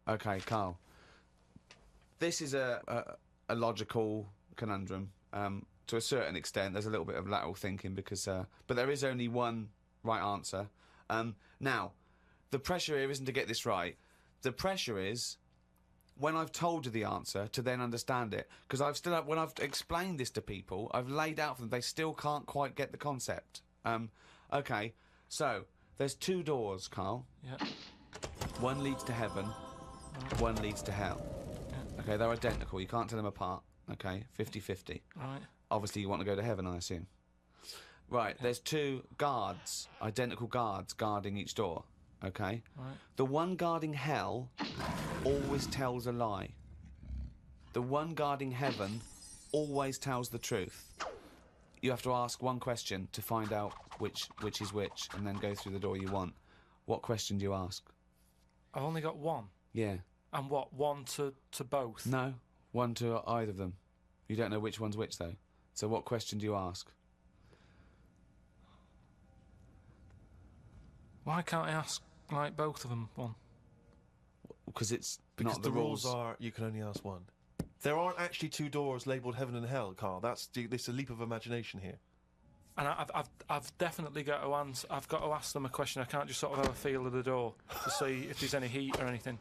Okay, Karl. This is a logical conundrum. To a certain extent, there's a little bit of lateral thinking because, but there is only one right answer. Now, the pressure here isn't to get this right. The pressure is, when I've told you the answer, to then understand it. Because when I've explained this to people, I've laid out for them, they still can't quite get the concept. Okay, so, there's 2 doors, Karl. Yeah. One leads to heaven, one leads to hell. Yeah. Okay, they're identical, you can't tell them apart. Okay, 50-50. Right. Obviously you want to go to heaven, I assume. Right, there's 2 guards, identical guards, guarding each door. Okay? Right. The one guarding hell always tells a lie. The one guarding heaven always tells the truth. You have to ask one question to find out which is which, and then go through the door you want. What question do you ask? I've only got one. Yeah. And what, one to both? No, one to either of them. You don't know which one's which, though. So what question do you ask? Why can't I ask, like, both of them one? Because it's Because not the rules. are you can only ask one. There aren't actually 2 doors labelled heaven and hell, Karl. This is a leap of imagination here. And I've definitely got to answer. I've got to ask them a question. I can't just sort of have a feel of the door to see if there's any heat or anything.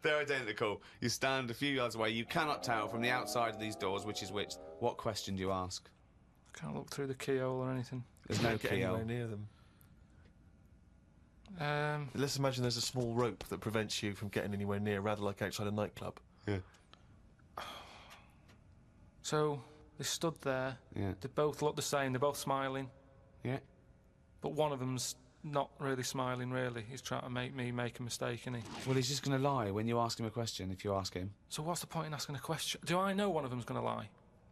They're identical. You stand a few yards away. You cannot tell from the outside of these doors which is which. What question do you ask? I can't look through the keyhole or anything. There's no Get anywhere keyhole. near them. Let's imagine there's a small rope that prevents you from getting anywhere near, rather like outside a nightclub. Yeah. So they stood there. Yeah. They both look the same. They're both smiling. Yeah. But one of them's not really smiling, really. He's trying to make me make a mistake, isn't he? Well, he's just going to lie when you ask him a question, if you ask him. So what's the point in asking a question? Do I know one of them's going to lie?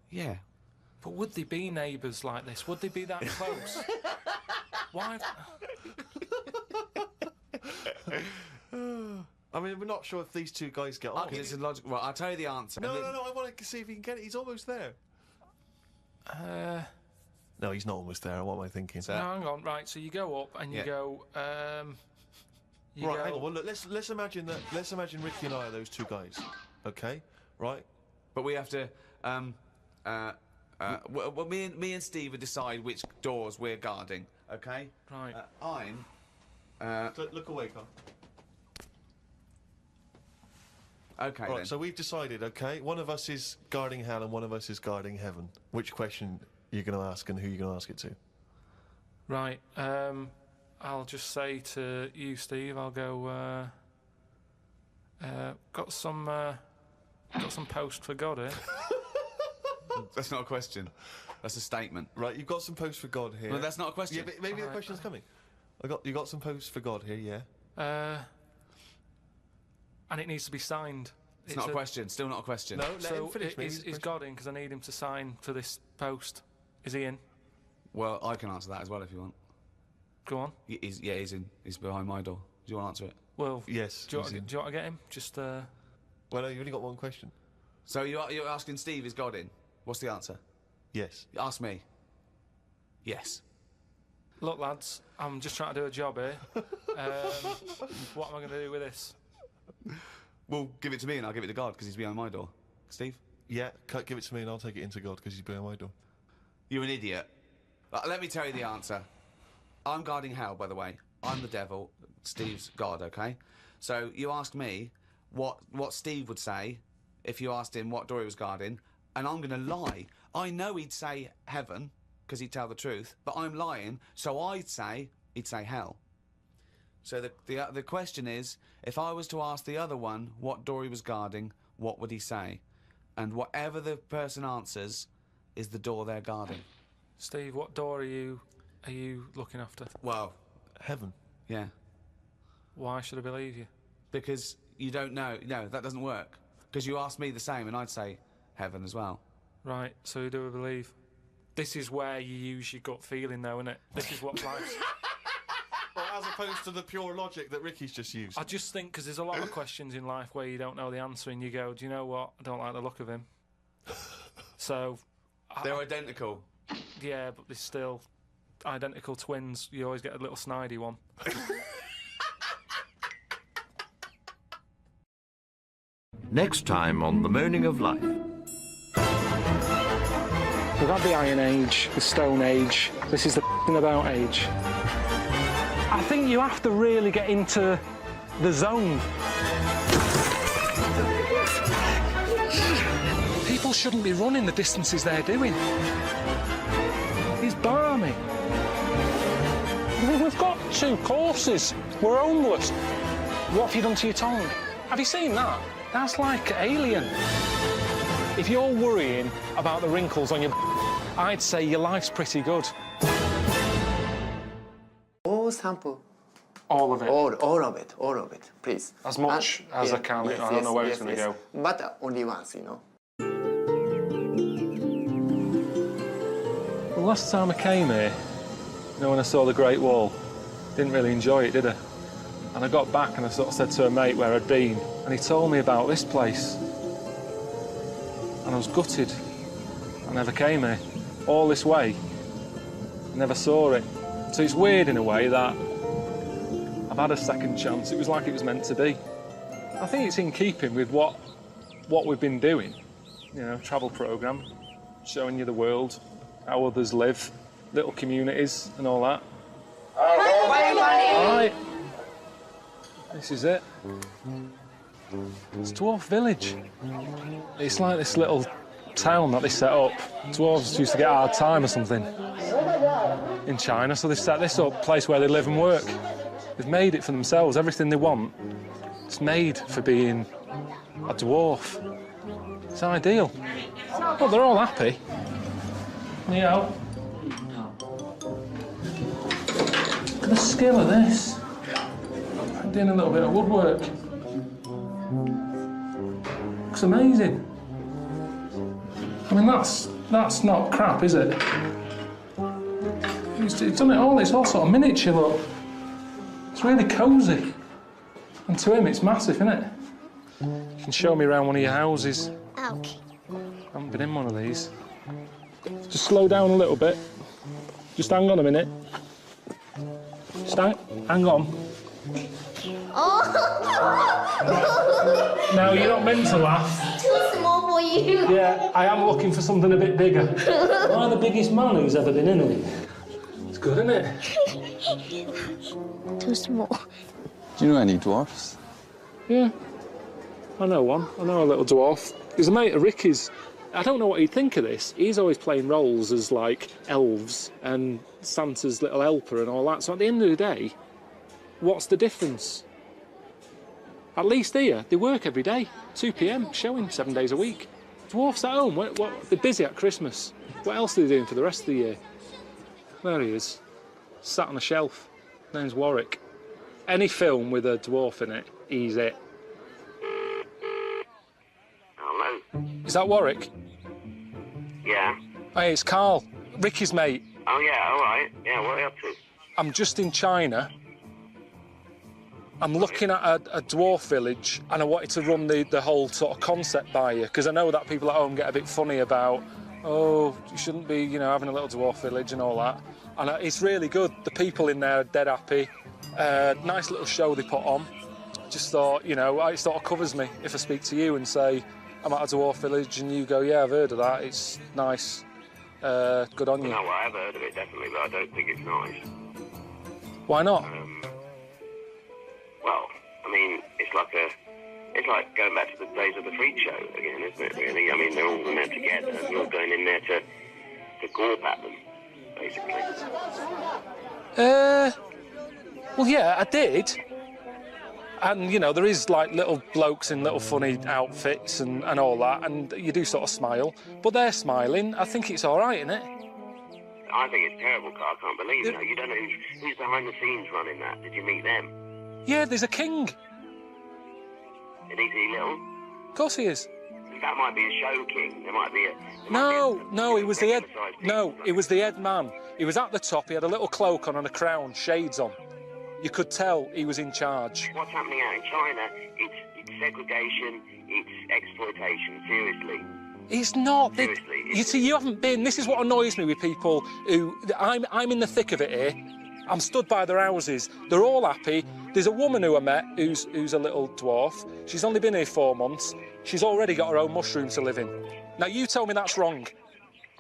Yeah. But would they be neighbours like this? Would they be that close? Why? I mean, we're not sure if these 2 guys get on. Because it's a logical... Well, I'll tell you the answer. No, I want to see if he can get it. He's almost there. No, he's not almost there. What am I thinking? So- No, hang on. Right, so you go up and you Yeah. go. Hang on. Well, look. Let's imagine that. Let's imagine Ricky and I are those 2 guys. Okay. Right. But we have to... well, me and Steve will decide which doors we're guarding, okay? Right. I'm... Look away, Karl. Okay, Right. then. So we've decided. Okay. One of us is guarding hell, and one of us is guarding heaven. Which question are you going to ask, and who are you going to ask it to? Right. I'll just say to you, Steve. I'll go. Got some post for God here. That's not a question. That's a statement. Right. You've got some posts for God here. No, that's not a question. Yeah, but maybe the question's coming. You got some posts for God here. Yeah. And it needs to be signed. It's not a question. Still not a question. No. Let So him finish. Maybe is God in? Because I need him to sign for this post. Is he in? Well, I can answer that as well if you want. Go on. He's in. He's behind my door. Do you want to answer it? Well, Yes. Do you he's in. want to get him? Just Well, no, you've only got one question. So you're asking Steve, is God in? What's the answer? Yes. Ask me. Yes. Look, lads. I'm just trying to do a job here. What am I going to do with this? Well, give it to me and I'll give it to God because he's behind my door. Steve? Yeah. Give it to me, and I'll take it into God because he's behind my door. You're an idiot. Let me tell you the answer. I'm guarding hell, by the way. I'm the devil. Steve's God, okay? So you asked me what Steve would say if you asked him what door he was guarding, and I'm going to lie. I know he'd say heaven, because he'd tell the truth, but I'm lying, so he'd say hell. So the question is, if I was to ask the other one what door he was guarding, what would he say? And whatever the person answers is the door they're guarding. Steve, what door are you looking after? Well, Heaven. yeah. Why should I believe you? Because you don't know. No, that doesn't work. Because you asked me the same, and I'd say heaven as well. Right, so who do I believe? This is where you use your gut feeling, though, isn't it? This is what life's... Well, as opposed to the pure logic that Ricky's just used. I just think, because there's a lot of questions in life where you don't know the answer, and you go, do you know what? I don't like the look of him. So... They're identical. Yeah, but they're still identical twins. You always get a little snidey one. Next time on The Moaning of Life. We've had the Iron Age, the Stone Age. This is the about age. I think you have to really get into the zone. People shouldn't be running the distances they're doing. It's balmy. We've got 2 courses. We're homeless. What have you done to your tongue? Have you seen that? That's like Alien. If you're worrying about the wrinkles on your I'd say your life's pretty good. All sample. All of it? All of it, please. As much as I can. Yes, I don't know where it's going to go. But only once, you know. The last time I came here, you know, when I saw the Great Wall, didn't really enjoy it, did I? And I got back and I sort of said to a mate where I'd been, and he told me about this place. And I was gutted. I never came here. All this way, I never saw it. So it's weird in a way that I've had a second chance. It was like it was meant to be. I think it's in keeping with what we've been doing. You know, travel programme, showing you the world, how others live, little communities and all that. All right. This is it. It's Dwarf Village. It's like this little town that they set up. Dwarves used to get a hard time or something in China, so they set this up, place where they live and work. They've made it for themselves. Everything they want, it's made for being a dwarf. It's ideal. Well, they're all happy. You know. Look at the skill of this. I'm doing a little bit of woodwork. Looks amazing. I mean, that's not crap, is it? It's done it all. It's all sort of miniature, look. It's really cosy. And to him, it's massive, isn't it? You can show me around one of your houses. Okay. I haven't been in one of these. Just slow down a little bit. Just hang on a minute. Just hang on. Oh! Now, you're not meant to laugh. Too small for you. Yeah, I am looking for something a bit bigger. I'm the biggest man who's ever been in it. It's good, isn't it? Too small. Do you know any dwarfs? Yeah. I know one. I know a little dwarf. He's a mate of Ricky's. I don't know what he'd think of this. He's always playing roles as, like, elves and Santa's little helper and all that. So at the end of the day, what's the difference? At least here, they work every day. 2 p.m, showing 7 days a week. Dwarfs at home. They're busy at Christmas. What else are they doing for the rest of the year? There he is. Sat on a shelf. Name's Warwick. Any film with a dwarf in it, he's it. Hello? Is that Warwick? Yeah. Hey, it's Karl, Ricky's mate. Oh, yeah, all right. Yeah, what are you up to? I'm just in China. I'm looking at a dwarf village, and I wanted to run the whole sort of concept by you, because I know that people at home get a bit funny about, oh, you shouldn't be, you know, having a little dwarf village and all that. And it's really good. The people in there are dead happy. Nice little show they put on. Just thought, you know, it sort of covers me if I speak to you and say, I'm at a dwarf village, and you go, yeah, I've heard of that. It's nice. Good on you. No, well, I've heard of it, definitely, but I don't think it's nice. Why not? Well, I mean, it's like going back to the days of the freak show again, isn't it, really? I mean, they're all in there together, and you're going in there to gorp at them, basically. Well, yeah, I did. And, you know, there is, like, little blokes in little funny outfits and all that, and you do sort of smile. But they're smiling. I think it's all right, isn't it? I think it's terrible, Carl. I can't believe it. You don't know who's behind the scenes running that. Did you meet them? Yeah, there's a king. And is he little? Of course he is. That might be a show king. There might be a... No, he was the head... No, he was the head man. He was at the top, he had a little cloak on and a crown, shades on. You could tell he was in charge. What's happening out in China, it's segregation, it's exploitation, seriously. It's not. Seriously. You see, you haven't been... This is what annoys me with people who... I'm in the thick of it here. I'm stood by their houses. They're all happy. There's a woman who I met who's a little dwarf. She's only been here 4 months. She's already got her own mushroom to live in. Now, you tell me that's wrong.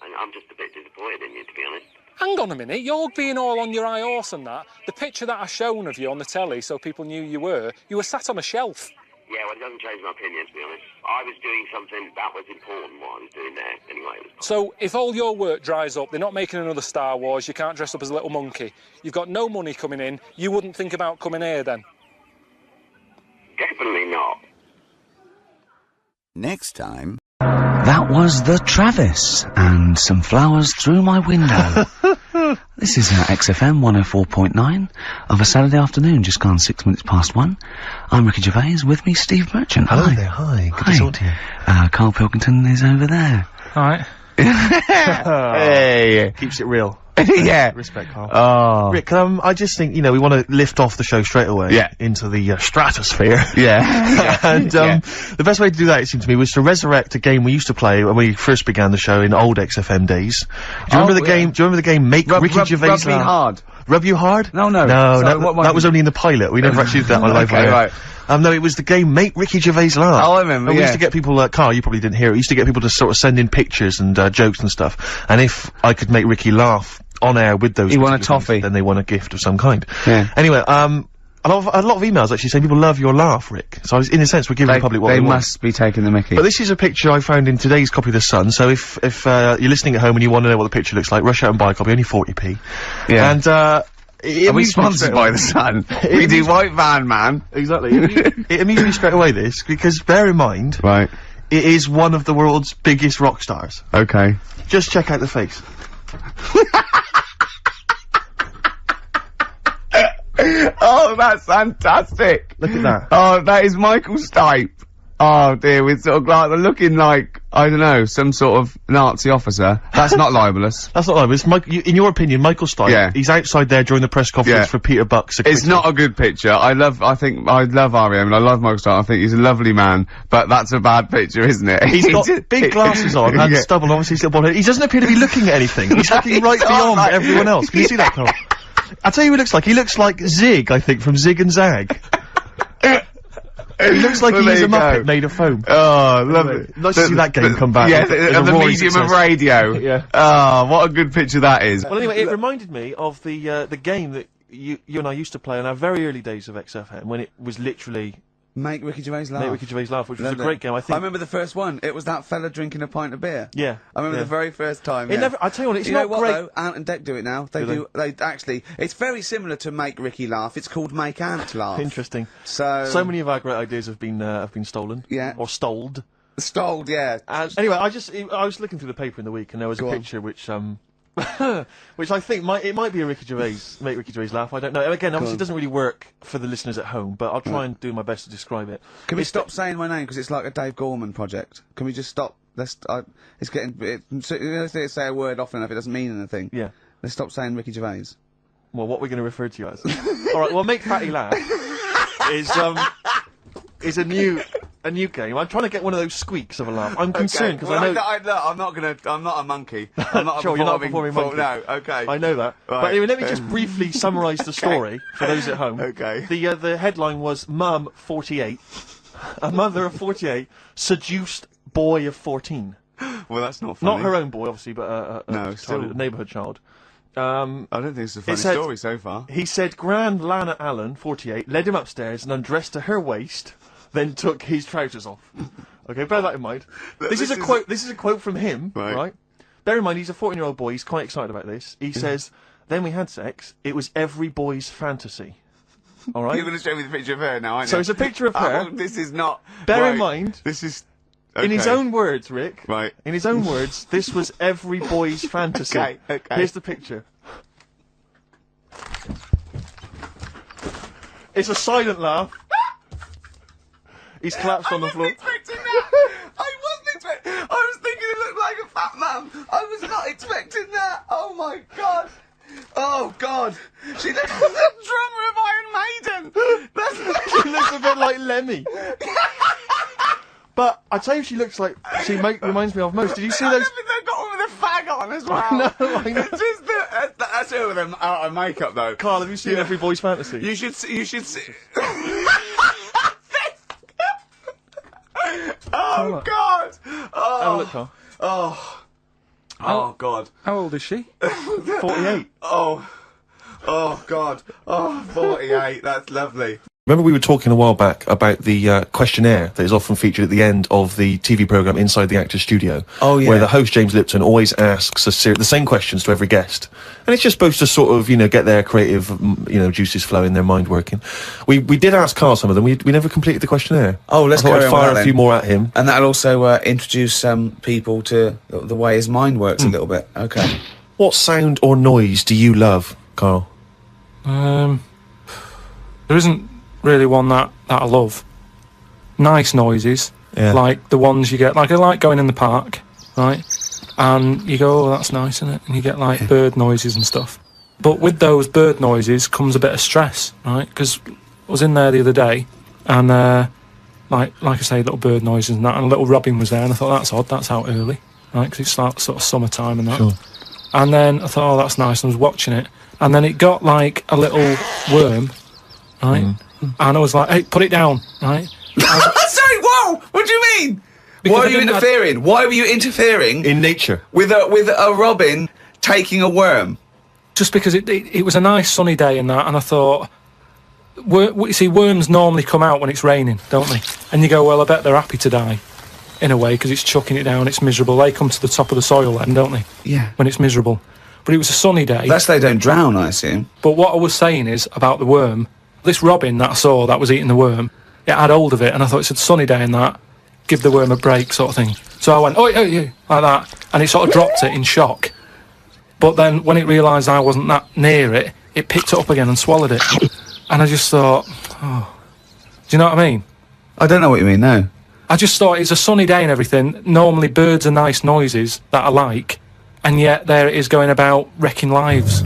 I'm just a bit disappointed in you, to be honest. Hang on a minute, you're being all on your high horse and that. The picture that I shown of you on the telly so people knew you were sat on a shelf. Yeah, well, it doesn't change my opinion, to be honest. I was doing something that was important, what I was doing there. Anyway, it was... So, if all your work dries up, they're not making another Star Wars, you can't dress up as a little monkey, you've got no money coming in, you wouldn't think about coming here then? Definitely not. Next time... That was the Travis, and some flowers through my window. This is XFM 104.9 of a Saturday afternoon, just gone 6 minutes past 1. I'm Ricky Gervais, with me Steve Merchant. Hello Hi. there, hi. Good to talk to you. Karl Pilkington is over there. All right. Hey, keeps it real. Yeah. Respect, Carl. Oh. Rick, I just think, we want to lift off the show straight away. Yeah. Into the stratosphere. Yeah. And the best way to do that, it seemed to me, was to resurrect a game we used to play when we first began the show in old XFM days. Do you remember the game? Do you remember the game Make Ricky Gervais Rub me hard. Rub you hard? No. No, that was only in the pilot. We never actually did that on live. Okay, right. No, it was the game Make Ricky Gervais Laugh. Oh, I remember, and we used to get people, Carl, you probably didn't hear it, we used to get people to sort of send in pictures and jokes and stuff. And if I could make Ricky laugh on air with those, he won a toffee. Things, then they won a gift of some kind. Yeah. Anyway, a lot of emails actually saying people love your laugh, Rick. So in a sense, we're giving the public what they want. They must be taking the mickey. But this is a picture I found in today's copy of The Sun, so if you're listening at home and you want to know what the picture looks like, rush out and buy a copy, only 40p. Yeah. And, are we sponsored by The Sun? We do White Van Man. Exactly. It amused me straight away, this, because bear in mind, right, it is one of the world's biggest rock stars. Okay. Just check out the face. Oh, that's fantastic. Look at that. Oh, that is Michael Stipe. Oh dear, with sort of like, looking like, I don't know, some sort of Nazi officer. That's not libelous. That's not libelous. In your opinion, Michael Stipe, yeah, he's outside there during the press conference for Peter Buck's It's not a good picture. I love R.E.M. and I love Michael Stipe. I think he's a lovely man, but that's a bad picture, isn't it? He's got big glasses on and stubble, obviously he's got bald head. He doesn't appear to be looking at anything. He's looking right beyond everyone else. Can you see that, Carl? I'll tell you who he looks like. He looks like Zig, I think, from Zig and Zag. He looks like he's a Muppet made of foam. Oh, lovely. Nice to see that game come back. Yeah, the medium of radio. Yeah. Oh, what a good picture that is. Well, anyway, it reminded me of the game that you and I used to play in our very early days of XFM, when it was literally... Make Ricky Gervais laugh. Make Ricky Gervais laugh, which was a great game, I think. I remember the first one. It was that fella drinking a pint of beer. Yeah. I remember the very first time. It never, I tell you what, it's not great. great. Though? Ant and Dec do it now. They actually, it's very similar to Make Ricky Laugh. It's called Make Ant Laugh. Interesting. So many of our great ideas have been stolen. Yeah. Or stoled. Stoled, yeah. Anyway, I was looking through the paper in the week and there was a picture which which I think might be a Ricky Gervais, Make Ricky Gervais Laugh. I don't know. Again, obviously it doesn't really work for the listeners at home, but I'll try and do my best to describe it. Can we stop saying my name, because it's like a Dave Gorman project? Can we just stop? It's getting, let's say a word often enough, it doesn't mean anything. Yeah. Let's stop saying Ricky Gervais. Well, what we're going to refer to you as. Alright, well, Make Fatty Laugh is a new game. I'm trying to get one of those squeaks of a laugh. I'm concerned because I know. I'm not a monkey. I'm not sure, you're not a performing monkey. No, okay. I know that. Right. But anyway, let me just briefly summarise the story for those at home. Okay. The headline was Mum 48, a mother of 48 seduced boy of 14. Well, that's not funny. Not her own boy, obviously, but a neighbourhood child. I don't think it's a funny story so far. He said Grand Lana Allen, 48, led him upstairs and undressed to her waist, then took his trousers off. Okay, bear that in mind. This is a quote from him, right? Bear in mind, he's a 14-year-old boy, he's quite excited about this. He says, then we had sex, it was every boy's fantasy. Alright? You're going to show me the picture of her now, aren't you? So it's a picture of her. This is not... Bear in mind... This is... Okay. In his own words, Rick. Right. In his own words, this was every boy's fantasy. Okay. Here's the picture. It's a silent laugh. He's collapsed on the floor. I was thinking it looked like a fat man. I was not expecting that. Oh my god. Oh god. She looks like the drummer of Iron Maiden. She looks a bit like Lemmy. But I tell you, she looks like reminds me of most. Did you see those? They've got one with a fag on as well. I know. It's just that's two of them out of makeup, though. Carl, have you seen Every Boy's Fantasy? You should see. Oh, God! Have a look, Carl. Oh, God. How old is she? 48. Oh, God. Oh, 48. That's lovely. Remember we were talking a while back about the questionnaire that is often featured at the end of the TV programme Inside the Actors Studio. Oh, yeah. Where the host, James Lipton, always asks the same questions to every guest. And it's just supposed to sort of, get their creative, juices flowing, their mind working. We did ask Karl some of them. We never completed the questionnaire. Oh, let's I thought carry I'd on fire with that a few then. more at him. And that'll also introduce people to the way his mind works a little bit. Okay. What sound or noise do you love, Karl? There isn't really one that I love. Nice noises, like the ones you get. Like I like going in the park, right? And you go, oh, that's nice, isn't it? And you get like bird noises and stuff. But with those bird noises comes a bit of stress, right? Because I was in there the other day, and like I say, little bird noises and that, and a little robin was there, and I thought that's odd. That's out early, right? Because it's like sort of summertime and that. Sure. And then I thought, oh, that's nice. And I was watching it, and then it got like a little worm, right? And I was like, hey, put it down, right? Sorry, whoa! What do you mean? Because Why I are you didn't have- interfering? Why were you interfering In nature. with a robin taking a worm? Just because it was a nice sunny day and that, and I thought, you see, worms normally come out when it's raining, don't they? And you go, well, I bet they're happy to die, in a way, because it's chucking it down, it's miserable. They come to the top of the soil then, don't they? Yeah. When it's miserable. But it was a sunny day. That's they don't drown, I assume. But what I was saying is, about the worm, this robin that I saw that was eating the worm, it had hold of it, and I thought, it's a sunny day and that, give the worm a break, sort of thing. So I went, oh, like that, and it sort of dropped it in shock. But then, when it realised I wasn't that near it, it picked it up again and swallowed it. And I just thought, oh, do you know what I mean? I don't know what you mean, no. I just thought, it's a sunny day and everything, normally birds are nice noises that I like, and yet there it is going about wrecking lives.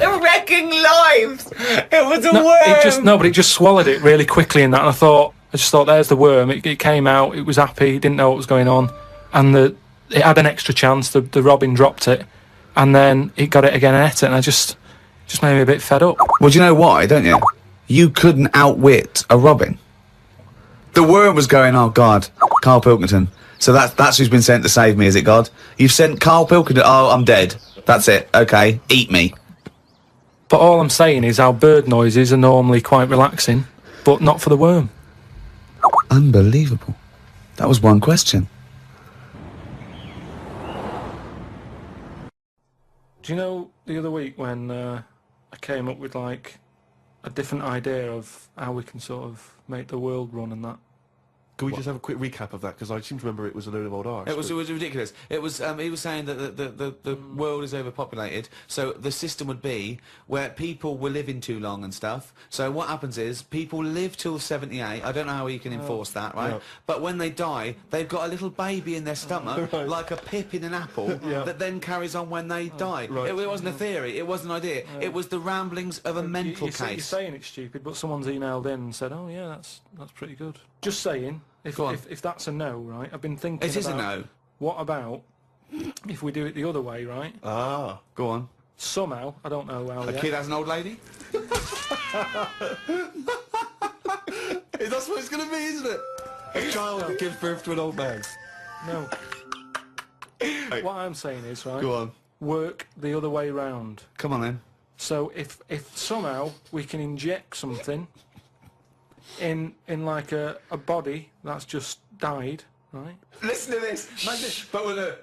Wrecking lives! It was a worm! But it just swallowed it really quickly in that, and I just thought, there's the worm. It came out, it was happy, didn't know what was going on, and it had an extra chance. The robin dropped it, and then it got it again and ate it, and I just made me a bit fed up. Well, do you know why, don't you? You couldn't outwit a robin. The worm was going, oh, God, Karl Pilkington. So that's who's been sent to save me, is it, God? You've sent Karl Pilkington, oh, I'm dead. That's it, okay, eat me. But all I'm saying is our bird noises are normally quite relaxing, but not for the worm. Unbelievable. That was one question. Do you know the other week when I came up with like a different idea of how we can sort of make the world run and that? Can we just have a quick recap of that? Because I seem to remember it was a load of old arse. It was ridiculous. It was he was saying that the world is overpopulated, so the system would be where people were living too long and stuff. So what happens is people live till 78. I don't know how you can enforce that, right? Yeah. But when they die, they've got a little baby in their stomach, Right. like a pip in an apple, that then carries on when they die. Right. It wasn't a theory. It wasn't an idea. It was the ramblings of a mental You're case. saying it's stupid, but someone's emailed in and said, oh yeah, that's pretty good. Just saying, if that's a no, right? I've been thinking It is a about, no. what about if we do it the other way, right? Ah. Go on. Somehow, I don't know how A yet. kid has an old lady? That's what it's going to be, isn't it? A child that gives birth to an old man. No. What I'm saying is, right, Go on. work the other way round. Come on, then. So if somehow we can inject something in like a body that's just died, right? Listen to this.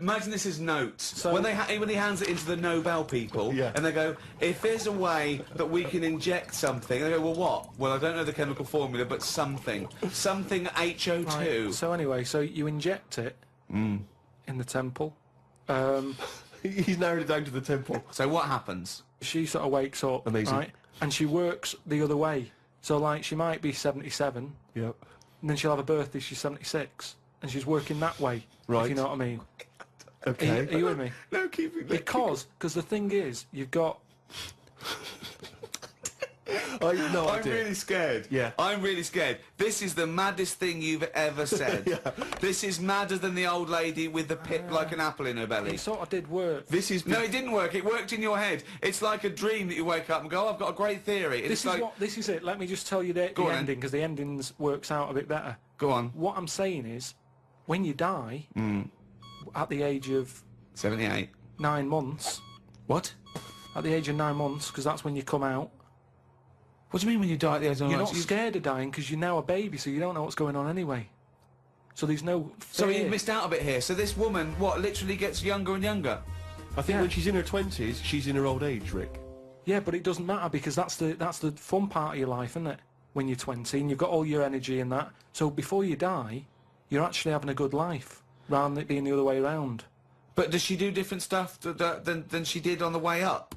Imagine this is notes. So- when he hands it into the Nobel people, and they go, if there's a way that we can inject something, and they go, well, what? Well, I don't know the chemical formula, but something HO2. Right. So anyway, so you inject it in the temple. He's narrowed it down to the temple. So what happens? She sort of wakes up, Amazing. right? And she works the other way. So like she might be 77, Yep. and then she'll have a birthday. She's 76, and she's working that way. Right. If you know what I mean. Okay. Are you with me? No, keep it. Because the thing is, you've got. No I'm idea. really scared. Yeah. I'm really scared. This is the maddest thing you've ever said. This is madder than the old lady with the pip like an apple in her belly. It sort of did work. This is... No, it didn't work. It worked in your head. It's like a dream that you wake up and go, oh, I've got a great theory. And This is it. Let me just tell you the ending, because the endings works out a bit better. Go on. What I'm saying is, when you die, at the age of 78. 9 months... What? At the age of 9 months, because that's when you come out. What do you mean when you die at the age of 9 You're months? not scared of dying, because you're now a baby, so you don't know what's going on anyway. So there's no fear. So you missed out a bit here. So this woman, what, literally gets younger and younger? I think when she's in her 20s, she's in her old age, Rick. Yeah, but it doesn't matter, because that's the fun part of your life, isn't it? When you're 20 and you've got all your energy and that. So before you die, you're actually having a good life, rather than it being the other way around. But does she do different stuff than she did on the way up?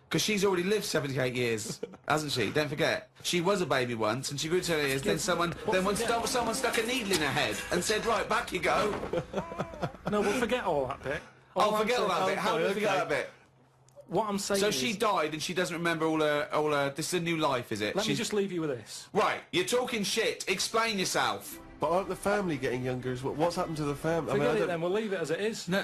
Because she's already lived 78 years, hasn't she? Don't forget. She was a baby once, and she grew to 78 years, then someone stuck a needle in her head and said, right, back you go. No, we'll forget all that bit. Forget all that bit. How do we forget that bit? What I'm saying So is... she died and she doesn't remember all her... This is a new life, is it? Let me just leave you with this. Right, you're talking shit. Explain yourself. But aren't the family getting younger as well? What's happened to the family? Forget it then, we'll leave it as it is. No,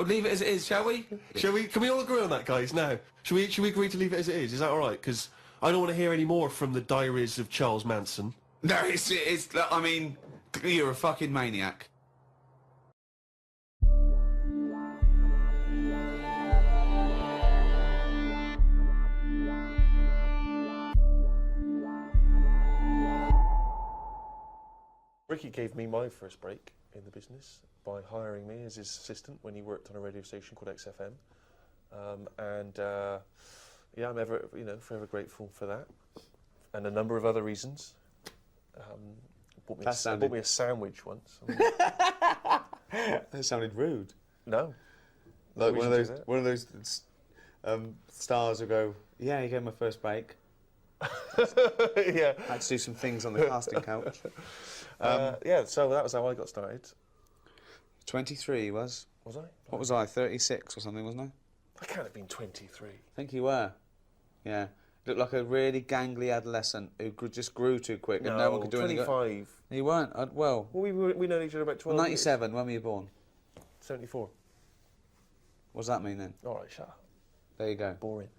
leave it as it is, shall we? Shall we? Can we all agree on that, guys? Now, should we agree to leave it as it is? Is that all right? Because I don't want to hear any more from the diaries of Charles Manson. No, it's. I mean, you're a fucking maniac. Ricky gave me my first break in the business by hiring me as his assistant when he worked on a radio station called XFM, yeah, I'm forever grateful for that, and a number of other reasons. Bought me a sandwich once. That sounded rude. No, like one of those stars who go, yeah, he gave my first break. Yeah, I had to do some things on the casting couch. Yeah, so that was how I got started. 23 was. Was I? What was I? 36 or something, wasn't I? I can't have been 23. I think you were. Yeah. Looked like a really gangly adolescent who just grew too quick and no one could do anything. 25. You weren't? Well, we known each other about 12 97, years. when were you born? 74. What does that mean then? All right, shut up. There you go. Boring.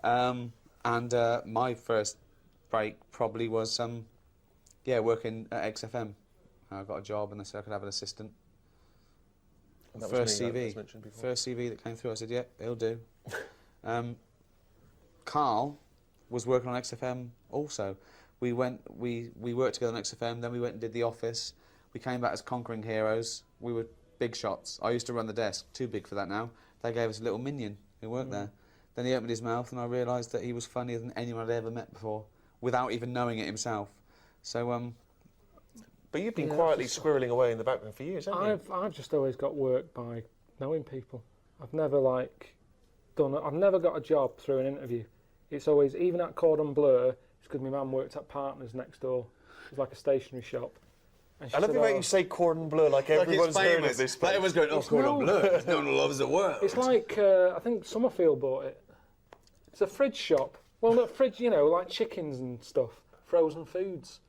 My first break probably was, working at XFM. I got a job and they said I could have an assistant. First CV. First CV that came through, I said, yeah, it'll do. Karl was working on XFM also. We worked together on XFM, then we went and did The Office. We came back as conquering heroes. We were big shots. I used to run the desk, too big for that now. They gave us a little minion who worked there. Then he opened his mouth and I realised that he was funnier than anyone I'd ever met before, without even knowing it himself. So, But you've been quietly squirreling away in the background for years, haven't you? I've just always got work by knowing people. I've never I've never got a job through an interview. It's always, even at Cordon Bleu, it's because my mum worked at Partners next door. It's like a stationery shop. And I love the way you say Cordon Bleu like everyone's heard of this place. Like everyone's going, oh, Cordon Bleu. No one loves the world. It's like, I think Summerfield bought it. It's a fridge shop. Well, not fridge, like chickens and stuff, frozen foods.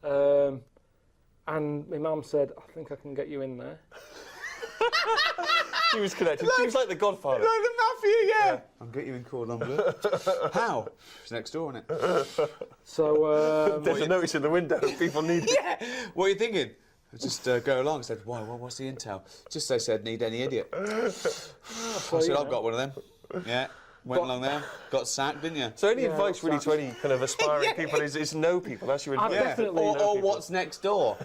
And my mum said, I think I can get you in there. She was connected. She was like the Godfather. Like the mafia, yeah. I'll get you in Cordon Bleu. How? It's next door, isn't it? So, there's a notice in the window. People need it. Yeah. What are you thinking? I just go along and said, why, what's the intel? Just they said, need any idiot. I said, I've got one of them. Yeah. Went along there, got sacked, didn't you? So any advice really to any kind of aspiring people is know people. That's your advice. Definitely or what's next door?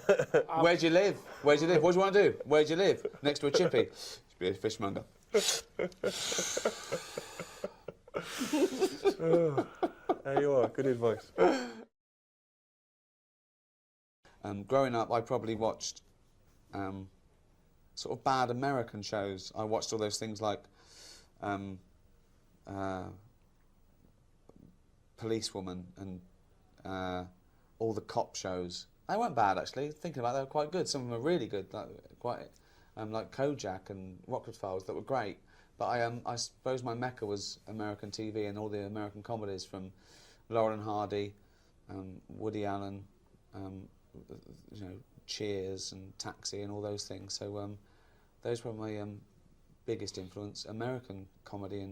Where do you live? Where do you live? What do you want to do? Where do you live? Next to a chippy. Should be a fishmonger. There you are. Good advice. Growing up, I probably watched sort of bad American shows. I watched all those things like Policewoman and all the cop shows. They weren't bad, actually. Thinking about it, they were quite good. Some of them were really good, like Kojak and Rockford Files, that were great. But I suppose my mecca was American TV and all the American comedies from Laurel and Hardy, Woody Allen, you know, Cheers and Taxi and all those things. So those were my biggest influence. American comedy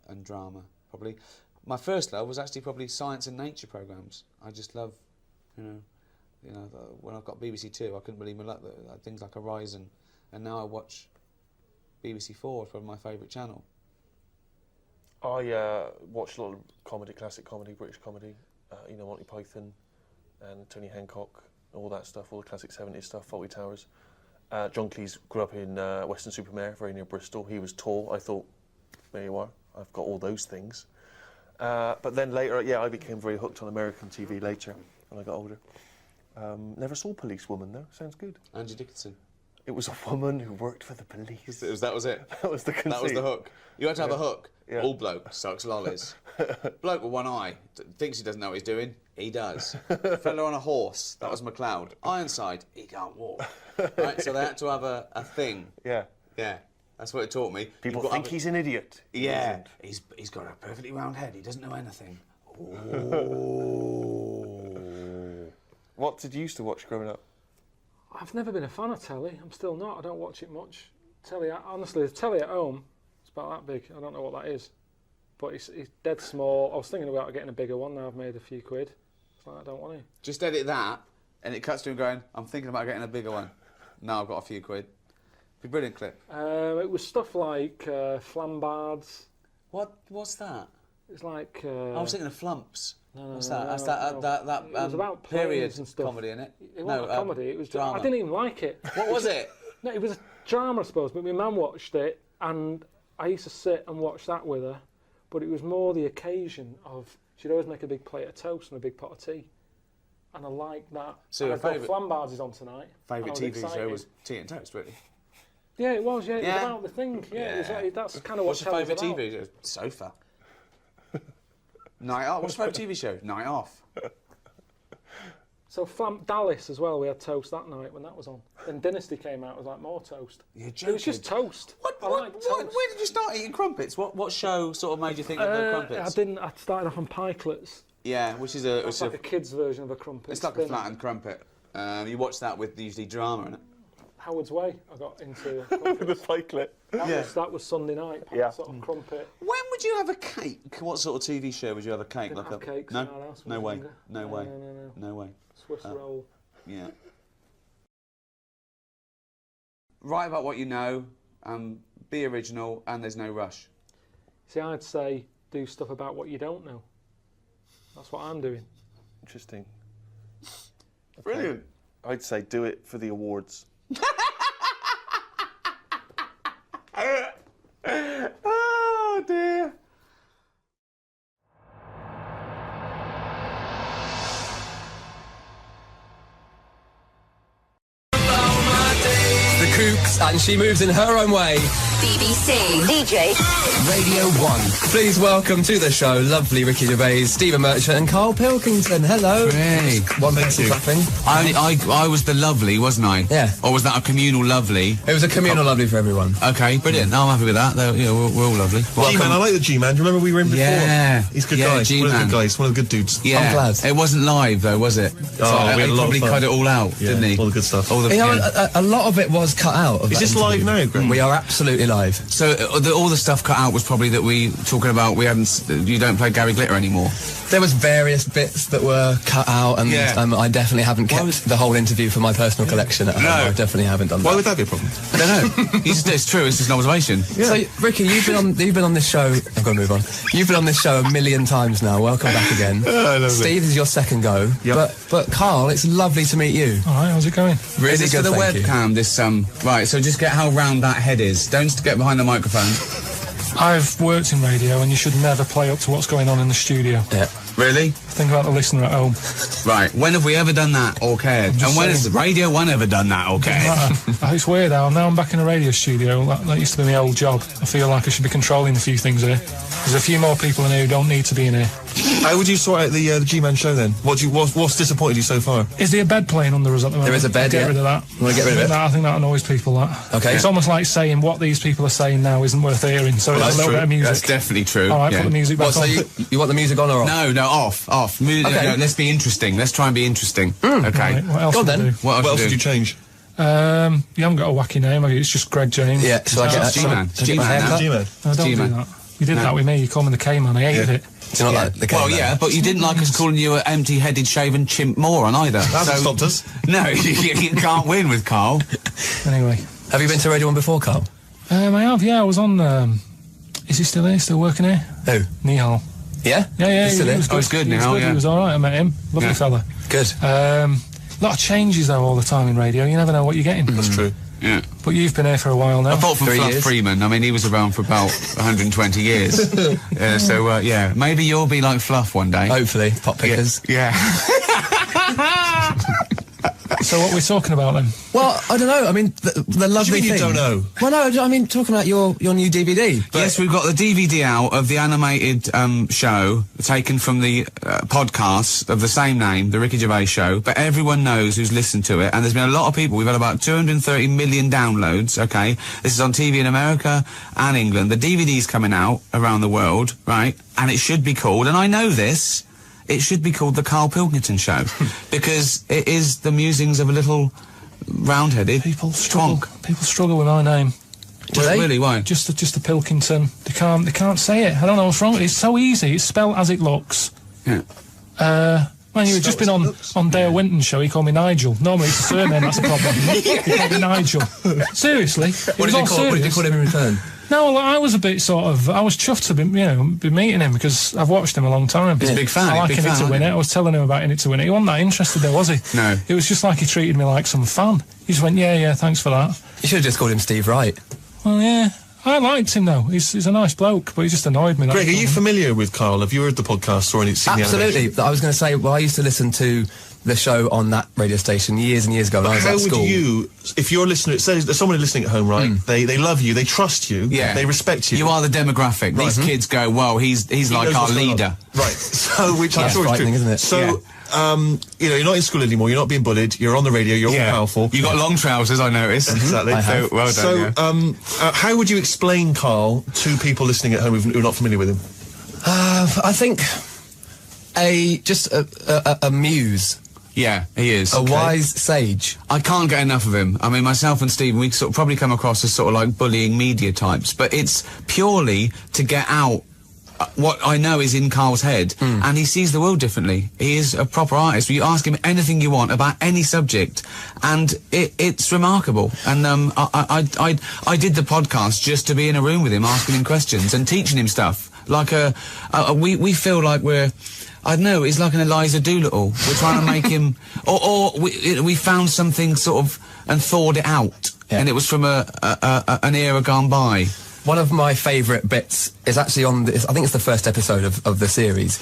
and drama, probably. My first love was actually probably science and nature programmes. I just love, you know, when I've got BBC Two, I couldn't believe my luck. Things like Horizon, and now I watch BBC Four. It's probably my favourite channel. I watched a lot of comedy, classic comedy, British comedy, you know, Monty Python and Tony Hancock, all that stuff, all the classic 70s stuff, Fawlty Towers. John Cleese grew up in Weston-super-Mare, very near Bristol. He was tall. I thought, there you are, I've got all those things. But then later, yeah, I became very hooked on American TV later, when I got older. Never saw Policewoman, though. Sounds good. Angie Dickinson. It was a woman who worked for the police. That was it? That was the conceit. That was the hook. You had to have a hook. Yeah. All bloke sucks lollies. Bloke with one eye, thinks he doesn't know what he's doing. He does. Fella on a horse, that was McLeod. Ironside, he can't walk. Right, so they had to have a thing. Yeah. Yeah, that's what it taught me. People think he's an idiot. Yeah, he's got a perfectly round head. He doesn't know anything. What did you used to watch growing up? I've never been a fan of telly. I'm still not. I don't watch it much. Telly, honestly, the telly at home, it's about that big. I don't know what that is. But it's dead small. I was thinking about getting a bigger one. Now I've made a few quid. It's like, I don't want to. Just edit that, and it cuts to him going, I'm thinking about getting a bigger one. Now I've got a few quid. Be a brilliant clip. It was stuff like Flambards. What's that? It's like... I was thinking of Flumps. No, What's no, that? no, That's no, that it was about period planes and stuff. comedy, innit? It wasn't a comedy, it was drama. I didn't even like it. What was it? No, it was a drama, I suppose, but my mum watched it, and I used to sit and watch that with her, but it was more the occasion of, she'd always make a big plate of toast and a big pot of tea, and I liked that. So and your Flambards is on tonight. Favourite TV show was Tea and Toast, really? Yeah, it was, yeah. It was about the thing, yeah. It was like, that's kind of what What's your favourite about. TV show? Sofa. Night Off. What's your favourite TV show? Night Off. So Dallas as well, we had toast that night when that was on. Then Dynasty came out, it was like more toast. You're joking. It was just toast. I like toast. Where did you start eating crumpets? What show sort of made you think of the crumpets? I started off on pikelets. Yeah, which is a... It's like a kid's version of a crumpet. It's like a flattened crumpet. You watch that with usually drama in it. Howard's Way, I got into the pikelet. That was Sunday night, sort of crumpet. When would you have a cake? What sort of TV show would you have a cake? Didn't have cakes no? in our house, No way. No. No way. Swiss roll. Yeah. Write about what you know, be original, and there's no rush. See, I'd say do stuff about what you don't know. That's what I'm doing. Interesting. Okay. Brilliant. I'd say do it for the awards. Oh dear. The Kooks, and she moves in her own way. BBC DJ Radio 1. Please welcome to the show lovely Ricky Gervais, Stephen Merchant and Karl Pilkington. Hello. Hey. One person clapping. I was the lovely, wasn't I? Yeah. Or was that a communal lovely? It was a communal lovely for everyone. Okay, brilliant. No, I'm happy with that. We're all lovely. G-Man, I like the G-Man. Do you remember we were in before? Yeah. He's a good guy. G-Man. One of the good guys. One of the good dudes. Yeah. I'm glad. It wasn't live though, was it? Oh, we had a lot probably of fun. cut it all out, didn't he? All the good stuff. All the, A lot of it was cut out. Of Is that this live interview. now, Greg? We are absolutely live. So all the stuff cut out was probably that we talking about you don't play Gary Glitter anymore. There was various bits that were cut out, and I definitely haven't kept the whole interview for my personal collection at home. I definitely haven't done that. Why would that be a problem? I don't know. It's true. It's just an observation. Yeah. So, Ricky, you've been on this show. I've got to move on. You've been on this show a million times now. Welcome back again. Steve, this is your second go. Yep. But Karl, it's lovely to meet you. All right, how's it going? Really Is this good. for the thank you. webcam? This right. So just get how round that head is. Don't get behind the microphone. I've worked in radio, and you should never play up to what's going on in the studio. Yeah. Really? Think about the listener at home. Right. When have we ever done that or cared? And when has Radio 1 ever done that or cared? It's weird how now I'm back in a radio studio. That used to be my old job. I feel like I should be controlling a few things here. There's a few more people in here who don't need to be in here. How would you sort out the G-Man show then? What's disappointed you so far? Is there a bed playing under us at the moment? There is a bed, Get rid of that. You want to get rid of it? I think that annoys people, that. Okay. It's almost like saying what these people are saying now isn't worth hearing, so it's a little bit of music. That's definitely true. All right, put the music back on. So you want the music on or off? No, off. Okay. No, let's be interesting. Let's try and be interesting. Okay. Right, what else Go on would then. do? What else would you change? You haven't got a wacky name, have you? It's just Greg James. Yeah, so I get that. G-Man. G-Man. No, don't do that. You did that with me. You called me the K-Man. I hated it. Do you not like the Well, yeah, but you didn't like us calling you an empty-headed, shaven chimp moron either. That hasn't stopped us. No, you can't win with Karl. Anyway. Have you been to Radio 1 before, Karl? I have, yeah. I was on... is he still here? Still working here? Who? Nihal. Yeah? Yeah, He's still he was good. He's good now, He was all right. I met him. Lovely fella. Good. A lot of changes, though, all the time in radio. You never know what you're getting. That's true. Yeah. But you've been here for a while now. Apart from 3 Fluff years. Freeman, I mean, he was around for about 120 years. Yeah, maybe you'll be like Fluff one day. Hopefully, pop pickers. Yeah. So what are we talking about then? Well, I don't know. I mean, the lovely you thing. don't know? Well, no, I mean, talking about your new DVD. Yes, we've got the DVD out of the animated show taken from the podcast of the same name, the Ricky Gervais show, but everyone knows who's listened to it, and there's been a lot of people. We've had about 230 million downloads, okay? This is on TV in America and England. The DVD's coming out around the world, right? And it should be called, and I know this, it should be called The Karl Pilkington Show, because it is the musings of a little round-headed People struggle. twonk. People struggle with my name. Do they? Really, why? Just the Pilkington. They can't say it. I don't know what's wrong. It's so easy. It's spelled as it looks. Yeah. Man, you've just been on Dale Winton's show. He called me Nigel. Normally it's a surname that's a problem. He called me Nigel. Seriously. What did you call him in return? No, well, I was a bit sort of... I was chuffed to be meeting him because I've watched him a long time. He's a big fan. I like big In It fan, to Win aren't It. you? I was telling him about In It to Win It. He wasn't that interested there, was he? No. It was just like he treated me like some fan. He just went, yeah, thanks for that. You should have just called him Steve Wright. Well, yeah. I liked him, though. He's a nice bloke, but he just annoyed me. Greg, are you familiar with Karl? Have you heard the podcast or seen the Absolutely. animation? I was going to say, well, I used to listen to the show on that radio station years and years ago when I was How at school. would you, if you're listening, say there's someone listening at home, right? They love you, they trust you, Yeah. they respect you. You are the demographic. Right. These kids go, well, he's like knows our what's going on. leader. Right. So, which I'm That's sure is true. frightening, isn't it? So, you're not in school anymore, you're not being bullied, you're on the radio, you're all powerful. You got long trousers, I noticed. Exactly. I have. So, well done. So, yeah. how would you explain Karl to people listening at home who are not familiar with him? I think a muse. Yeah, he is. A wise sage. I can't get enough of him. I mean, myself and Stephen, we sort of probably come across as sort of like bullying media types, but it's purely to get out what I know is in Karl's head, and he sees the world differently. He is a proper artist. You ask him anything you want about any subject, and it's remarkable. And I did the podcast just to be in a room with him, asking him questions and teaching him stuff. Like we feel like we're, I don't know, it's like an Eliza Doolittle. We're trying to make him, or we found something sort of and thawed it out, and it was from an era gone by. One of my favourite bits is actually on this, I think it's the first episode of the series,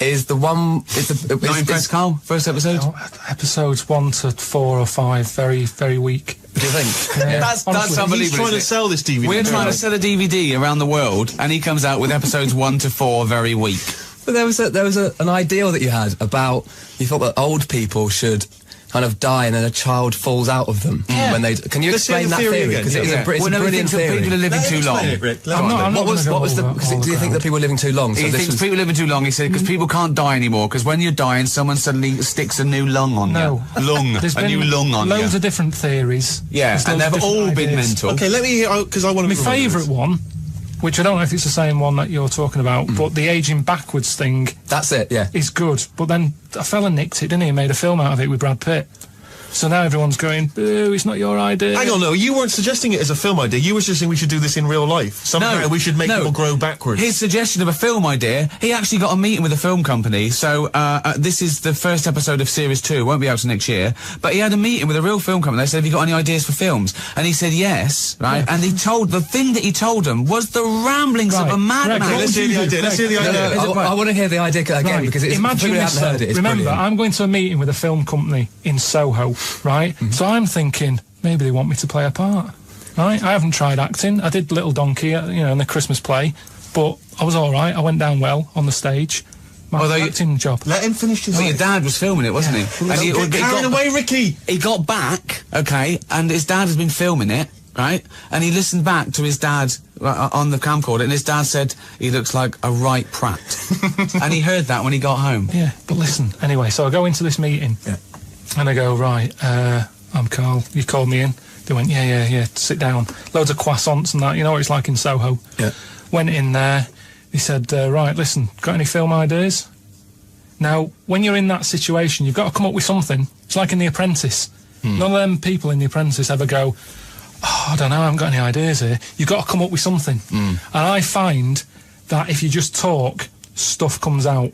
is the one... Not impressed, Karl? First episode? No, episodes 1 to 4 or 5, very, very weak. Do you think? Yeah. That's Honestly. unbelievable. He's trying to sell this DVD. We're trying to sell a DVD around the world, and he comes out with episodes 1 to 4 very weak. But there was an ideal that you had about, you thought that old people should kind of die and then a child falls out of them when they... Can you explain that theory? Because it's a brilliant theory. People are living too long. What was the... Do you think that people are living too long? He thinks people are living too long, he said, because people can't die anymore, because when you're dying, someone suddenly sticks a new lung on you. Lung. There's a new lung on you. loads of different theories. Yeah, There's and loads they've of all different been ideas. mental. Okay, let me hear, because I want to... My favourite one, which I don't know if it's the same one that you're talking about, but the aging backwards thing... That's it, yeah. ...is good. But then a fella nicked it, didn't he? Made a film out of it with Brad Pitt. So now everyone's going, boo, it's not your idea. Hang on, no, you weren't suggesting it as a film idea. You were suggesting we should do this in real life. Somehow we should make people grow backwards. His suggestion of a film idea, he actually got a meeting with a film company, so this is the first episode of Series 2, won't be out till next year, but he had a meeting with a real film company. They said, have you got any ideas for films? And he said yes, right? Yeah. And the thing that he told them was the ramblings of a madman. Let's hear the idea, let's hear the idea. I want to hear the idea again, because it's Imagine people who this, haven't heard it. It's remember, brilliant. I'm going to a meeting with a film company in Soho, right? So I'm thinking, maybe they want me to play a part, right? I haven't tried acting. I did Little Donkey, in the Christmas play, but I was all right. I went down well on the stage. my acting job. Let him finish his. Well, your dad was filming it, wasn't he? And Don't get carried away, Ricky. He got back, okay, and his dad has been filming it, right? And he listened back to his dad on the camcorder, and his dad said he looks like a right prat. And he heard that when he got home. Yeah, but listen, anyway, so I go into this meeting, and I go, right, I'm Karl, you called me in. They went, yeah, sit down. Loads of croissants and that, you know what it's like in Soho. Yeah. Went in there, he said, right, listen, got any film ideas? Now, when you're in that situation, you've got to come up with something. It's like in The Apprentice. None of them people in The Apprentice ever go, oh, I don't know, I haven't got any ideas here. You've got to come up with something. And I find that if you just talk, stuff comes out.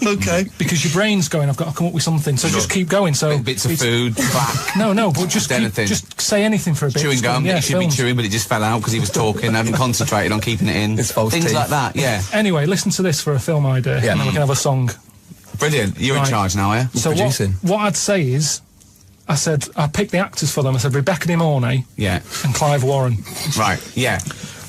Okay. Because your brain's going, I've got to come up with something, so just keep going. So bits of food, back. No, but just just say anything for a bit. Chewing gum, yeah, he should be chewing, but it just fell out because he was talking, hadn't concentrated on keeping it in. It's false Things teeth. like that, yeah. Anyway, listen to this for a film idea, and then we can have a song. Brilliant. You're in charge now, yeah? So what I'd say is, I picked the actors for them. I said Rebecca De Mornay, and Clive Warren. Right, yeah.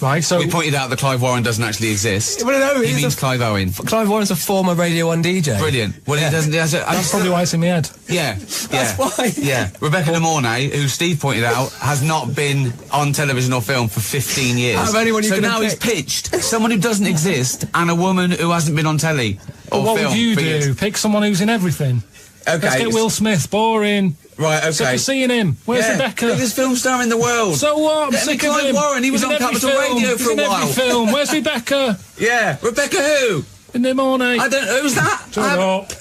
Right, so we pointed out that Clive Warren doesn't actually exist. Well, no, he means Clive Owen. Clive Warren's a former Radio 1 DJ. Brilliant. Well, he doesn't. That's probably why it's in my head. Yeah, That's why. Yeah, Rebecca De Mornay, who Steve pointed out, has not been on television or film for 15 years. Out of anyone you so could now he's pitched someone who doesn't exist and a woman who hasn't been on telly or what film would you for do? years. Pick someone who's in everything. Okay. Let's get Will Smith. Boring. Right, okay. Sick of seeing him. Where's Rebecca? Biggest film star in the world. So what? I'm sick of Clive him. Warren, he was He's on in every Capital film. Radio for He's a while. in every film. Where's Rebecca? Yeah, Rebecca who? In the morning. I don't know. Who's that? Shut up.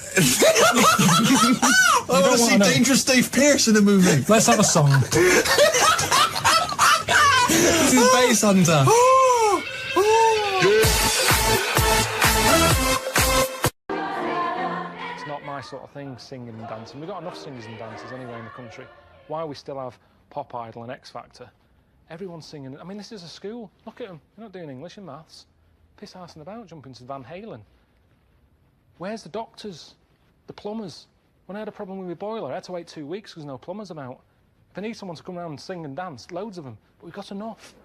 I want to see Dangerous Dave Pearce in the movie. Let's have a song. This is Bass Hunter. It's not my sort of thing, singing and dancing. We've got enough singers and dancers anyway in the country. Why we still have Pop Idol and X Factor? Everyone's singing. I mean, this is a school. Look at them. They're not doing English and maths. Piss arsing about, jumping to Van Halen. Where's the doctors? The plumbers? When I had a problem with my boiler, I had to wait 2 weeks because no plumbers about. If I need someone to come around and sing and dance, loads of them, but we've got enough.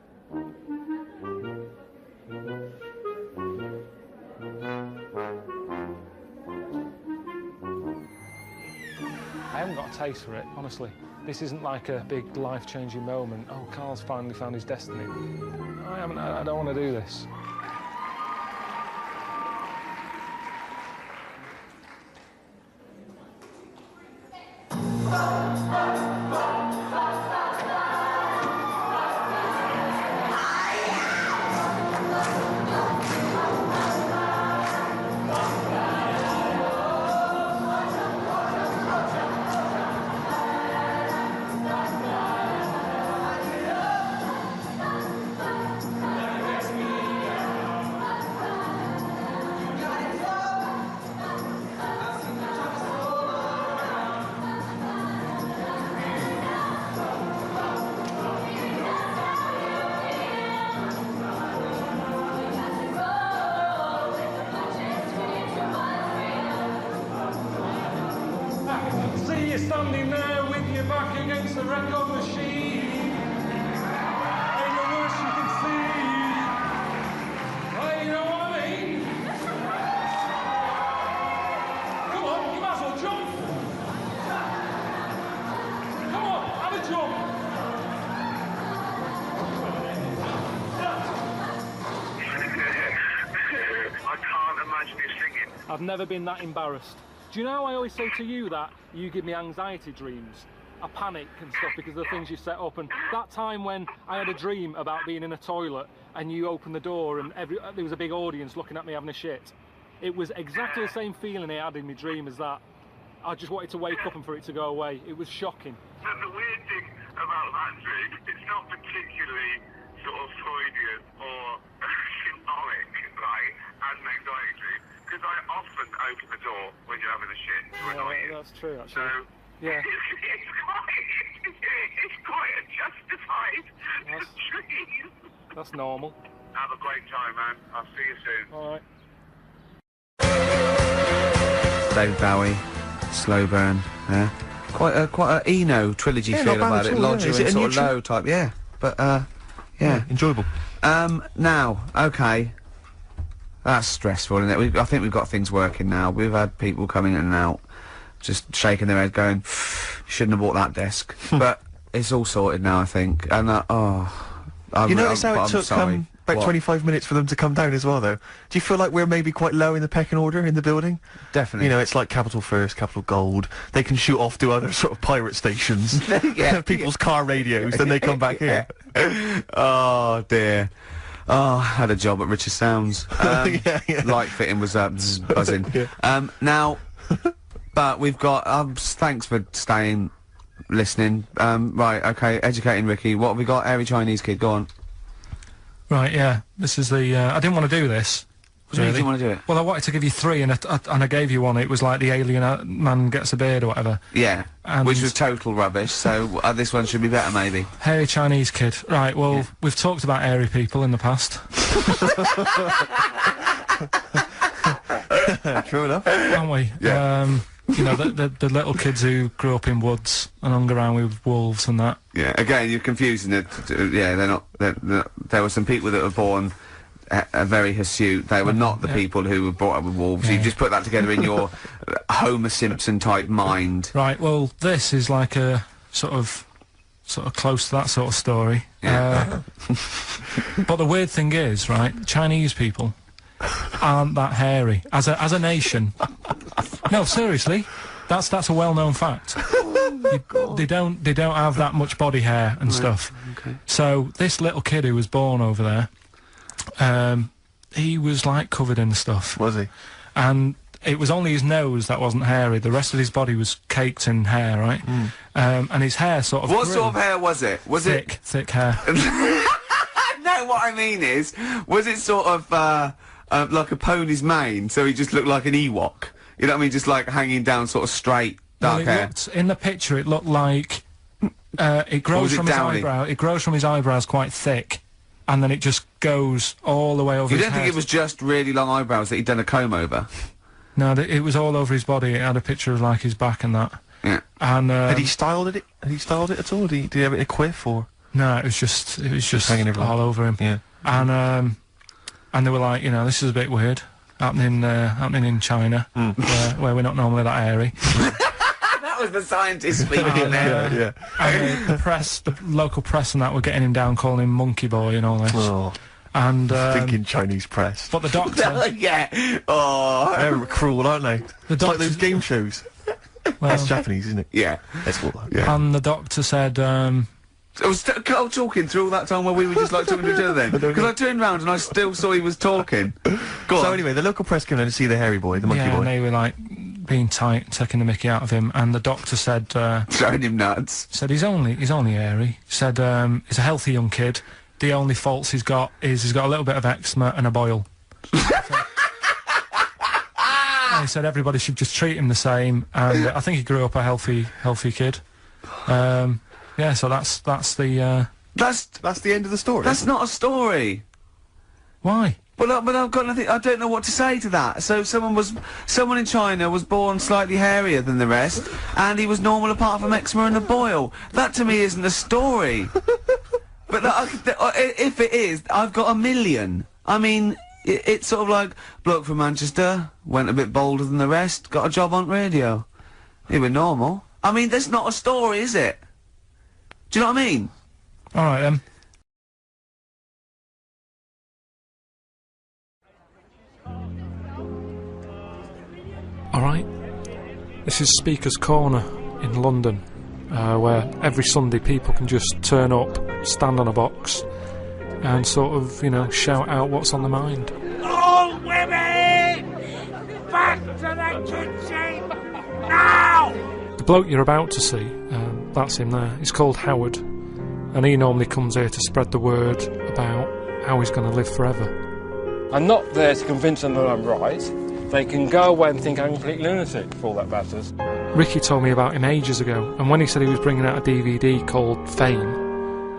I haven't got a taste for it, honestly. This isn't like a big life-changing moment. Oh, Karl's finally found his destiny. I don't want to do this. See you standing there with your back against the record machine. Ain't the worst you can see. Oh, you know what I mean? Come on, you might as well jump. Come on, have a jump. I can't imagine you singing. I've never been that embarrassed. Do you know how I always say to you that you give me anxiety dreams? I panic and stuff because of the things you set up. And that time when I had a dream about being in a toilet and you opened the door and there was a big audience looking at me having a shit. It was exactly the same feeling I had in my dream as that. I just wanted to wake up and for it to go away. It was shocking. And the weird thing about that dream, it's not particularly sort of Freudian or symbolic, right, as an anxiety dream, because I often open the door when you're having a shit to annoy you. That's true, actually. So, yeah. It's quite a justified dream. That's normal. Have a great time, man. I'll see you soon. All right. David Bowie, Slow Burn, yeah. Quite a Eno trilogy feel about it. Lodger and sort of low type, yeah. But, yeah. Enjoyable. Now, okay. That's stressful, isn't it? I think we've got things working now. We've had people coming in and out, just shaking their head, going, "Shouldn't have bought that desk." But it's all sorted now, I think. And you notice how it took about What? 25 minutes for them to come down as well, though? Do you feel like we're maybe quite low in the pecking order in the building? Definitely. You know, it's like Capital First, Capital Gold. They can shoot off to other sort of pirate stations. People's car radios, then they come back here. Oh, dear. Oh, I had a job at Richard Sounds. Light fitting was buzzing. Now, but we've got... thanks for staying, listening. Right, okay, educating Ricky. What have we got? Airy Chinese kid, go on. Right, yeah. This is the... I didn't want to do this. What do you mean you didn't want to do it? Well, I wanted to give you 3, and I gave you one. It was like the alien man gets a beard or whatever. Yeah, and which was total rubbish, so this one should be better, maybe. Hairy Chinese kid. Right, well, we've talked about hairy people in the past. True enough. Haven't we? Yeah. You know, the little kids who grew up in woods and hung around with wolves and that. Yeah, again, you're confusing it. Yeah, they're not... there were some people that were born... very hirsute. They were not the people who were brought up with wolves. You just put that together in your Homer Simpson type mind. Right. Well, this is like a sort of close to that sort of story. Yeah. But the weird thing is, right? Chinese people aren't that hairy as a nation. No, seriously, that's a well-known fact. They don't have that much body hair and stuff. Okay. So this little kid who was born over there, he was like covered in stuff. Was he? And it was only his nose that wasn't hairy. The rest of his body was caked in hair, right? And his hair sort of... What sort of hair was it? Was thick, it... thick hair. No, what I mean is, was it sort of, like a pony's mane, so he just looked like an Ewok? You know what I mean? Just like hanging down sort of straight, dark hair. In the picture, it looked like... it grows from his eyebrow. It grows from his eyebrows quite thick. And then it just goes all the way over his head. You don't think it was just really long eyebrows that he'd done a comb over? No, it was all over his body. It had a picture of, like, his back and that. Yeah. And, had he styled it? Had he styled it at all? Did he have it in a quiff, or...? No, it was just hanging everywhere. all over him. Yeah. And they were like, you know, this is a bit weird. Happening in China, where we're not normally that hairy. That was the scientist speaking there. Yeah. And the local press and that were getting him down, calling him Monkey Boy and all this. Oh. And thinking Chinese press. But the doctor... Yeah. Oh. They're cruel, aren't they? It's like those game shows. Well, that's Japanese, isn't it? Yeah. That's cool. Yeah. And the doctor said... I was talking through all that time while we were just like talking to each other then. Because I turned round and I still saw he was talking. Go on. So anyway, the local press came in to see the hairy boy, the monkey boy. And they were like being tight, taking the mickey out of him, and the doctor said... throwing him nuts. Said he's only hairy. Said he's a healthy young kid. The only faults he's got is he's got a little bit of eczema and a boil. And he said everybody should just treat him the same, and I think he grew up a healthy kid. Yeah, so that's the that's the end of the story. That's not a story. Why? Well, but I've got nothing. I don't know what to say to that. So someone in China was born slightly hairier than the rest, and he was normal apart from eczema and a boil. That to me isn't a story. But if it is, I've got a million. I mean, it's sort of like bloke from Manchester went a bit bolder than the rest, got a job on radio. He was normal. I mean, that's not a story, is it? Do you know what I mean? All right, then. All right. This is Speaker's Corner in London, where every Sunday people can just turn up, stand on a box, and sort of, you know, shout out what's on their mind. All women! Back to the kitchen! Now! The bloke you're about to see, that's him there. He's called Howard, and he normally comes here to spread the word about how he's going to live forever. I'm not there to convince them that I'm right. They can go away and think I'm a complete lunatic for all that matters. Ricky told me about him ages ago, and when he said he was bringing out a DVD called Fame,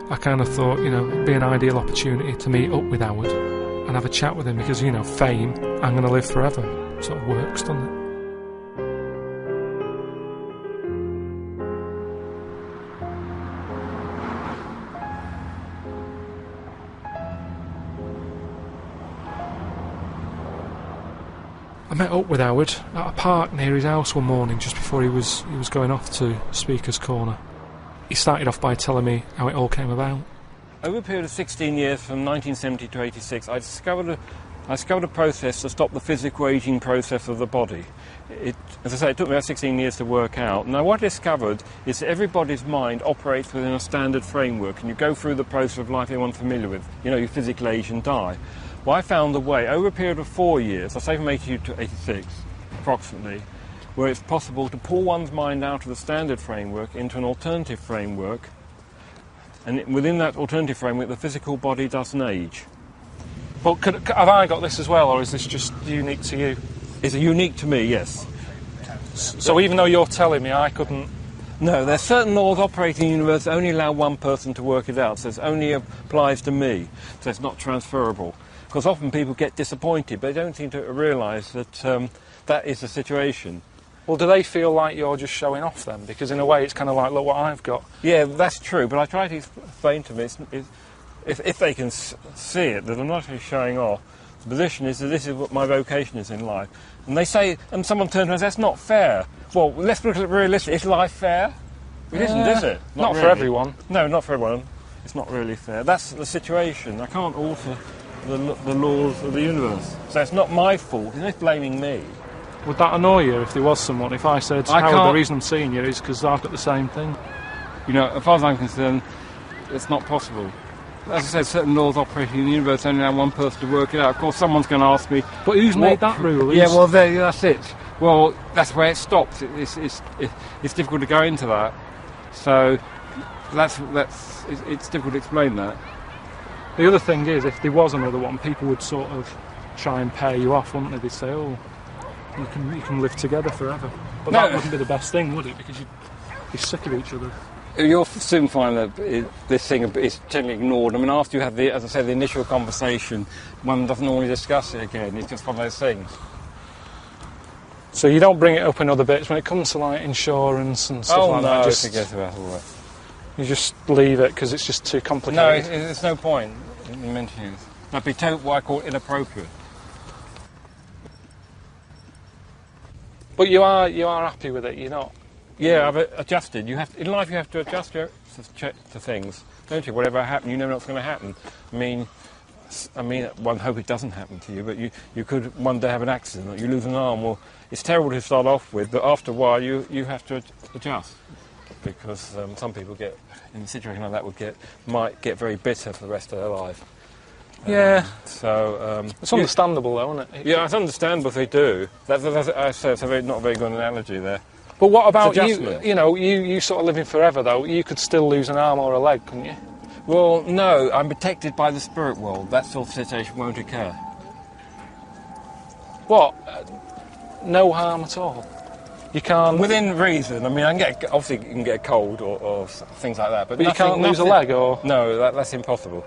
I kind of thought, you know, it'd be an ideal opportunity to meet up with Howard and have a chat with him, because, you know, fame, I'm going to live forever, sort of works, doesn't it? met up with Howard at a park near his house one morning just before he was going off to Speaker's Corner. He started off by telling me how it all came about. Over a period of 16 years, from 1970 to 86, I discovered a process to stop the physical ageing process of the body. As I say, it took me about 16 years to work out. Now, what I discovered is that everybody's mind operates within a standard framework, and you go through the process of life everyone's familiar with. You know, you physically age and die. Well, I found a way, over a period of 4 years, I say from 82 to 86, approximately, where it's possible to pull one's mind out of the standard framework into an alternative framework, and within that alternative framework, the physical body doesn't age. But have I got this as well, or is this just unique to you? It's unique to me, yes. So even though you're telling me I couldn't... No, there's certain laws operating in the universe that only allow one person to work it out, so it only applies to me, so it's not transferable. Because often people get disappointed, but they don't seem to realise that that is the situation. Well, do they feel like you're just showing off then? Because in a way it's kind of like, look what I've got. Yeah, that's true, but I try to explain to them, if they can see it, that I'm not actually showing off. The position is that this is what my vocation is in life. And they say, and someone turns around and says, that's not fair. Well, let's look at it realistically. Is life fair? It isn't, is it? Not really. For everyone. No, not for everyone. It's not really fair. That's the situation. I can't alter the laws of the universe. So it's not my fault. It's not blaming me. Would that annoy you if there was someone? If I said, Howard, the reason I'm seeing you is because I've got the same thing? You know, as far as I'm concerned, it's not possible. As I said, certain laws operating in the universe only allow one person to work it out. Of course, someone's going to ask me... But who's made that rule? Yeah, well, that's it. Well, that's where it stops. It's difficult to go into that. So, it's difficult to explain that. The other thing is, if there was another one, people would sort of try and pair you off, wouldn't they? They'd say, oh, you can live together forever. But that wouldn't be the best thing, would it? Because you'd be sick of each other. You'll soon find that this thing is generally ignored. I mean, after you have as I said, the initial conversation, one doesn't normally discuss it again. It's just one of those things. So you don't bring it up in other bits when it comes to like insurance and stuff like that? Oh no, forget about all that. You just leave it because it's just too complicated? No, there's no point in mentioning it. That'd be what I call inappropriate. But you are happy with it, you're not? Yeah, I've adjusted. In life you have to adjust to things, don't you? Whatever happens, you know what's going to happen. I mean, one hope it doesn't happen to you, but you could one day have an accident, or you lose an arm. Well, it's terrible to start off with, but after a while you have to adjust, because some people in a situation like that might get very bitter for the rest of their life. Yeah. So it's understandable, though, isn't it? Yeah, it's understandable if they do. That's not a very good analogy there. But what about you? You know, you sort of living forever, though. You could still lose an arm or a leg, couldn't you? Well, no, I'm protected by the spirit world. That sort of situation won't occur. What? No harm at all? You can't... Within reason. I mean, obviously you can get a cold or things like that. But you can't lose a leg, or...? No, that's impossible.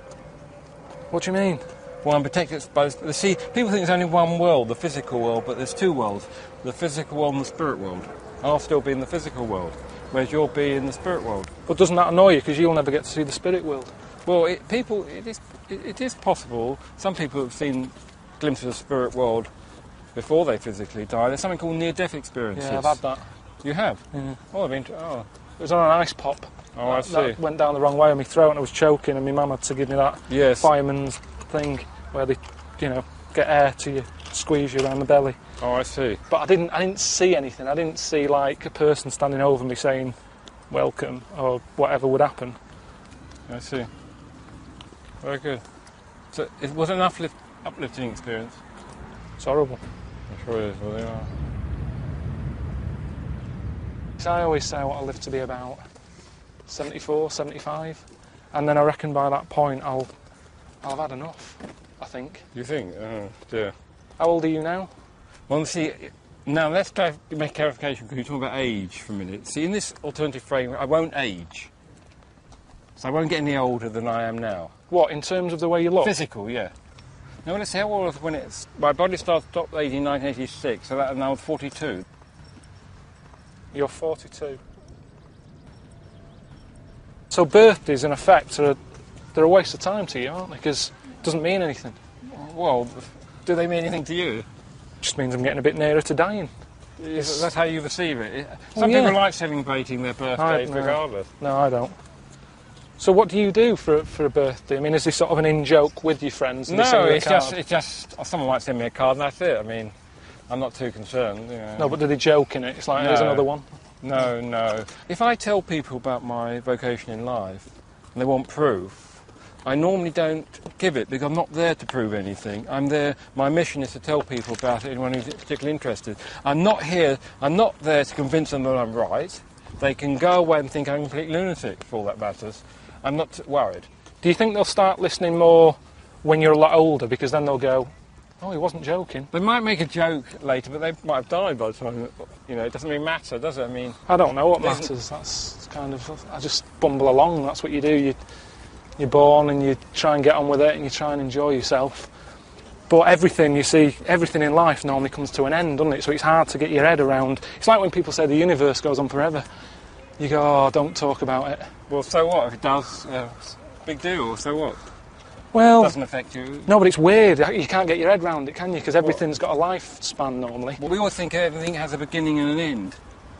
What do you mean? Well, I'm protected by... See, people think there's only one world, the physical world, but there's two worlds. The physical world and the spirit world. I'll still be in the physical world, whereas you'll be in the spirit world. But doesn't that annoy you, because you'll never get to see the spirit world? Well, it is possible. Some people have seen glimpses of the spirit world before they physically die. There's something called near-death experiences. Yeah, I've had that. You have? Yeah. Oh, It was on an ice pop. Oh, I see. That went down the wrong way on my throat and I was choking, and my mum had to give me that fireman's thing where they, get air to you, squeeze you around the belly. Oh, I see. But I didn't see anything. I didn't see like a person standing over me saying welcome or whatever would happen. I see. Very good. So it was an uplifting experience. It's horrible. I'm sure it is. Well, they are. I always say what I live to be about 74, 75, and then I reckon by that point I'll have had enough, I think. You think? Oh, dear. How old are you now? Well, see, now let's make clarification, because you're talking about age for a minute. See, in this alternative frame, I won't age. So I won't get any older than I am now. What, in terms of the way you look? Physical, yeah. Now, let's see how old when my body stopped aging in 1986, so that, and I was 42. You're 42. So birthdays, in effect, they're a waste of time to you, aren't they? Because it doesn't mean anything. Well, do they mean anything to you? just means I'm getting a bit nearer to dying. That's how you perceive it. Well, Some yeah. people like celebrating their birthdays regardless. No, I don't. So what do you do for a birthday? I mean, is this sort of an in-joke with your friends? And they send you a card? it's just someone might send me a card and that's it. I mean, I'm not too concerned. You know. No, but do they joke in it? It's like, here's another one. No. If I tell people about my vocation in life and they want proof, I normally don't give it because I'm not there to prove anything. I'm there, my mission is to tell people about it, anyone who's particularly interested. I'm not there to convince them that I'm right. They can go away and think I'm a complete lunatic for all that matters. I'm not worried. Do you think they'll start listening more when you're a lot older because then they'll go, oh, he wasn't joking? They might make a joke later, but they might have died by the time, you know, it doesn't really matter, does it? I mean... I don't know what matters. That's kind of... I just bumble along, that's what you do. You're born and you try and get on with it and you try and enjoy yourself. But everything, you see, everything in life normally comes to an end, doesn't it? So it's hard to get your head around. It's like when people say the universe goes on forever. You go, oh, don't talk about it. Well, so what? If it does, big deal, so what? Well... It doesn't affect you. No, but it's weird. You can't get your head around it, can you? Because everything's got a lifespan normally. Well, we always think everything has a beginning and an end.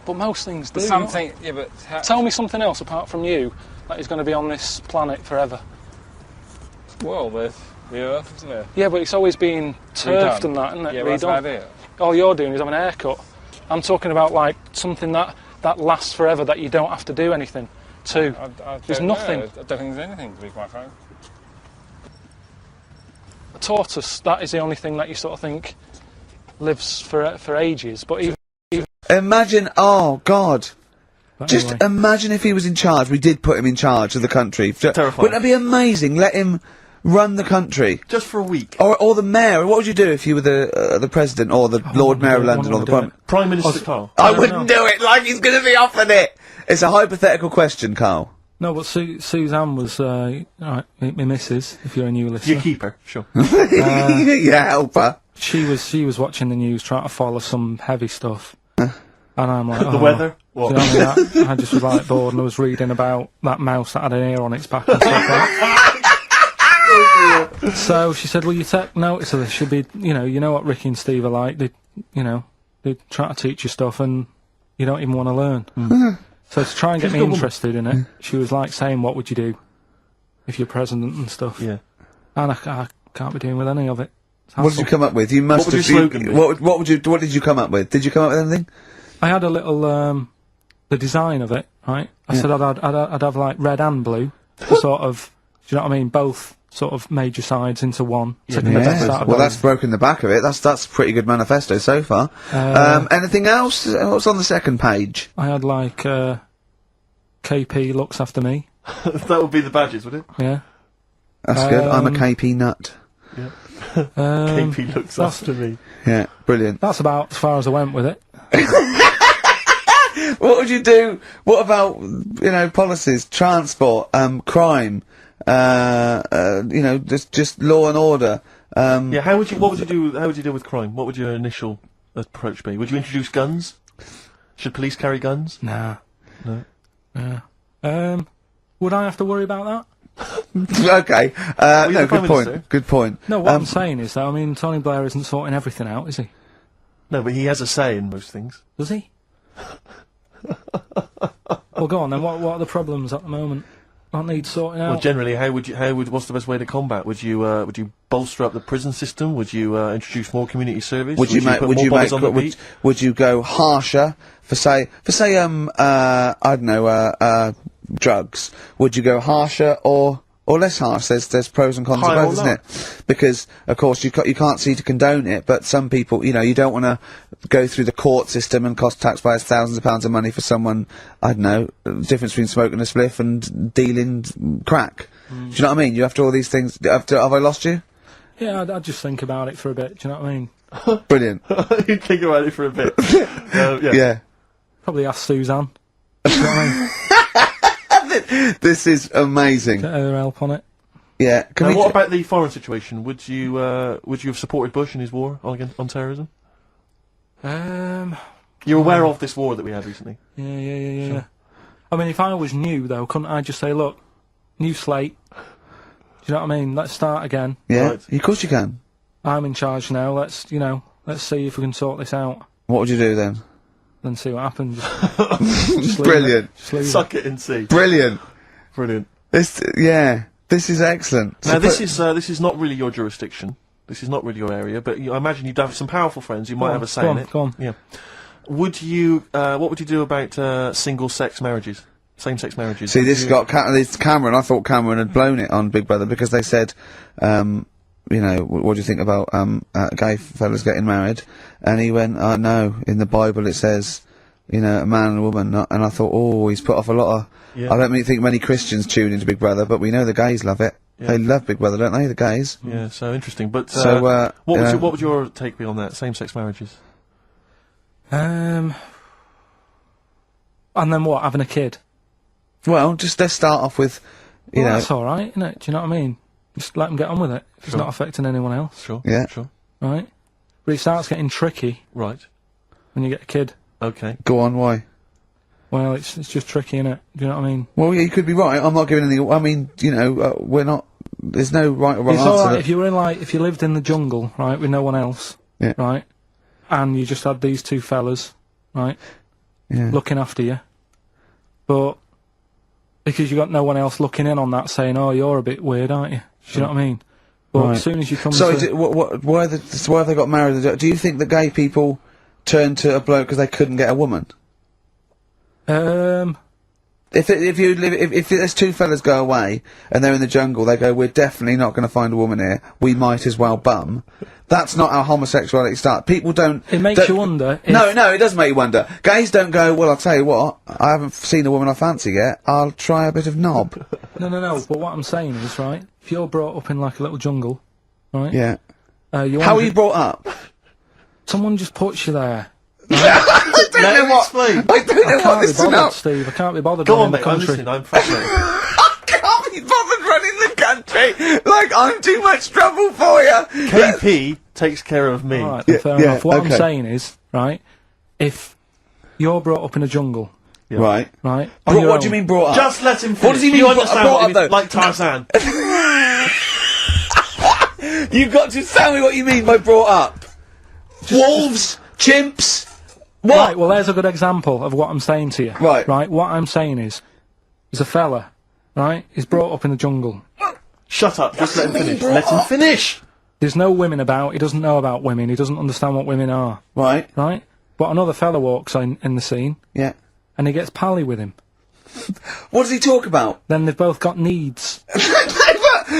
But most things do. Something, yeah, but... Tell me something else apart from you that is going to be on this planet forever. Well, there's the Earth, isn't there? Yeah, but it's always been turfed and that, isn't it? Yeah, but that's about it. All you're doing is having a haircut. I'm talking about, like, something that lasts forever, that you don't have to do anything to. There's nothing. I don't think there's anything, to be quite frank. A tortoise, that is the only thing that you sort of think lives for ages, but even... Imagine, oh, God. Just anyway. imagine if he was in charge. We did put him in charge of the country. Terrifying. Wouldn't that be amazing? Let him run the country. Just for a week. Or the mayor. What would you do if you were the president or the Lord Mayor of London or the Prime Minister Carl? I wouldn't do it like he's going to be offered it. It's a hypothetical question, Carl. No, but Suzanne was, my missus, if you're a new listener. Your keeper, sure. Yeah, help her. She was watching the news, trying to follow some heavy stuff. And I'm like, the weather? What? Do you know what I mean? I just was like bored and I was reading about that mouse that had an ear on its back and stuff like that. So she said, well, you take notice of this. Should be, you know what Ricky and Steve are like. They try to teach you stuff and you don't even want to learn. So to try and get me interested in it, she was like saying, what would you do if you're president and stuff? Yeah. And I can't be doing with any of it. What did you come up with? You must have. What did you come up with? Did you come up with anything? I had a little, the design of it, right? I said I'd have like red and blue, to sort of, do you know what I mean? Both sort of major sides into one. Yeah. Well, that's broken the back of it. That's a pretty good manifesto so far. Anything else? What's on the second page? I had like, KP looks after me. That would be the badges, would it? Yeah. That's good. I'm a KP nut. Yeah. KP looks after me. Yeah, brilliant. That's about as far as I went with it. What would you do? What about, policies, transport, crime, just law and order? Yeah, what would you deal with crime? What would your initial approach be? Would you introduce guns? Should police carry guns? Nah. No. Yeah. Would I have to worry about that? Okay. No, good point. Good point. No, what I'm saying is that, I mean, Tony Blair isn't sorting everything out, is he? No, but he has a say in most things. Does he? Well, go on then. What are the problems at the moment? What need sorting out? Well, generally, what's the best way to combat? Would you bolster up the prison system? Would you introduce more community service? Would you go harsher for say I don't know drugs? Would you go harsher or less harsh? There's pros and cons of both, isn't it? Because of course you can't see to condone it, but some people, you don't want to go through the court system and cost taxpayers thousands of pounds of money for someone, I don't know, difference between smoking a spliff and dealing crack. Do you know what I mean? You have to all these things. Have I lost you? Yeah, I'd just think about it for a bit. Do you know what I mean? Brilliant. You think about it for a bit. Yeah. Probably ask Suzanne. Do you know what I mean? This is amazing. Get her help on it. Yeah. What about the foreign situation? Would you have supported Bush in his war on terrorism? You're aware of this war that we had recently? Yeah. Sure. I mean, if I was new, though, couldn't I just say, look, new slate, do you know what I mean? Let's start again. Yeah, right. of course you can. I'm in charge now, let's Let's see if we can sort this out. What would you do then? Then see what happens. Just leave Brilliant. Just leave Suck it and see. Brilliant. Brilliant. This is excellent. Now this is not really your jurisdiction. This is not really your area, but I imagine you'd have some powerful friends. You might have a say in it. Go on. Yeah. Would you? What would you do about single-sex marriages, same-sex marriages? See, this got this Cameron. I thought Cameron had blown it on Big Brother because they said, you know, what do you think about gay fellas getting married? And he went, no, in the Bible it says, you know, a man and a woman. And I thought, oh, he's put off a lot of. Yeah. I don't think many Christians tune into Big Brother, but we know the gays love it. Yeah. They love Big Brother, don't they? The gays. Yeah, so interesting. But what would your take be on that? Same-sex marriages. And then what? Having a kid? Well, just let's start off with, you know. That's all right, isn't it? Do you know what I mean? Just let them get on with it. If it's not affecting anyone else. Sure. Yeah. Sure. Right. But it starts getting tricky. Right. When you get a kid. Okay. Go on. Why? Well, it's just tricky, innit? Do you know what I mean? Well, yeah, you could be right. I'm not giving any. I mean, you know, we're not. There's no right or wrong It's answer. all right if you were in if you lived in the jungle, right, with no one else, yeah. right, and you just had these two fellas, right, looking after you, but because you got no one else looking in on that, saying, "Oh, you're a bit weird, aren't you?" Do you know what I mean? But as soon as you come, so to why have they got married? Do you think that gay people turned to a bloke because they couldn't get a woman? If there's two fellas go away and they're in the jungle, they go, we're definitely not going to find a woman here. We might as well bum. That's not how homosexuality starts. People don't. It makes you wonder. No, it does make you wonder. Gays don't go, well, I'll tell you what, I haven't seen a woman I fancy yet. I'll try a bit of knob. No. But what I'm saying is, right, if you're brought up in like a little jungle, right? Yeah. How are you brought up? Someone just puts you there. I don't know what this is about. Steve. I can't be bothered. Go on, the mate. country. I'm fascinated. I can't be bothered running the country. Like, I'm too much trouble for you. KP takes care of me. All right, fair enough. What I'm saying is, right, if you're brought up in a jungle, right, on what your do you own- mean brought up? Just let him finish. What does he mean You understand brought what up, he though? means, like Tarzan. You've got to tell me what you mean by brought up. Wolves, chimps. What? Right, well, there's a good example of what I'm saying to you. Right. Right, what I'm saying is, there's a fella, right, he's brought up in the jungle. Shut up, just let him finish. Let him finish! There's no women about, he doesn't know about women, he doesn't understand what women are. Right. Right? But another fella walks in the scene. Yeah. And he gets pally with him. What does he talk about? Then they've both got needs.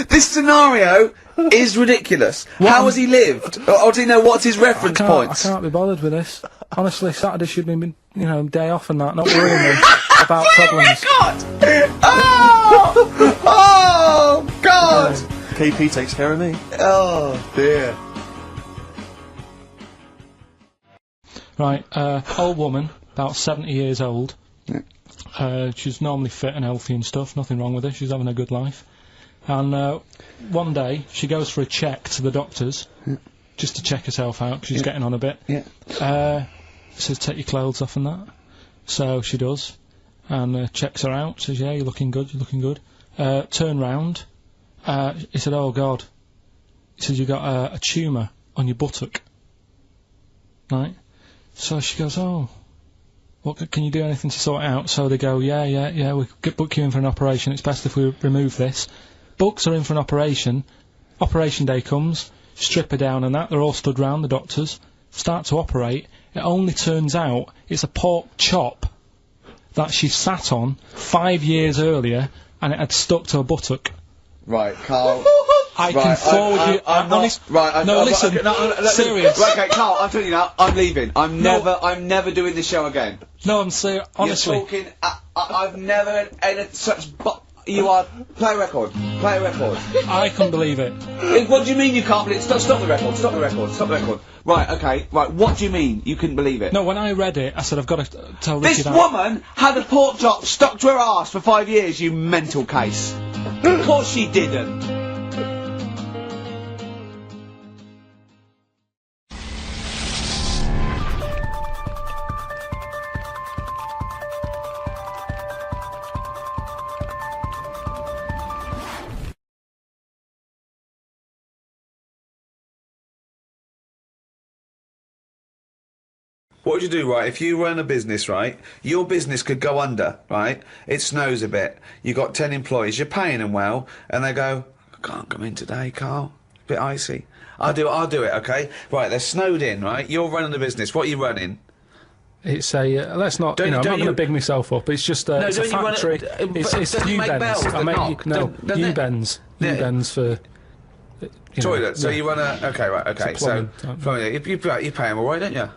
This scenario is ridiculous. How has he lived? Or do you know what's his reference points? I can't be bothered with this. Honestly, Saturday should be, you know, day off and that, not worrying me about problems. Oh God! KP takes care of me. Oh dear. Right, old woman, about 70 years old. She's normally fit and healthy and stuff, nothing wrong with her, she's having a good life. And one day, she goes for a check to the doctors, just to check herself out, 'cause she's getting on a bit. Says, take your clothes off and that. So she does, and checks her out, says, yeah, you're looking good, you're looking good. Turn round, he said, oh God. He says, you got a tumour on your buttock. Right? So she goes, oh, what, can you do anything to sort it out? So they go, yeah, we could book you in for an operation, it's best if we remove this. Books are in for an operation, operation day comes, strip her down and that, they're all stood round, the doctors, start to operate, it only turns out it's a pork chop that she sat on 5 years earlier and it had stuck to her buttock. Right, Carl. I can forward you. I'm not. Right. No, listen. Serious. Right, okay, Carl. I'm telling you now. I'm leaving. I'm never doing this show again. No, I'm serious. Honestly. You're talking. I've never had such. You are. Play a record. Play a record. I can't believe it. What do you mean you can't believe it? Stop the record. Stop the record. Stop the record. Right. Okay. Right. What do you mean you couldn't believe it? No, when I read it, I said I've got to tell Ricky This woman had a pork chop stuck to her arse for 5 years. You mental case. Of course she didn't. What would you do, right? If you run a business, right, your business could go under, right? It snows a bit. You've got 10 employees. You're paying them well, and they go, I can't come in today, Carl. It's a bit icy. I'll do it, okay? Right, they're snowed in, right? You're running the business. What are you running? It's a let's not. I'm not going to big myself up. It's just it's a factory. It's U-bends. I make U-bends. U-bends for toilet. So you run a okay. So you pay them all right, don't you?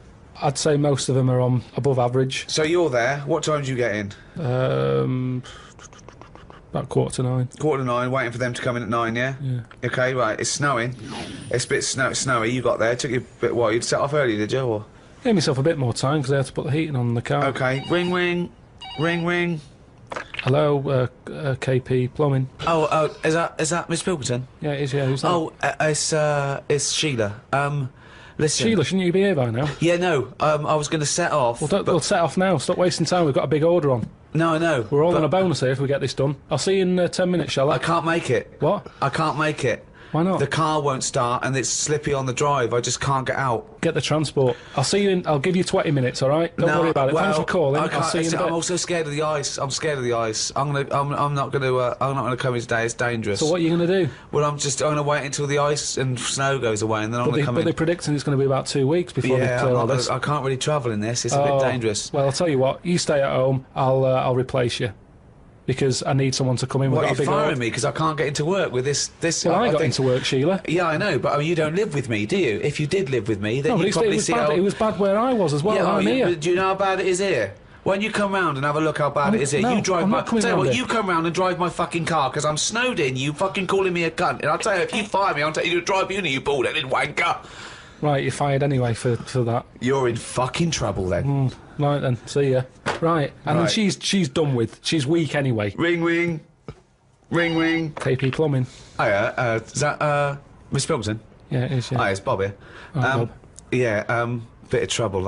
I'd say most of them are on above average. So you're there. What time do you get in? About 8:45. 8:45, waiting for them to come in at 9. Yeah. Yeah. Okay, right. It's snowing. It's a bit snowy. You got there. It took you a bit while. You'd set off early, did you? Or? Gave myself a bit more time because I had to put the heating on the car. Okay. Ring, ring, ring, ring. Hello, KP Plumbing. Oh, is that Miss Pilkington? Yeah, it is. Yeah, who's that? Oh, it's Sheila. Listen. Sheila, shouldn't you be here by now? Yeah, no. I was going to set off. Well, we'll set off now. Stop wasting time. We've got a big order on. No, I know. We're all on a bonus here if we get this done. I'll see you in 10 minutes, shall I? I can't make it. What? I can't make it. Why not? The car won't start and it's slippy on the drive. I just can't get out. Get the transport. I'll see you in. I'll give you 20 minutes. All right. Don't worry about it. Thanks for calling. I'll see you in a bit. I'm also scared of the ice. I'm scared of the ice. I'm not gonna come in today. It's dangerous. So what are you gonna do? Well, I'm gonna wait until the ice and snow goes away, and then I'm gonna come in. But they're predicting it's going to be about 2 weeks before they clear all this. I can't really travel in this. It's a bit dangerous. Well, I'll tell you what. You stay at home. I'll replace you. Because I need someone to come in with a big order. What, you're firing me because I can't get into work with this... Well, I got into work, Sheila. Yeah, I know, but you don't live with me, do you? If you did live with me, then you'd probably see how... It was bad where I was as well. Yeah, I'm here. Do you know how bad it is here? When you come round and have a look how bad it is here, you drive my... Tell you what, you come round and drive my fucking car because I'm snowed in, you fucking calling me a cunt. And I'll tell you, if you fire me, I'll take you to drive uni, you bald-headed wanker. Right, you're fired anyway for that. You're in fucking trouble then. Right then, see ya. Right, and then she's done with. She's weak anyway. Ring, ring. Ring, ring. KP Plumbing. Hiya, is that, Miss Pilkington? Yeah, it is, yeah. Hi, it's Bob here. Bob. Yeah, bit of trouble,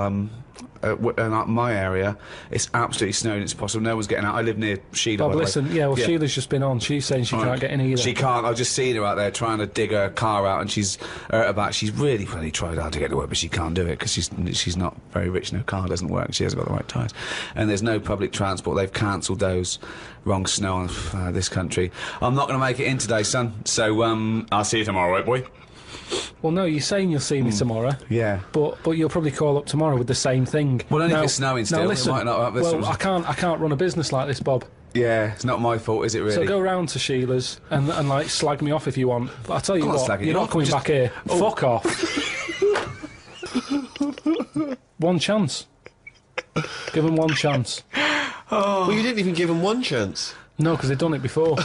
my area, it's absolutely snowing, it's possible, no one's getting out. I live near Sheila, Bob, listen, Sheila's just been on, she's saying she can't get in either. She can't, I've just seen her out there trying to dig her car out, and she's really tried hard to get to work, but she can't do it, because she's not very rich, and her car doesn't work, she hasn't got the right tyres. And there's no public transport, they've cancelled those. Wrong snow on this country. I'm not going to make it in today, son, so, I'll see you tomorrow, right, boy? Well, no, you're saying you'll see me tomorrow. Yeah. But you'll probably call up tomorrow with the same thing. Well, only if it's snowing still. Now, listen, it might not I can't run a business like this, Bob. Yeah, it's not my fault, is it, really? So go round to Sheila's and like, slag me off if you want. But I'll tell you what, you're not coming back here. Oh. Fuck off. One chance. Give them one chance. Oh. Well, you didn't even give them one chance. No, because they've done it before.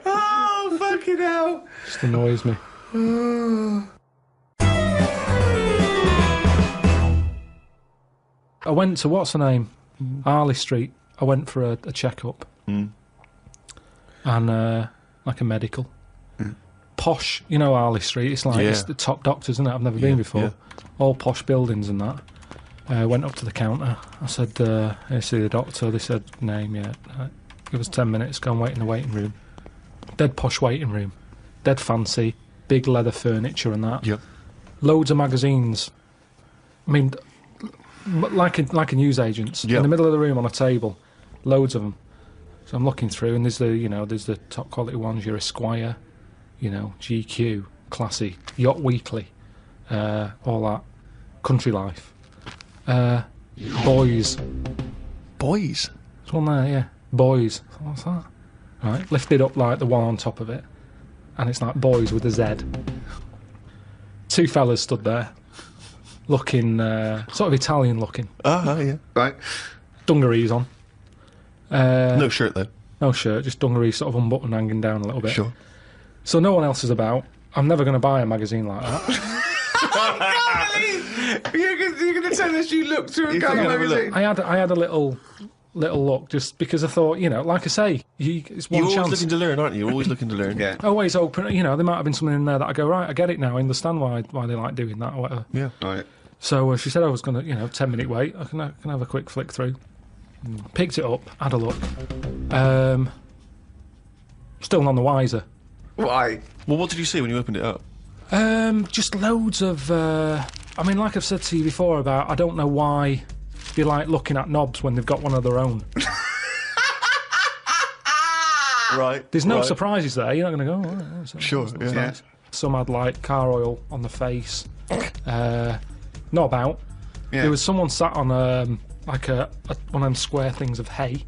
Oh, fucking hell. Just annoys me. I went to, what's her name? Harley Street. I went for a checkup. And, like a medical. Posh, you know Harley Street, it's like, it's the top doctors, isn't it? I've never been before. Yeah. All posh buildings and that. Went up to the counter. I said, I see the doctor. They said, name, yeah. Give us 10 minutes, go and wait in the waiting room. Dead posh waiting room. Dead fancy. Big leather furniture and that. Yep. Loads of magazines. I mean, like a newsagent's. Yep. In the middle of the room on a table. Loads of them. So I'm looking through, and there's the top quality ones, your Esquire, GQ, Classy, Yacht Weekly, all that. Country Life. Boys. Boys? There's one there, yeah. Boys. What's that? Right, lifted up like the one on top of it, and it's like Boys with a Z. Two fellas stood there, looking sort of Italian looking. Yeah. Right. Dungarees on. No shirt though. No shirt, just dungarees sort of unbuttoned, hanging down a little bit. Sure. So no one else is about. I'm never going to buy a magazine like that. You're going to tell us you looked through a magazine? I had a little look, just because I thought, like I say, it's one chance. You're always looking to learn, aren't you? You're always looking to learn. Yeah. Always open, there might have been something in there that I go, right, I get it now, I understand why they like doing that or whatever. Yeah. Right. So she said I was going to, 10-minute wait, I can have a quick flick through. Picked it up, had a look. Still none the wiser. Why? Well, what did you see when you opened it up? Just loads of. I mean, like I've said to you before about, I don't know why they like looking at knobs when they've got one of their own. Right. There's no right. surprises there. You're not going to go. Oh, that's Sure, that's yeah. nice. Some had like car oil on the face. Knob out. Yeah. There was someone sat on like one of them square things of hay.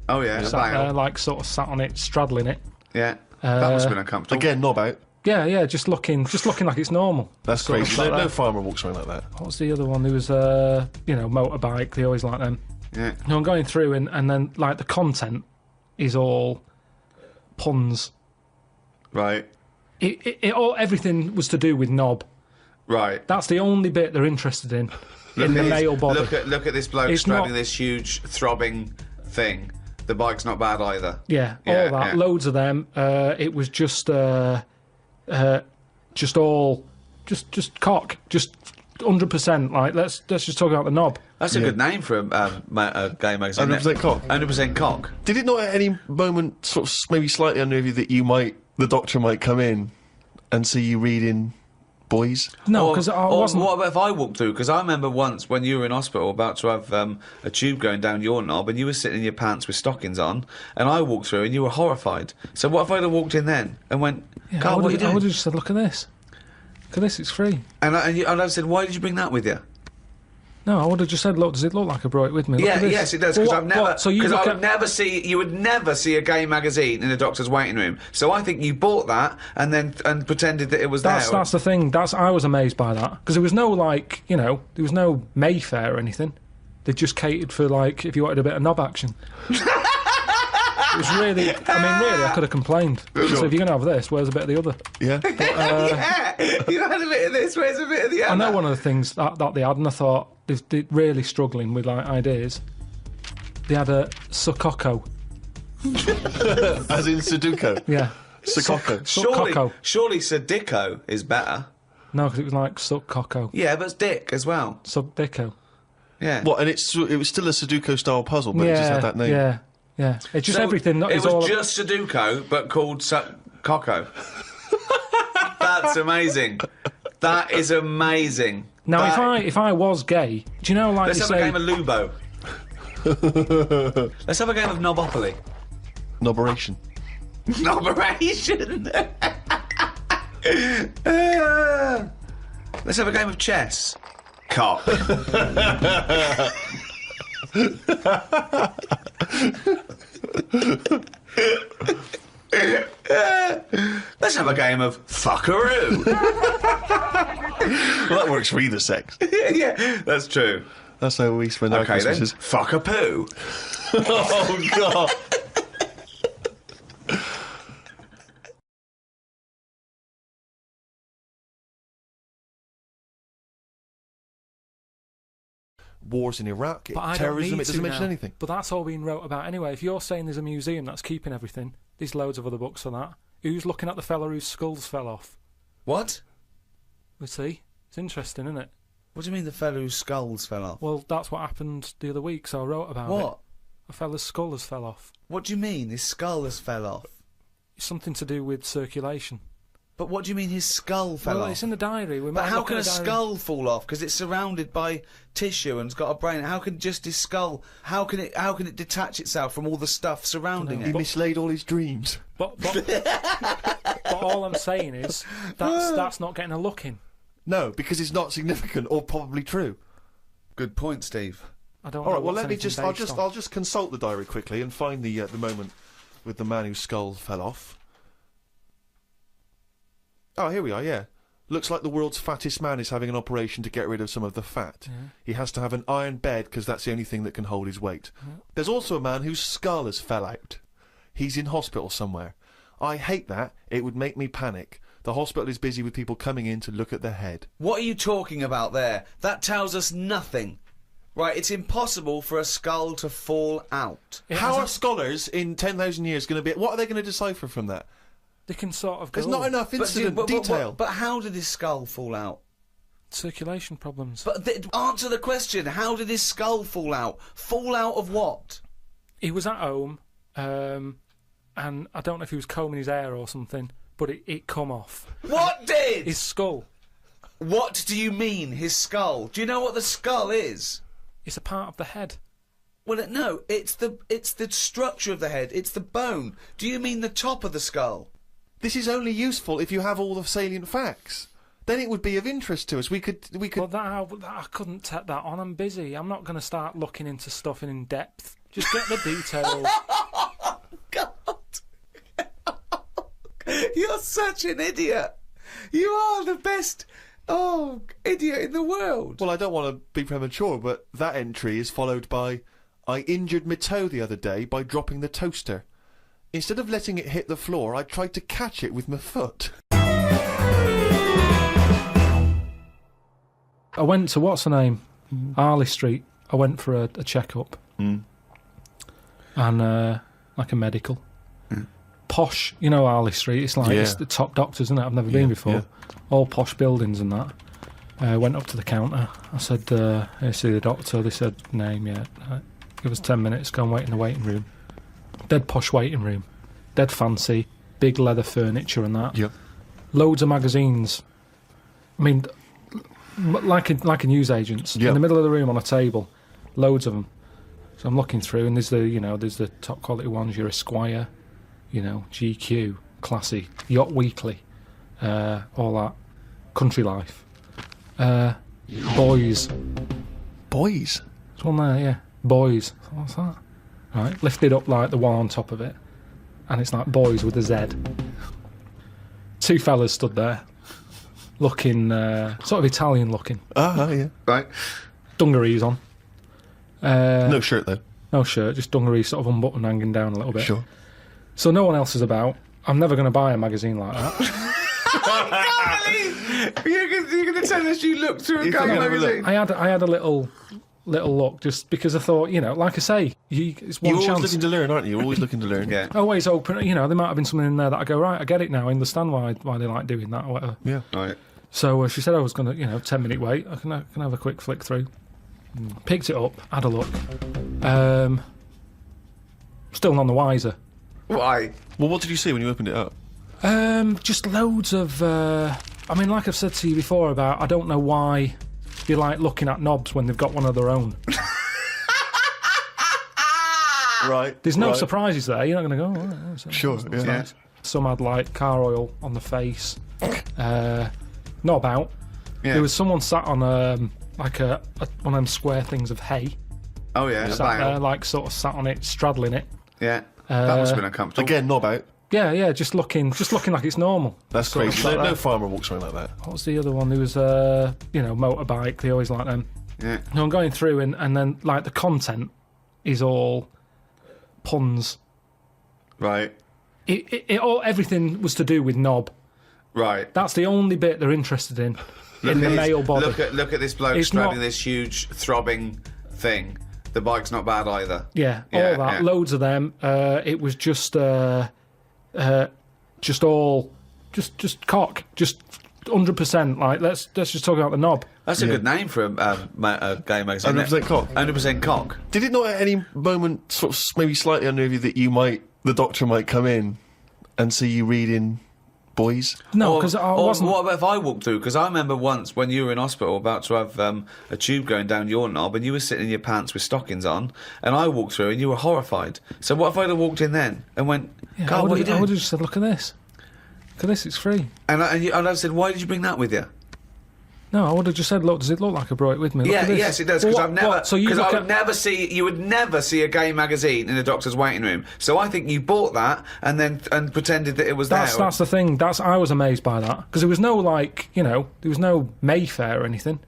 Oh yeah, a Sat bale. there, like sort of sat on it, straddling it. Yeah, that must have been uncomfortable. Again, knob out. Yeah, just looking like it's normal. That's Sort of crazy. like No that. farmer walks around like that. What was the other one? There was motorbike. They always like them. Yeah. No, I'm going through and then like the content is all puns. Right. Everything was to do with knob. Right. That's the only bit they're interested in the male body. Look at this bloke It's straddling not- this huge throbbing thing. The bike's not bad either. Yeah, all that. yeah. Loads of them. It was just cock. Just 100%. Like let's just talk about the knob. That's a good name for a gay magazine. 100% cock. 100% cock. Did it not at any moment sort of maybe slightly unnerve you that the doctor might come in and see you reading boys? No, because I wasn't. What about if I walked through? Because I remember once when you were in hospital about to have a tube going down your knob and you were sitting in your pants with stockings on and I walked through and you were horrified. So what if I'd have walked in then and went, Yeah, Carl, what are you I doing? would have just said, look at this. Look at this, it's free. And I said, why did you bring that with you? No, I would have just said, look, does it look like I brought it with me? Look at this. Yes, it does. Well, Because what- what? So you because look I at- would never see. You would never see a gay magazine in a doctor's waiting room. So I think you bought that and pretended that it was there. That's the thing. I was amazed by that because there was no there was no Mayfair or anything. They just catered for like if you wanted a bit of knob action. It was really. I mean, really, I could have complained. So if you're gonna have this, where's a bit of the other? Yeah. Yeah, you had a bit of this. Where's a bit of the other? I know one of the things that they had, and I thought they're really struggling with like ideas. They had a Sukoko. As in Sudoku? Yeah. Sukoko. Surely Sadico is better. No, because it was like Sukoko. Yeah, but it's Dick as well. Subdico. Yeah. What? And it was still a Sudoku style puzzle, but it just had that name. Yeah. It's just everything. It was just Sudoku, but called Coco. That's amazing. That is amazing. Now, if I was gay, do you know like Let's you have say? a game of Lubo. Let's have a game of Knobopoly. Knoberation. Knoberation. Let's have a game of chess. Cock. Let's have a game of fuckaroo. Well, that works for either sex. Yeah, that's true. That's how we spend our Okay then, Christmases. fuck a poo. Oh, God. Wars in Iraq, But I don't terrorism, need it doesn't to mention now. anything. But that's all being wrote about anyway. If you're saying there's a museum that's keeping everything, there's loads of other books for that. Who's looking at the fella whose skulls fell off? What? We see. It's interesting, isn't it? What do you mean the fellow whose skulls fell off? Well, that's what happened the other week, so I wrote about it. What? A fella's skull has fell off. What do you mean his skull has fell off? It's something to do with circulation. But what do you mean his skull fell Well, off? it's in the diary. We But might how look can at a the diary. skull fall off? Because it's surrounded by tissue and it's got a brain. How can just his skull? How can it detach itself from all the stuff surrounding He it? mislaid all his dreams. But all I'm saying is that's not getting a look in. No, because it's not significant or probably true. Good point, Steve. I don't. All know right. Well, what's let me anything just. based on. I'll just consult the diary quickly and find the moment with the man whose skull fell off. Oh, here we are. Yeah, looks like the world's fattest man is having an operation to get rid of some of the fat. Yeah. He has to have an iron bed because that's the only thing that can hold his weight. Yeah. There's also a man whose skull has fell out. He's in hospital somewhere. I hate that. It would make me panic. The hospital is busy with people coming in to look at their head. What are you talking about there? That tells us nothing. Right, it's impossible for a skull to fall out. How are scholars in 10,000 years going to be... What are they going to decipher from that? They can sort of go. There's not enough incident detail. But how did his skull fall out? Circulation problems. But answer the question. How did his skull fall out? Fall out of what? He was at home, and I don't know if he was combing his hair or something, but it come off. What did? His skull. What do you mean, his skull? Do you know what the skull is? It's a part of the head. Well, no, it's the structure of the head. It's the bone. Do you mean the top of the skull? This is only useful if you have all the salient facts. Then it would be of interest to us. We could. Well, I couldn't take that on. I'm busy. I'm not going to start looking into stuff in depth. Just get the details. God. You're such an idiot. You are the best, idiot in the world. Well, I don't want to be premature, but that entry is followed by, I injured my toe the other day by dropping the toaster. Instead of letting it hit the floor, I tried to catch it with my foot. I went to, what's her name? Harley Street. I went for a check-up. Mm. And, like a medical. Posh, you know Harley Street, it's like it's the top doctors, isn't it? I've never been before. Yeah. All posh buildings and that. Went up to the counter. I said, I see the doctor. They said, name, Give us 10 minutes, go and wait in the waiting room. Dead posh waiting room. Dead fancy. Big leather furniture and that. Yep. Loads of magazines. I mean, like a newsagent's. Yep. In the middle of the room on a table. Loads of them. So I'm looking through and there's the top quality ones, your Esquire, GQ, Classy, Yacht Weekly, all that. Country Life. Boys. Boys? There's one there, yeah. Boys. What's that? Right, lifted up like the one on top of it. And it's like Boys with a Z. Two fellas stood there. Looking, sort of Italian looking. Yeah. Right. Dungarees on. No shirt, though. No shirt, just dungarees sort of unbuttoned, hanging down a little bit. Sure. So no one else is about. I'm never going to buy a magazine like that. I can't believe you're going to tell us you looked through a gay magazine. I had a little look just because I thought, like I say, it's one You're chance. always looking to learn, aren't you? You're always looking to learn. Yeah. Always open. There might have been something in there that I go, right, I get it now. I understand why they like doing that or whatever. Yeah. Right. So she said I was going to, 10-minute wait. I can have a quick flick through. Picked it up, had a look. Still none the wiser. Why? Well, what did you see when you opened it up? Just loads of. Like I've said to you before about, I don't know why you like looking at knobs when they've got one of their own. Right. There's no surprises there. You're not going to go. Oh, sure. Yeah. Nice. Some had like car oil on the face. Knob out. Yeah. There was someone sat on like one of them square things of hay. Oh yeah. Sat there, sort of sat on it, straddling it. Yeah. That must have been uncomfortable. Again, knob out. Yeah, just looking like it's normal. That's crazy. No farmer walks around like that. What was the other one? There was motorbike. They always like them. Yeah. No, I'm going through and then like the content is all puns. Right. Everything was to do with knob. Right. That's the only bit they're interested in the male body. Look at this bloke straddling this huge throbbing thing. The bike's not bad either. Yeah, all that. Yeah. Loads of them. It was just all cock. Just 100%. Like let's just talk about the knob. That's a good name for a gay magazine. 100% cock. 100% cock. Did it not at any moment sort of maybe slightly unnerve you that the doctor might come in and see you reading Boys? No, because I wasn't. What about if I walked through? Because I remember once when you were in hospital about to have a tube going down your knob and you were sitting in your pants with stockings on and I walked through and you were horrified. So what if I'd have walked in then and went, Carl, what are you doing? I would have just said, look at this. Look at this, it's free. And I said, why did you bring that with you? No, I would have just said, look, does it look like I brought it with me? Look at this. Yes, it does, because you would never see a gay magazine in a doctor's waiting room. So I think you bought that and pretended that it was there. That's the thing. I was amazed by that because there was no there was no Mayfair or anything.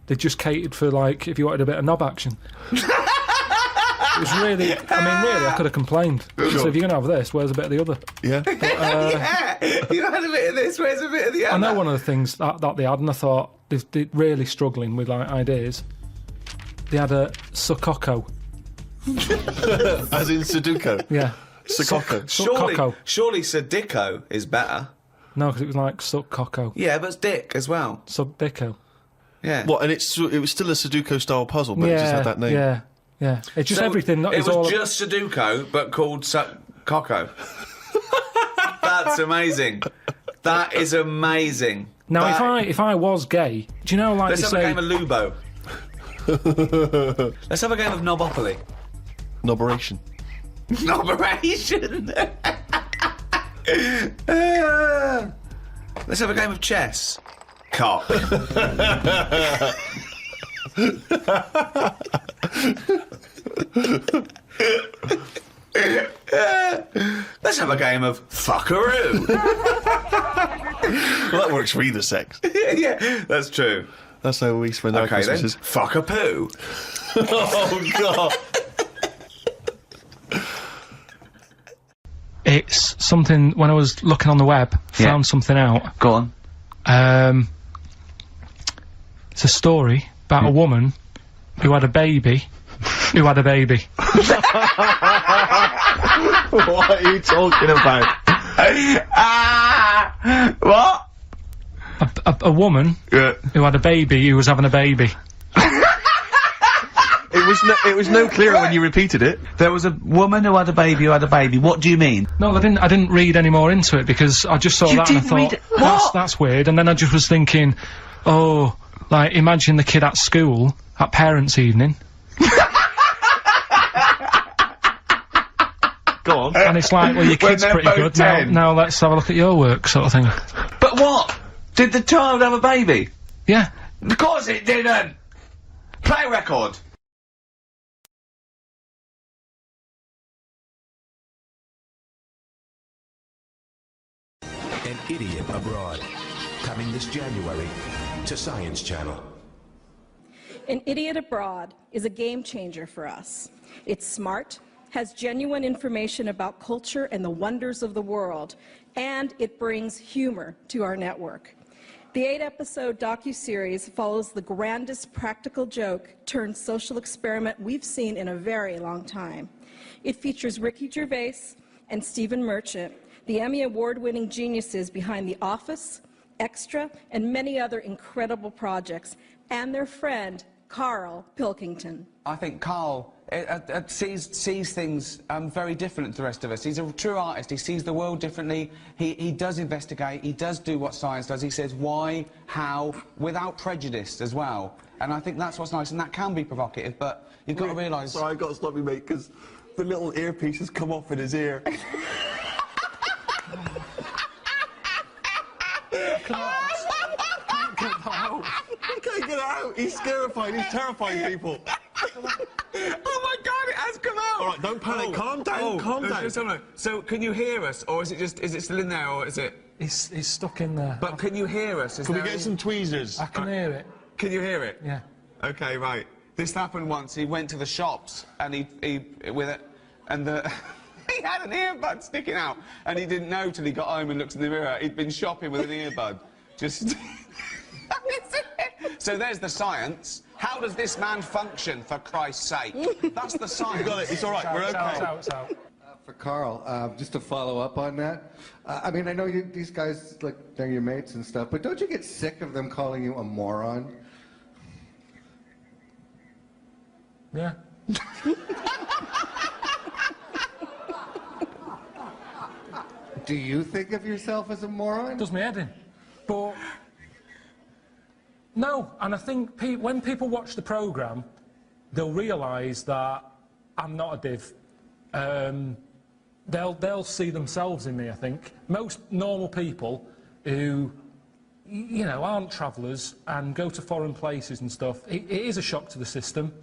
They just catered for if you wanted a bit of knob action. It was really, I could have complained. Sure. So if you're going to have this, where's a bit of the other? Yeah. But, you had a bit of this, where's a bit of the other? I know one of the things that they had, and I thought they're really struggling with ideas. They had a Sukoko. As in Sudoku? Yeah. Sukoko. Surely Sudico is better. No, because it was like Sukoko. Yeah, but it's Dick as well. Subdico. Yeah. What, and it was still a Sudoku-style puzzle, but it just had that name? Yeah. Yeah, it's just everything. It was just Sudoku, but called Coco. That's amazing. That is amazing. Now, if I was gay, do you know, like Let's you have say... a game of Lubo. Let's have a game of Knobopoly. Knoberation. Knoberation! Let's have a game of chess. Cock. Let's have a game of fuckaroo. Well, that works for either sex. Yeah, that's true. That's how we spend our Christmases. Then, fuck a poo. Oh, God. It's something, when I was looking on the web, found something out. Go on. It's a story about a woman who had a baby who had a baby. What are you talking about? What? A woman who had a baby who was having a baby. It was no clearer when you repeated it. There was a woman who had a baby who had a baby. What do you mean? No, I didn't read any more into it because I just saw that and I thought, that's weird. And then I just was thinking, oh, like, imagine the kid at school, at parents' evening. Go on. And it's like, well, your kid's pretty good. Now let's have a look at your work, sort of thing. But what? Did the child have a baby? Yeah. Of course it didn't! Play record! An Idiot Abroad, coming this January to Science Channel. An Idiot Abroad is a game changer for us. It's smart, has genuine information about culture and the wonders of the world, and it brings humor to our network. The 8-episode docuseries follows the grandest practical joke turned social experiment we've seen in a very long time. It features Ricky Gervais and Stephen Merchant, the Emmy Award-winning geniuses behind The Office, Extra, and many other incredible projects, and their friend, Karl Pilkington. I think Karl sees things very different to the rest of us. He's a true artist. He sees the world differently. He does investigate. He does do what science does. He says why, how, without prejudice as well. And I think that's what's nice, and that can be provocative, but you've got to realise... Sorry, I've got to stop you, mate, because the little earpiece has come off in his ear. He can't get it out. He's scarified. He's terrifying people. Oh my God! It has come out. All right, don't panic. Calm down. Calm down. So, can you hear us, or is it still in there, or is it? It's stuck in there. But can you hear us? Can we get some tweezers? I can hear it. Can you hear it? Yeah. Okay, right. This happened once. He went to the shops and he with it, and he had an earbud sticking out, and he didn't know till he got home and looked in the mirror. He'd been shopping with an earbud. Just. So there's the science. How does this man function, for Christ's sake? That's the science. You got it. It's all right. We're okay. It's out. For Karl, just to follow up on that, I mean, I know these guys, like, they're your mates and stuff, but don't you get sick of them calling you a moron? Yeah. Do you think of yourself as a moron? Does my head in. But... no, and I think when people watch the programme, they'll realise that I'm not a div. They'll see themselves in me, I think. Most normal people who, you know, aren't travellers and go to foreign places and stuff, it is a shock to the system.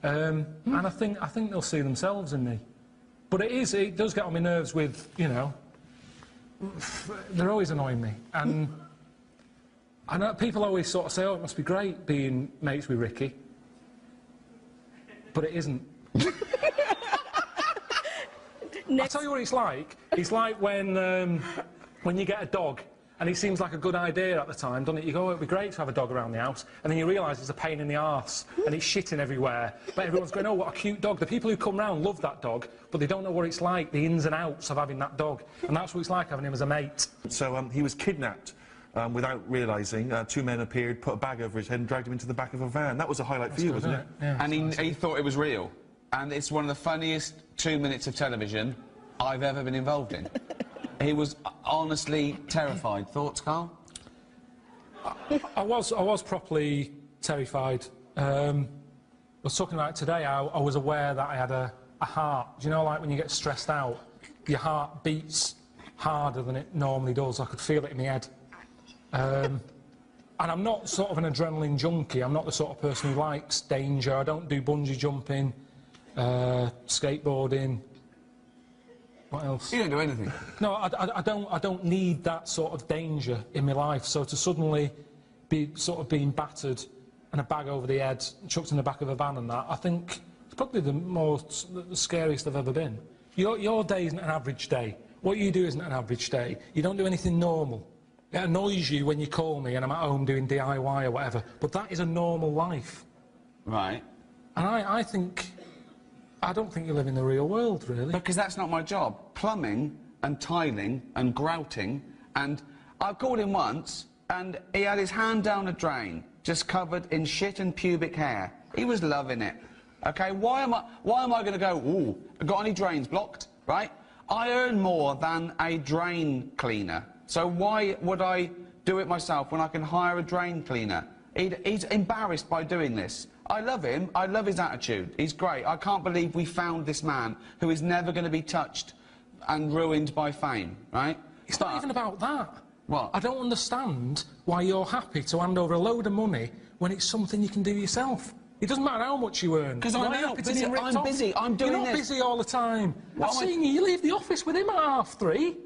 And I think they'll see themselves in me. But it does get on my nerves with, you know, they're always annoying me. And I know people always sort of say, oh, it must be great being mates with Ricky. But it isn't. I'll tell you what it's like. It's like when you get a dog and it seems like a good idea at the time, doesn't it? You go, oh, it'd be great to have a dog around the house, and then you realise it's a pain in the arse and it's shitting everywhere. But everyone's going, oh, what a cute dog. The people who come round love that dog, but they don't know what it's like, the ins and outs of having that dog. And that's what it's like having him as a mate. So he was kidnapped. Without realising, two men appeared, put a bag over his head and dragged him into the back of a van. That was a highlight for you, wasn't it? Yeah. And he thought it was real. And it's one of the funniest 2 minutes of television I've ever been involved in. He was honestly terrified. Thoughts, Karl? I was properly terrified. I was talking about it today. I was aware that I had a heart. Do you know, like when you get stressed out, your heart beats harder than it normally does. I could feel it in my head. And I'm not sort of an adrenaline junkie. I'm not the sort of person who likes danger. I don't do bungee jumping, skateboarding. What else? You don't do anything. No, I don't need that sort of danger in my life. So to suddenly be sort of being battered and a bag over the head, chucked in the back of a van and that, I think it's probably the scariest I've ever been. Your day isn't an average day. What you do isn't an average day. You don't do anything normal. It annoys you when you call me and I'm at home doing DIY or whatever, but that is a normal life. Right. And I don't think you live in the real world, really. Because that's not my job. Plumbing and tiling and grouting, and I called him once and he had his hand down a drain, just covered in shit and pubic hair. He was loving it. Okay, why am I going to go, ooh, got any drains blocked, right? I earn more than a drain cleaner, so why would I do it myself when I can hire a drain cleaner? He's embarrassed by doing this. I love him, I love his attitude, he's great. I can't believe we found this man who is never going to be touched and ruined by fame, right? It's not even about that. What? I don't understand why you're happy to hand over a load of money when it's something you can do yourself. It doesn't matter how much you earn. Because I'm busy, I'm doing this. You're not busy all the time. I've seen you leave the office with him at 3:30,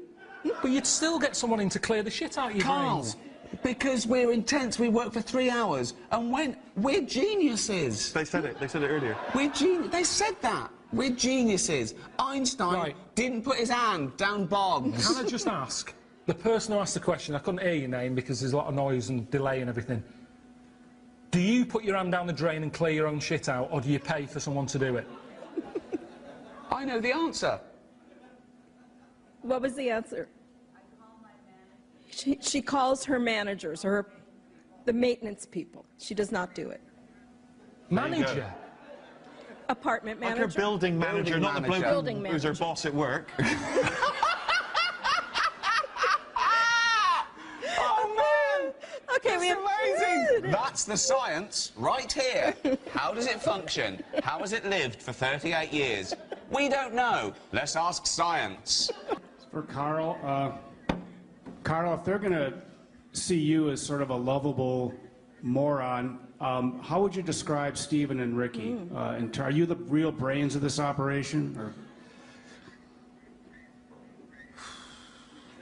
but you'd still get someone in to clear the shit out of your brains. Because we're intense, we work for 3 hours, and we're geniuses. They said it earlier. They said that. We're geniuses. Einstein didn't put his hand down bogs. Can I just ask, the person who asked the question, I couldn't hear your name because there's a lot of noise and delay and everything. Do you put your hand down the drain and clear your own shit out, or do you pay for someone to do it? I know the answer. What was the answer? She calls her managers, the maintenance people. She does not do it. Manager? Apartment manager. Like her building manager, not the bloke who's her boss at work. Okay, That's amazing! That's the science right here. How does it function? How has it lived for 38 years? We don't know. Let's ask science. For Karl, Karl, if they're going to see you as sort of a lovable moron, how would you describe Stephen and Ricky? Are you the real brains of this operation?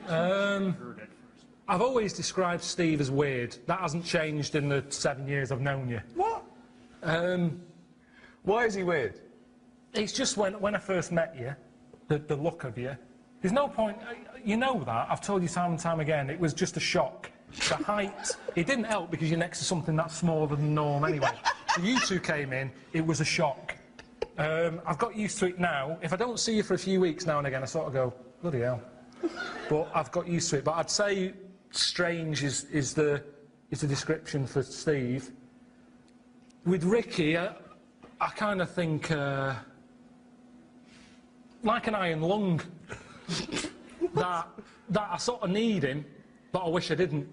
Or? I've always described Steve as weird. That hasn't changed in the 7 years I've known you. What? Why is he weird? It's just when I first met you, the look of you. There's no point, you know that, I've told you time and time again, it was just a shock. The height, it didn't help because you're next to something that's smaller than norm anyway. So you two came in, it was a shock. I've got used to it now. If I don't see you for a few weeks now and again, I sort of go, bloody hell. But I've got used to it. But I'd say strange is the description for Steve. With Ricky, I kind of think like an iron lung. that I sort of need him, but I wish I didn't.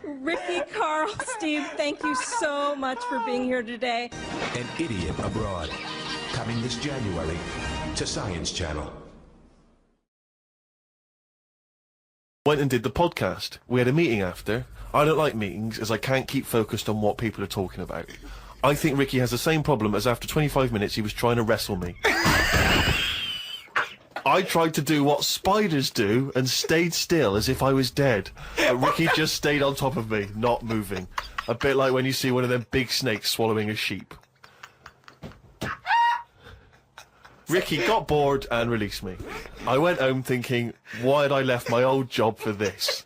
Ricky, Karl, Steve, thank you so much for being here today. An Idiot Abroad, coming this January to Science Channel. Went and did the podcast. We had a meeting after. I don't like meetings as I can't keep focused on what people are talking about. I think Ricky has the same problem as after 25 minutes he was trying to wrestle me. I tried to do what spiders do and stayed still as if I was dead. But Ricky just stayed on top of me, not moving. A bit like when you see one of them big snakes swallowing a sheep. Ricky got bored and released me. I went home thinking, why had I left my old job for this?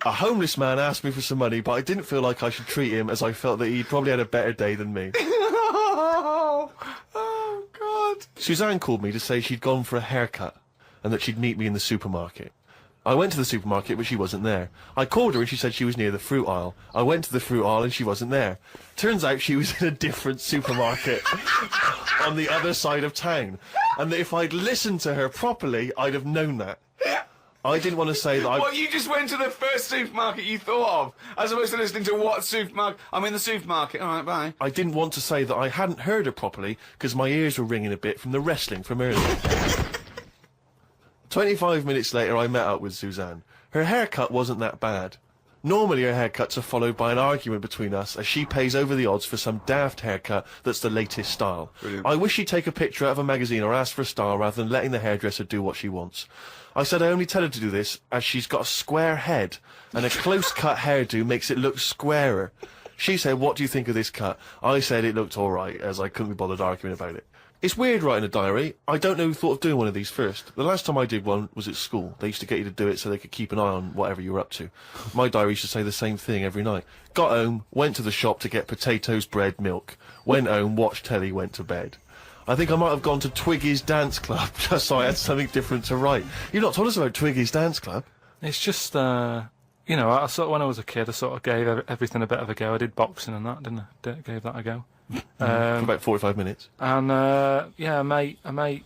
A homeless man asked me for some money, but I didn't feel like I should treat him as I felt that he'd probably had a better day than me. Oh, God. Suzanne called me to say she'd gone for a haircut and that she'd meet me in the supermarket. I went to the supermarket, but she wasn't there. I called her and she said she was near the fruit aisle. I went to the fruit aisle and she wasn't there. Turns out she was in a different supermarket on the other side of town. And that if I'd listened to her properly, I'd have known that. I didn't want to say that Well, you just went to the first supermarket you thought of, as opposed to listening to what supermarket... I'm in the supermarket. All right, bye. I didn't want to say that I hadn't heard her properly, because my ears were ringing a bit from the wrestling from earlier. 25 minutes later, I met up with Suzanne. Her haircut wasn't that bad. Normally her haircuts are followed by an argument between us as she pays over the odds for some daft haircut that's the latest style. Brilliant. I wish she'd take a picture out of a magazine or ask for a style rather than letting the hairdresser do what she wants. I said I only tell her to do this as she's got a square head and a close-cut hairdo makes it look squarer. She said, what do you think of this cut? I said it looked alright, as I couldn't be bothered arguing about it. It's weird writing a diary. I don't know who thought of doing one of these first. The last time I did one was at school. They used to get you to do it so they could keep an eye on whatever you were up to. My diary used to say the same thing every night. Got home, went to the shop to get potatoes, bread, milk. Went home, watched telly, went to bed. I think I might have gone to Twiggy's Dance Club just so I had something different to write. You've not told us about Twiggy's Dance Club. It's just, you know, I sort of, when I was a kid, I sort of gave everything a bit of a go. I did boxing and that, didn't I? Gave that a go. For about 45 minutes. And, yeah, a mate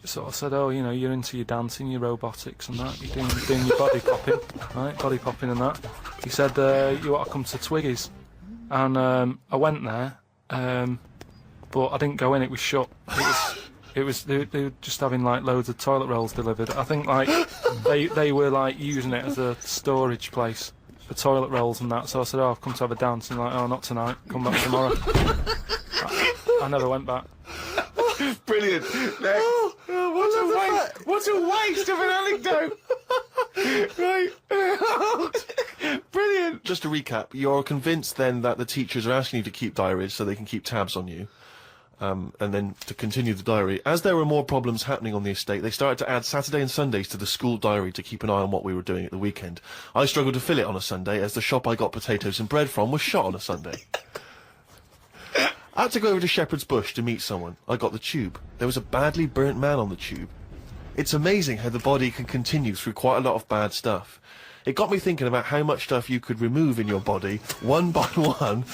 sort of said, oh, you know, you're into your dancing, your robotics and that, you're doing your body popping, right, body popping and that. He said, you ought to come to Twiggy's. And I went there, but I didn't go in, it was shut. They were just having, like, loads of toilet rolls delivered. I think, like, they were, like, using it as a storage place for toilet rolls and that, so I said, oh, I've come to have a dance, and like, oh, not tonight, come back tomorrow. I never went back. Brilliant. Next. What a waste of an anecdote. Right. Brilliant. Just to recap, you're convinced then that the teachers are asking you to keep diaries so they can keep tabs on you. And then to continue the diary. As there were more problems happening on the estate, they started to add Saturday and Sundays to the school diary to keep an eye on what we were doing at the weekend. I struggled to fill it on a Sunday, as the shop I got potatoes and bread from was shut on a Sunday. I had to go over to Shepherd's Bush to meet someone. I got the tube. There was a badly burnt man on the tube. It's amazing how the body can continue through quite a lot of bad stuff. It got me thinking about how much stuff you could remove in your body, one by one,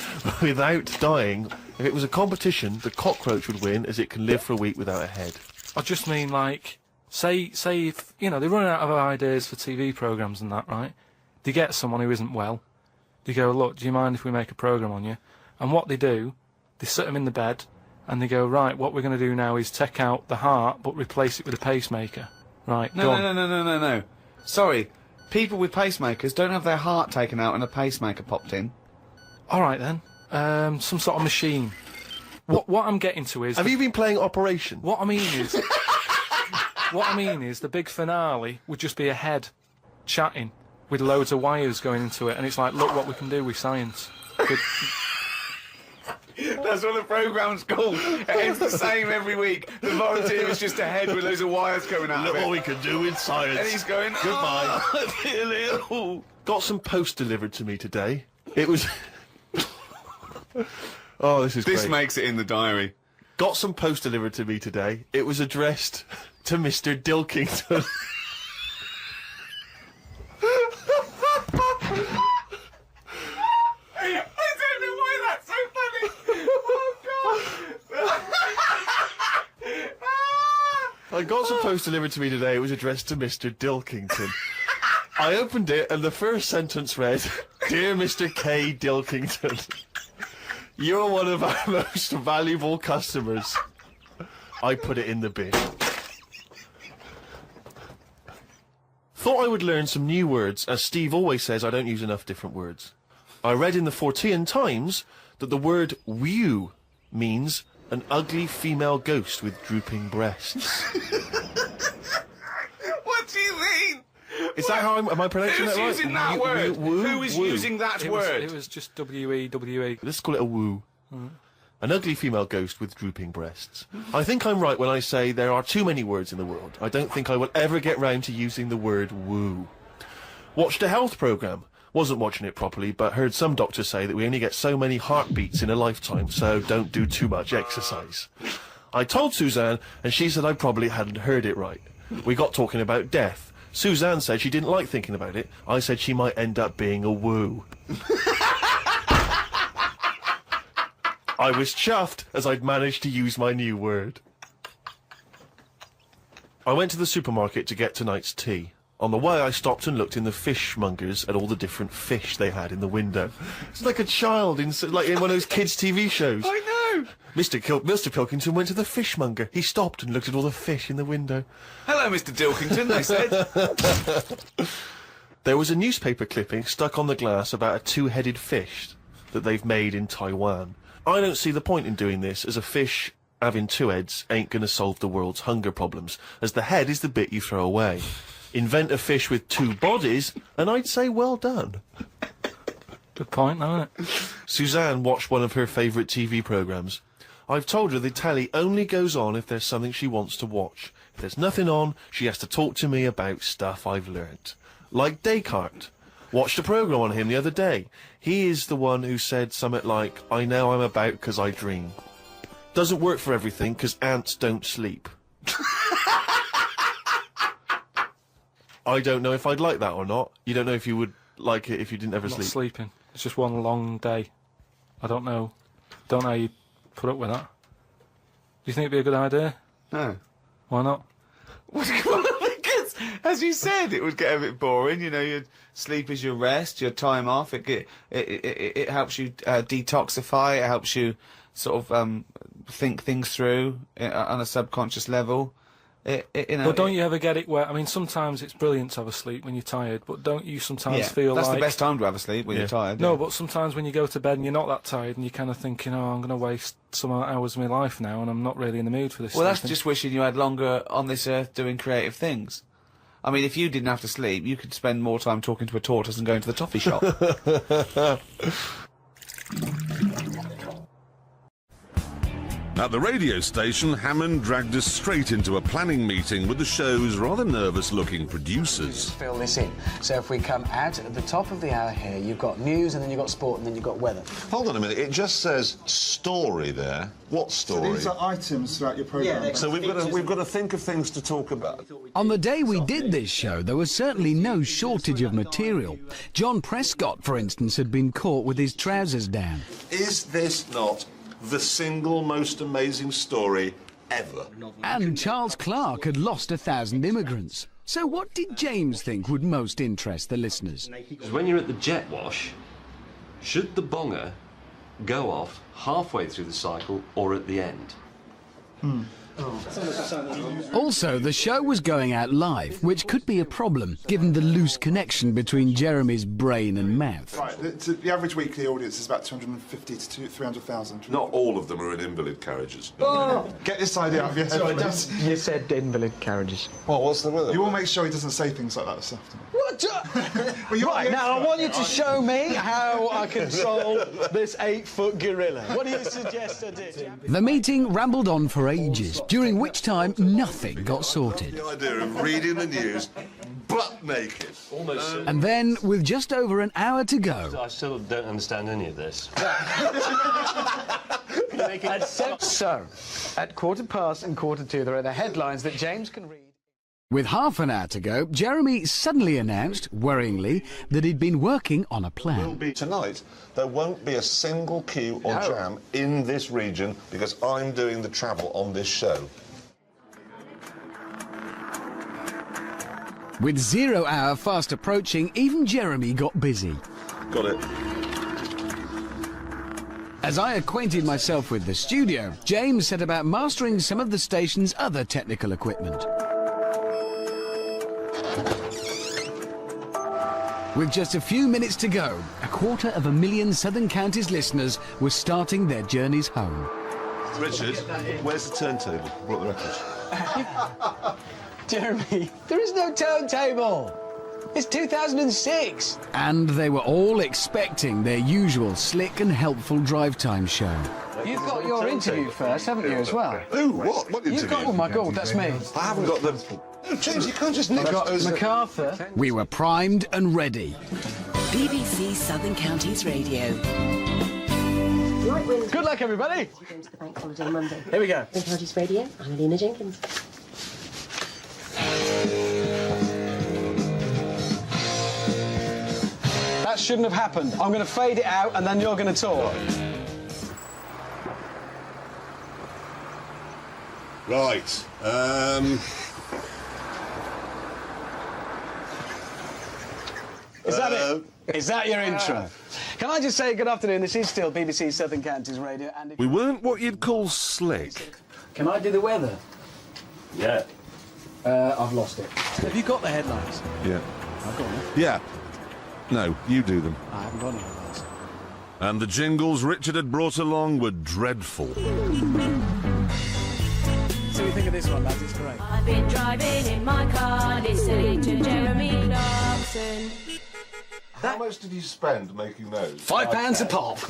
without dying. If it was a competition, the cockroach would win, as it can live for a week without a head. I just mean, like, say if, you know, they're running out of ideas for TV programmes and that, right? They get someone who isn't well. They go, look, do you mind if we make a programme on you? And what they do, they sit them in the bed, and they go, right, what we're going to do now is take out the heart, but replace it with a pacemaker. Right, No. Sorry, people with pacemakers don't have their heart taken out and a pacemaker popped in. All right, then. Some sort of machine. What I'm getting to is... Have you been playing Operation? What I mean is the big finale would just be a head chatting with loads of wires going into it, and it's like, look what we can do with science. That's what the programme's called. It's the same every week. The volunteer is just a head with loads of wires coming out of it. Look what we can do with science. And he's going, goodbye. Oh, I feel ill. Got some post delivered to me today. It was... Oh, this is great. This makes it in the diary. Got some post delivered to me today. It was addressed to Mr. Dilkington. I don't know why that's so funny. Oh, God. I got some post delivered to me today. It was addressed to Mr. Dilkington. I opened it, and the first sentence read, Dear Mr. K. Dilkington, you're one of our most valuable customers. I put it in the bin. Thought I would learn some new words, as Steve always says I don't use enough different words. I read in the Fortean Times that the word whew means an ugly female ghost with drooping breasts. What do you mean? Is that how am I pronouncing that right? Who's using that word? Who is using that word? It was just W-E-W-E. Let's call it a woo. An ugly female ghost with drooping breasts. I think I'm right when I say there are too many words in the world. I don't think I will ever get round to using the word woo. Watched a health programme. Wasn't watching it properly, but heard some doctors say that we only get so many heartbeats in a lifetime, so don't do too much exercise. I told Suzanne, and she said I probably hadn't heard it right. We got talking about death. Suzanne said she didn't like thinking about it. I said she might end up being a woo. I was chuffed as I'd managed to use my new word. I went to the supermarket to get tonight's tea. On the way, I stopped and looked in the fishmongers at all the different fish they had in the window. It's like a child in one of those kids' TV shows. I know! Mr. Pilkington went to the fishmonger. He stopped and looked at all the fish in the window. Hello, Mr. Dilkington, they said. There was a newspaper clipping stuck on the glass about a two-headed fish that they've made in Taiwan. I don't see the point in doing this, as a fish having two heads ain't going to solve the world's hunger problems, as the head is the bit you throw away. Invent a fish with two bodies, and I'd say well done. Good point, isn't it? Suzanne watched one of her favourite TV programmes. I've told her the telly only goes on if there's something she wants to watch. If there's nothing on, she has to talk to me about stuff I've learnt. Like Descartes. Watched a programme on him the other day. He is the one who said something like, I know I'm about 'cause I dream. Doesn't work for everything, 'cause ants don't sleep. I don't know if I'd like that or not. You don't know if you would like it if you didn't ever Not sleep. sleeping. It's just one long day. I don't know. Don't know how you put up with that. Do you think it'd be a good idea? No. Why not? Because, as you said, it would get a bit boring. You know, your sleep is your rest, your time off. It helps you detoxify. It helps you sort of think things through on a subconscious level. You know, But don't you ever get it where, I mean, sometimes it's brilliant to have a sleep when you're tired, but don't you sometimes feel that's like... the best time to have a sleep, when you're tired. No, but sometimes when you go to bed and you're not that tired and you're kind of thinking, oh, I'm going to waste some hours of my life now and I'm not really in the mood for this. Well, that's just wishing you had longer on this earth doing creative things. I mean, if you didn't have to sleep, you could spend more time talking to a tortoise and going to the toffee shop. At the radio station, Hammond dragged us straight into a planning meeting with the show's rather nervous-looking producers. Fill this in. So if we come out at the top of the hour here, you've got news, and then you've got sport, and then you've got weather. Hold on a minute, it just says story there. What story? So these are items throughout your programme. Yeah, so we've got to think of things to talk about. On the day we did this show, there was certainly no shortage of material. John Prescott, for instance, had been caught with his trousers down. Is this not the single most amazing story ever? And Charles Clarke had lost 1,000 immigrants. So what did James think would most interest the listeners? Because when you're at the jet wash, should the bonger go off halfway through the cycle or at the end? Also, the show was going out live, which could be a problem, given the loose connection between Jeremy's brain and mouth. Right, the average weekly audience is about 250 to 300,000. Not all of them are in invalid carriages. Oh. Get this idea out of your head, please. You said invalid carriages. Well, what's the weather? You will make sure he doesn't say things like that this afternoon. What? Right, now I want you to show me how I can solve this 8-foot gorilla. What do you suggest I do? The meeting rambled on for ages, during which time nothing got sorted. The idea of reading the news butt naked. Almost. And then, with just over an hour to go... I still don't understand any of this. So, at 2:15 and 2:45, there are the headlines that James can read. With half an hour to go, Jeremy suddenly announced, worryingly, that he'd been working on a plan. Tonight, there won't be a single queue or jam in this region because I'm doing the travel on this show. With 0 hour fast approaching, even Jeremy got busy. Got it. As I acquainted myself with the studio, James set about mastering some of the station's other technical equipment. With just a few minutes to go, 250,000 Southern Counties listeners were starting their journeys home. Richard, where's the turntable? Brought the records. Jeremy, there is no turntable. It's 2006. And they were all expecting their usual slick and helpful drive time show. You've got your interview first, haven't you, as well? Who? What? What interview? You've got, oh my God, that's me. I haven't got the... No, James, you can't just nick I've got those... MacArthur. We were primed and ready. BBC Southern Counties Radio. Good luck, everybody. Going to the bank holiday Monday. Here we go. Southern Counties Radio, I'm Alina Jenkins. That shouldn't have happened. I'm going to fade it out, and then you're going to talk. Right. Is that it? Is that your intro? Can I just say good afternoon? This is still BBC Southern Counties Radio. And We weren't what you'd call slick. Can I do the weather? Yeah. I've lost it. Have you got the headlines? Yeah. I've got them. Yeah. No, you do them. I haven't got any headlines. And the jingles Richard had brought along were dreadful. So you think of this one, lads? It's great. I've been driving in my car, listening to Jeremy Clarkson. How much did you spend making those? £5 a pop.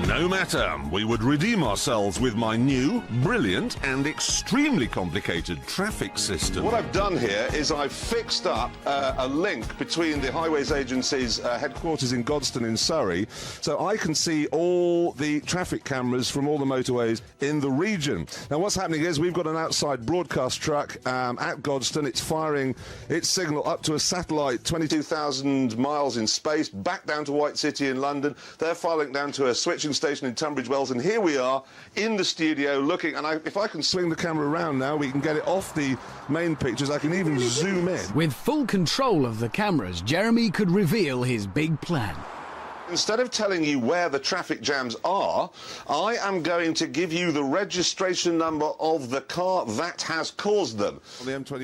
No matter, we would redeem ourselves with my new, brilliant and extremely complicated traffic system. What I've done here is I've fixed up a link between the Highways Agency's headquarters in Godstone in Surrey, so I can see all the traffic cameras from all the motorways in the region. Now what's happening is we've got an outside broadcast truck at Godstone. It's firing its signal up to a satellite 22,000 miles in space, back down to White City in London. They're firing down to a switching station in Tunbridge Wells, and here we are in the studio looking, and if I can swing the camera around now, we can get it off the main pictures. I can even zoom in. With full control of the cameras, Jeremy could reveal his big plan. Instead of telling you where the traffic jams are, I am going to give you the registration number of the car that has caused them.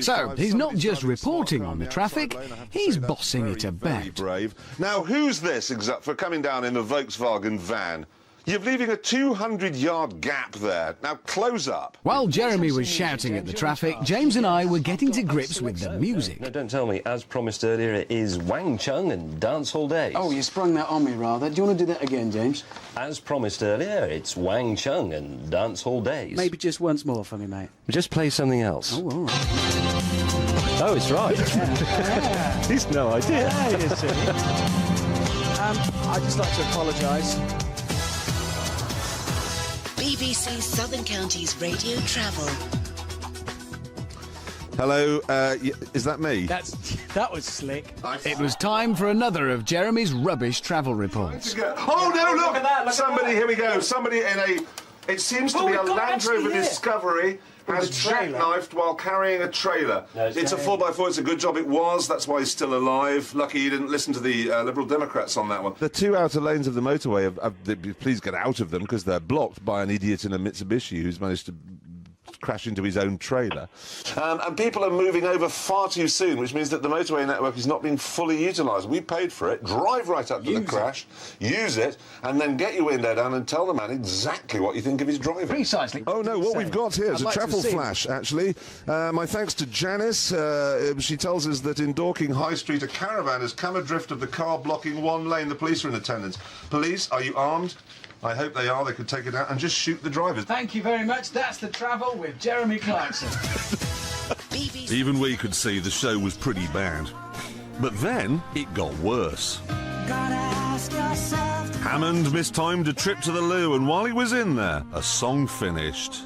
So, he's not just reporting on the traffic, he's bossing it about. Brave. Now, who's this for coming down in a Volkswagen van? You're leaving a 200-yard gap there. Now, close up. While Jeremy was shouting at the traffic, James and I were getting to grips with the music. No, don't tell me. As promised earlier, it is Wang Chung and Dancehall Days. Oh, you sprung that on me, rather. Do you want to do that again, James? As promised earlier, it's Wang Chung and Dancehall Days. Maybe just once more for me, mate. Just play something else. Oh, all right. Oh, it's right. Yeah. He's no idea. Yeah, you see. I'd just like to apologise. BBC Southern Counties Radio Travel. Hello, is that me? That was slick. It was time for another of Jeremy's rubbish travel reports. Oh no, look at that! Somebody, here we go. Somebody in a, it seems to be a Land Rover Discovery has jackknifed while carrying a trailer. No, it's a 4x4, it's a good job it was, that's why he's still alive. Lucky you didn't listen to the Liberal Democrats on that one. The two outer lanes of the motorway, please get out of them, because they're blocked by an idiot in a Mitsubishi who's managed to crash into his own trailer. And people are moving over far too soon, which means that the motorway network is not being fully utilised. We paid for it, drive right up to the crash, use it, and then get your window down and tell the man exactly what you think of his driving. Precisely. Oh no, what we've got here is a travel flash, actually. My thanks to Janice. She tells us that in Dorking High Street, a caravan has come adrift of the car blocking one lane. The police are in attendance. Police, are you armed? I hope they are. They could take it out and just shoot the drivers. Thank you very much. That's the travel with Jeremy Clarkson. Even we could see the show was pretty bad. But then it got worse. Hammond mistimed a trip to the loo, and while he was in there, a song finished.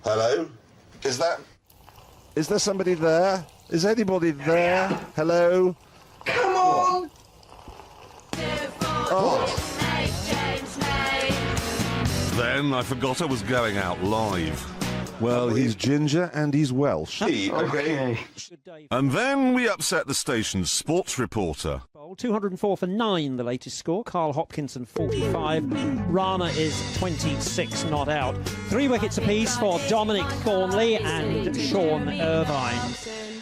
Hello? Is there somebody there? Is anybody there? Hello? Come on! Oh. Then I forgot I was going out live. Well, he's ginger and he's Welsh. Okay. And then we upset the station's sports reporter. 204 for 9, the latest score. Karl Hopkinson 45. Rana is 26 not out. 3 wickets apiece for Dominic Thornley and Sean Irvine.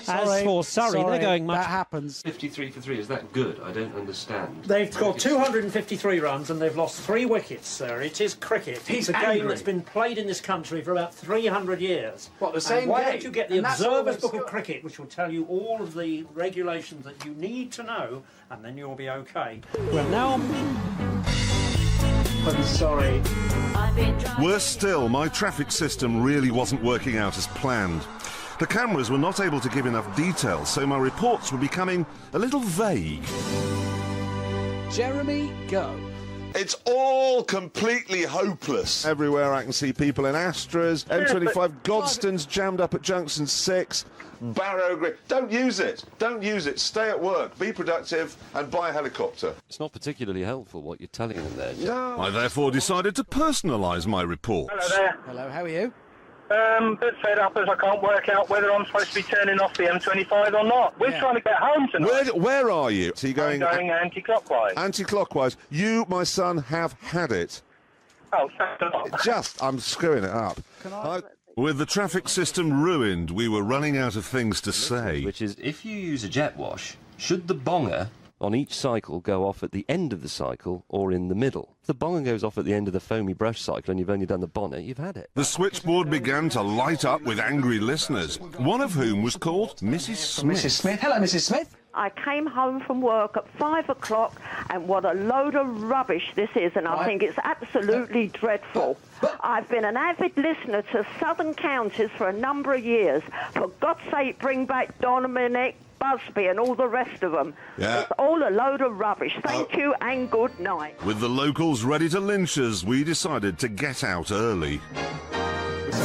As for Surrey, they're going much... That happens. 53 for 3, is that good? I don't understand. They've scored 253 runs and they've lost 3 wickets, sir. It is cricket. It's a game that's been played in this country for about 300 years. What, the same why game? don't you get the Observer's Book of Cricket, which will tell you all of the regulations that you need to know, and then you'll be okay. Well, now... I'm sorry. Worse still, my traffic system really wasn't working out as planned. The cameras were not able to give enough detail, so my reports were becoming a little vague. Jeremy, go. It's all completely hopeless. Everywhere I can see people in Astras, M25, Godstone's jammed up at Junction 6, Barrow Green. Don't use it. Don't use it. Stay at work, be productive, and buy a helicopter. It's not particularly helpful what you're telling them there. No. I therefore decided to personalise my reports. Hello there. Hello, how are you? Bit fed up as I can't work out whether I'm supposed to be turning off the M25 or not. We're trying to get home tonight. Where are you? So you're going... I'm going anti-clockwise. Anti-clockwise. You, my son, have had it. Oh, thanks a lot. I'm screwing it up. With the traffic system ruined, we were running out of things to say. Which is, if you use a jet wash, should the bonger on each cycle go off at the end of the cycle or in the middle? If the bonger goes off at the end of the foamy brush cycle and you've only done the bonnet, you've had it. The switchboard began to light up with angry listeners, one of whom was called Mrs. Smith. Mrs. Smith. Hello, Mrs. Smith. I came home from work at 5 o'clock, and what a load of rubbish this is, and I think it's absolutely dreadful. I've been an avid listener to Southern Counties for a number of years. For God's sake, bring back Dominic Busby and all the rest of them. Yeah. It's all a load of rubbish. Thank you and good night. With the locals ready to lynch us, we decided to get out early.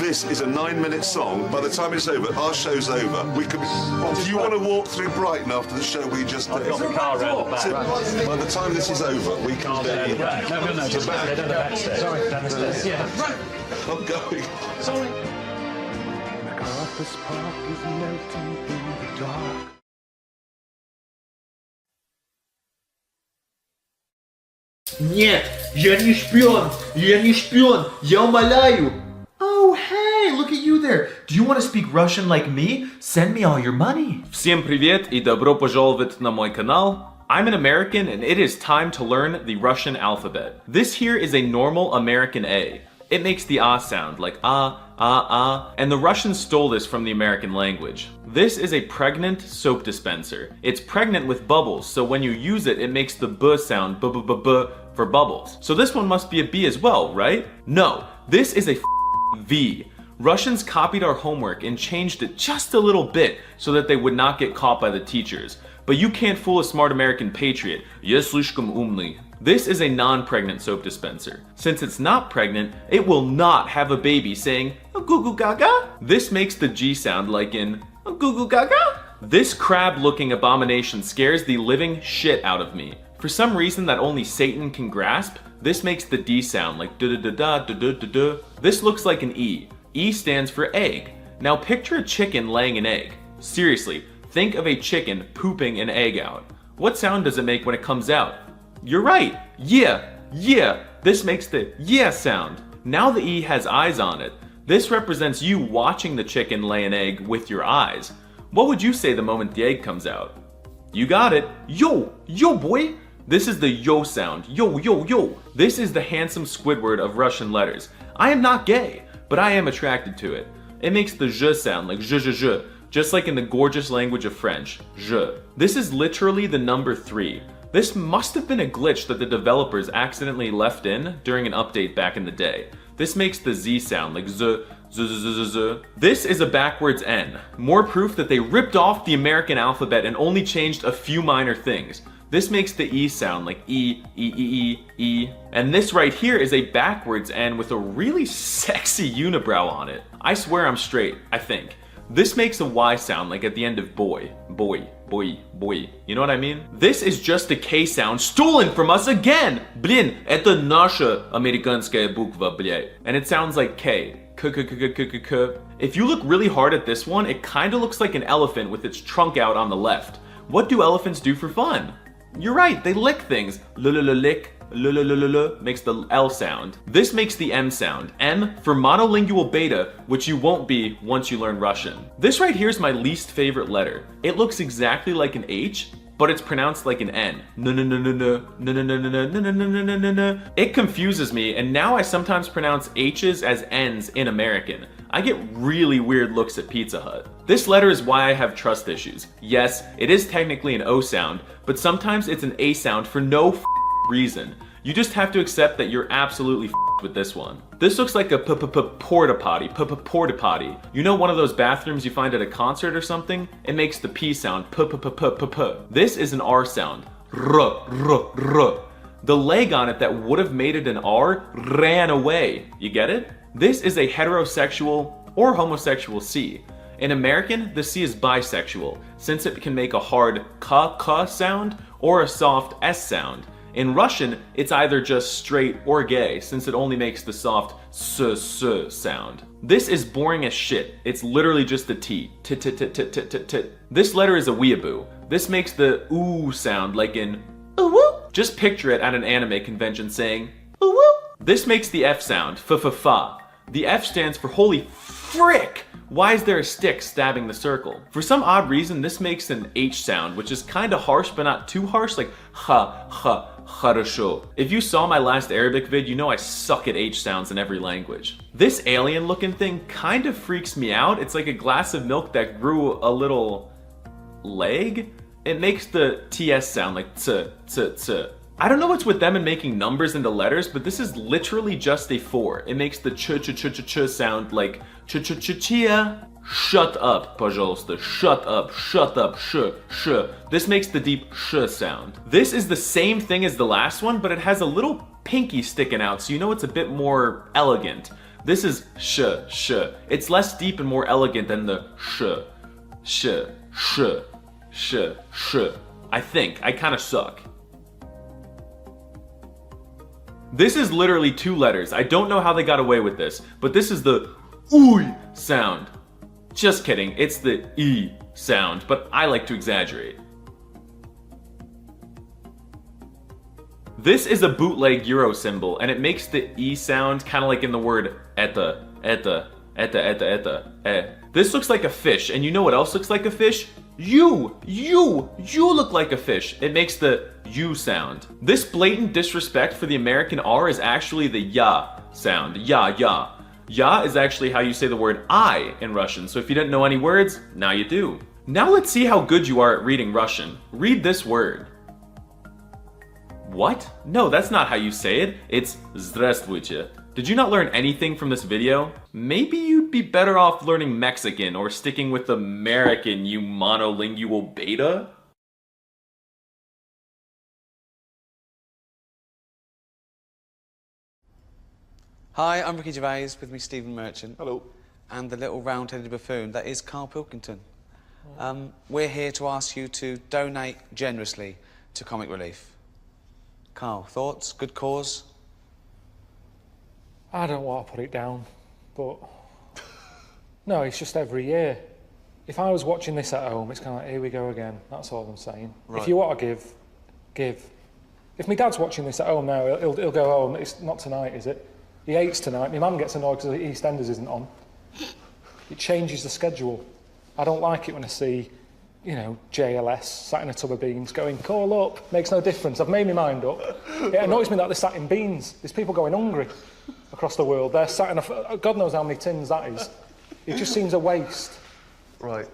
This is a 9-minute song. By the time it's over, our show's over. We could. Do you want to walk through Brighton after the show we just did? I've got the car round the back. So, by the time this is over, we can do it. No, just back. Down the back stairs. Sorry, down the stairs. Yeah, right. I'm going. Sorry. MacArthur's Park is melting in the dark. Нет, я не шпион, я умоляю. Oh, hey, look at you there. Do you want to speak Russian like me? Send me all your money. Всем привет и добро пожаловать на мой канал. I'm an American and it is time to learn the Russian alphabet. This here is a normal American A. It makes the ah sound like ah, and the Russians stole this from the American language. This is a pregnant soap dispenser. It's pregnant with bubbles, so when you use it, it makes the b sound, b for bubbles. So this one must be a B as well, right? No, this is a V. Russians copied our homework and changed it just a little bit so that they would not get caught by the teachers. But you can't fool a smart American patriot. Я слишком умный. This is a non-pregnant soap dispenser. Since it's not pregnant, it will not have a baby saying goo goo gaga. This makes the G sound like in goo goo gaga. This crab-looking abomination scares the living shit out of me. For some reason that only Satan can grasp, this makes the D sound like da-da-da-da-da-da-da-da. This looks like an E. E stands for egg. Now picture a chicken laying an egg. Seriously, think of a chicken pooping an egg out. What sound does it make when it comes out? You're right. Yeah. This makes the yeah sound. Now the E has eyes on it. This represents you watching the chicken lay an egg with your eyes. What would you say the moment the egg comes out? You got it. Yo boy. This is the yo sound. Yo. This is the handsome Squidward of Russian letters. I am not gay, but I am attracted to it. It makes the zh sound like zh, just like in the gorgeous language of French, zh. This is literally the number 3. This must have been a glitch that the developers accidentally left in during an update back in the day. This makes the Z sound like z. This is a backwards N. More proof that they ripped off the American alphabet and only changed a few minor things. This makes the E sound like E. And this right here is a backwards N with a really sexy unibrow on it. I swear I'm straight, I think. This makes a Y sound like at the end of boy. You know what I mean? This is just a K sound stolen from us again! Блин, это наша американская буква, блядь. And it sounds like K. K. If you look really hard at this one, it kinda looks like an elephant with its trunk out on the left. What do elephants do for fun? You're right, they lick things. Lick. Makes the L sound. This makes the M sound. M for monolingual beta, which you won't be once you learn Russian. This right here is my least favorite letter. It looks exactly like an H, but it's pronounced like an N. It confuses me, and now I sometimes pronounce H's as N's in American. I get really weird looks at Pizza Hut. This letter is why I have trust issues. Yes, it is technically an O sound, but sometimes it's an A sound for no reason. You just have to accept that you're absolutely with this one. This looks like a porta potty. You know one of those bathrooms you find at a concert or something? It makes the P sound This is an R sound. R. The leg on it that would have made it an R ran away. You get it? This is a heterosexual or homosexual C. In American, the C is bisexual, since it can make a hard k sound or a soft S sound. In Russian, it's either just straight or gay, since it only makes the soft s sound. This is boring as shit. It's literally just a T. This letter is a weeaboo. This makes the oo sound like in oo. Just picture it at an anime convention saying oo. This makes the F sound, fa. The F stands for holy frick! Why is there a stick stabbing the circle? For some odd reason, this makes an H sound, which is kinda harsh but not too harsh, like хорошо. If you saw my last Arabic vid, you know I suck at H sounds in every language. This alien looking thing kind of freaks me out. It's like a glass of milk that grew a little leg. It makes the TS sound like t. I don't know what's with them and making numbers into letters, but this is literally just a 4. It makes the ch sound like ch-ch-ch-chia. Shut up, пожалуйста. Shut up, sh. This makes the deep sh sound. This is the same thing as the last one, but it has a little pinky sticking out, so you know it's a bit more elegant. This is sh. It's less deep and more elegant than the sh. I think. I kinda suck. This is literally 2 letters. I don't know how they got away with this, but this is the ooy sound. Just kidding, it's the E sound, but I like to exaggerate. This is a bootleg Euro symbol, and it makes the E sound kind of like in the word etta. This looks like a fish, and you know what else looks like a fish? You look like a fish. It makes the U sound. This blatant disrespect for the American R is actually the ya sound. Ya. Ya is actually how you say the word I in Russian, so if you didn't know any words, now you do. Now let's see how good you are at reading Russian. Read this word. What? No, that's not how you say it. It's здравствуйте. Did you not learn anything from this video? Maybe you'd be better off learning Mexican or sticking with American, you monolingual beta? Hi, I'm Ricky Gervais, with me Stephen Merchant. Hello. And the little round-headed buffoon, that is Karl Pilkington. We're here to ask you to donate generously to Comic Relief. Karl, thoughts? Good cause? I don't want to put it down, but no, it's just every year. If I was watching this at home, it's kind of like, here we go again. That's all I'm saying. Right. If you want to give. If my dad's watching this at home now, he'll go home. It's not tonight, is it? He hates tonight. My mum gets annoyed because EastEnders isn't on. It changes the schedule. I don't like it when I see, you know, JLS sat in a tub of beans going, call up. Makes no difference. I've made my mind up. It annoys me that they're sat in beans. There's people going hungry across the world. They're sat in God knows how many tins that is. It just seems a waste. Right.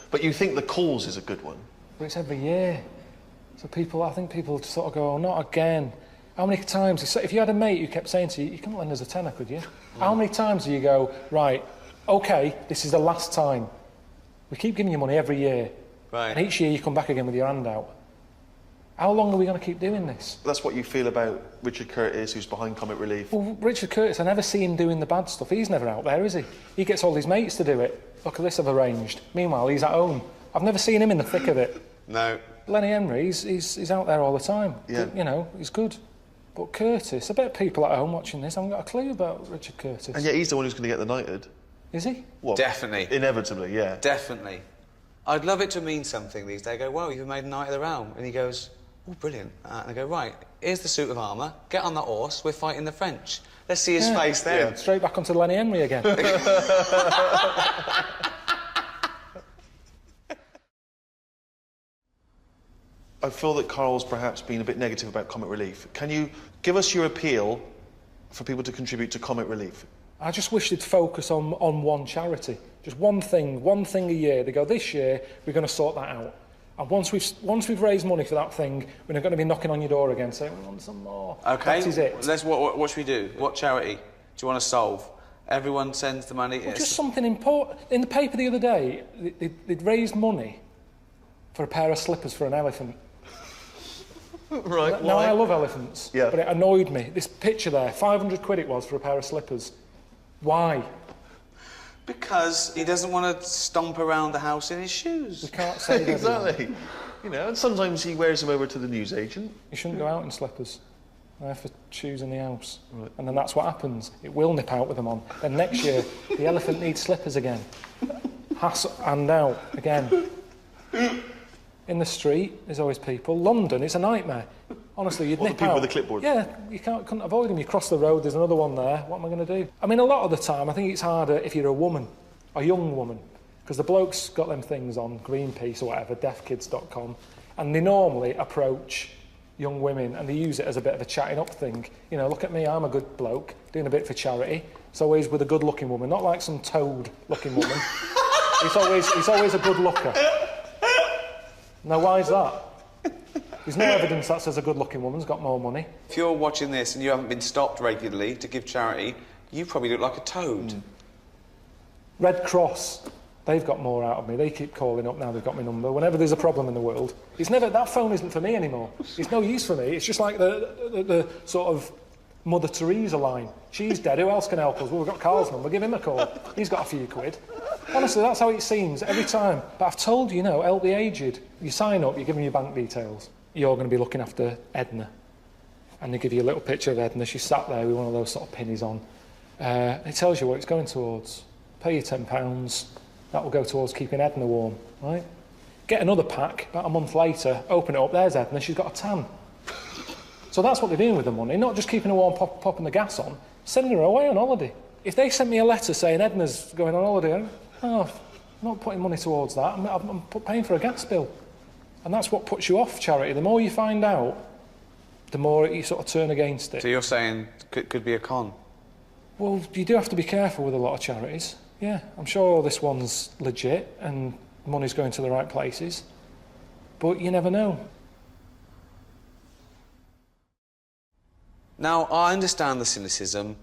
But you think the cause is a good one? But it's every year. So I think people sort of go, oh, not again. How many times, if you had a mate who kept saying to you, you couldn't lend us a tenner, could you? How many times do you go, right, okay, this is the last time. We keep giving you money every year. Right. And each year you come back again with your hand out. How long are we going to keep doing this? That's what you feel about Richard Curtis, who's behind Comic Relief. Well, Richard Curtis, I never see him doing the bad stuff. He's never out there, is he? He gets all his mates to do it. Look at this I've arranged. Meanwhile, he's at home. I've never seen him in the thick of it. No. Lenny Henry, he's out there all the time. Yeah. You know, he's good. But Curtis, I bet people at home watching this haven't got a clue about Richard Curtis. And yet he's the one who's going to get the knighted. Is he? Well, definitely. Inevitably, yeah. Definitely. I'd love it to mean something these days. I go, well, you've made a Knight of the Realm. And he goes, oh, brilliant. And I go, right, here's the suit of armour. Get on that horse. We're fighting the French. Let's see his face then. Yeah. Straight back onto Lenny Henry again. I feel that Karl's perhaps been a bit negative about Comic Relief. Can you give us your appeal for people to contribute to Comic Relief? I just wish they'd focus on one charity. Just one thing a year. They go, this year, we're going to sort that out. And once we've raised money for that thing, we're not going to be knocking on your door again saying, we want some more. Okay. That is it. What should we do? What charity do you want to solve? Everyone sends the money. Well, just something important. In the paper the other day, they'd raised money for a pair of slippers for an elephant. Right, Now, why? I love elephants, Yeah. but it annoyed me. This picture there, 500 quid it was for a pair of slippers. Why? Because he doesn't want to stomp around the house in his shoes. You can't say that. Exactly. You know, and sometimes he wears them over to the newsagent. You shouldn't go out in slippers. They're for shoes in the house. Right. And then that's what happens. It will nip out with them on. Then next year, the elephant needs slippers again. And out again. In the street, there's always people. London, it's a nightmare. Honestly, you'd What, the nip people out. with the clipboard? Yeah, you couldn't avoid them. You cross the road, there's another one there. What am I going to do? I mean, a lot of the time, I think it's harder if you're a woman, a young woman, because the bloke's got them things on, Greenpeace or whatever, deafkids.com, and they normally approach young women and they use it as a bit of a chatting up thing. You know, look at me, I'm a good bloke, doing a bit for charity. It's always with a good-looking woman, not like some toad-looking woman. He's always a good looker. Now, why is that? There's no evidence that says a good-looking woman's got more money. If you're watching this and you haven't been stopped regularly to give charity, you probably look like a toad. Red Cross, they've got more out of me. They keep calling up now they've got my number. Whenever there's a problem in the world, that phone isn't for me anymore. It's no use for me. It's just like the sort of Mother Teresa line. She's dead, who else can help us? Well, we've got Carl's number, give him a call. He's got a few quid. Honestly, that's how it seems every time. But I've told you, help the aged. You sign up, you give them your bank details. You're going to be looking after Edna. And they give you a little picture of Edna. She's sat there with one of those sort of pennies on. It tells you what it's going towards. Pay you £10. That will go towards keeping Edna warm, right? Get another pack, about a month later, open it up, there's Edna, she's got a tan. So that's what they're doing with the money, not just keeping her warm, popping the gas on, sending her away on holiday. If they sent me a letter saying Edna's going on holiday, I'm not putting money towards that, I'm paying for a gas bill. And that's what puts you off charity. The more you find out, the more you sort of turn against it. So you're saying could be a con? Well, you do have to be careful with a lot of charities. Yeah, I'm sure this one's legit and money's going to the right places, but you never know. Now, I understand the cynicism.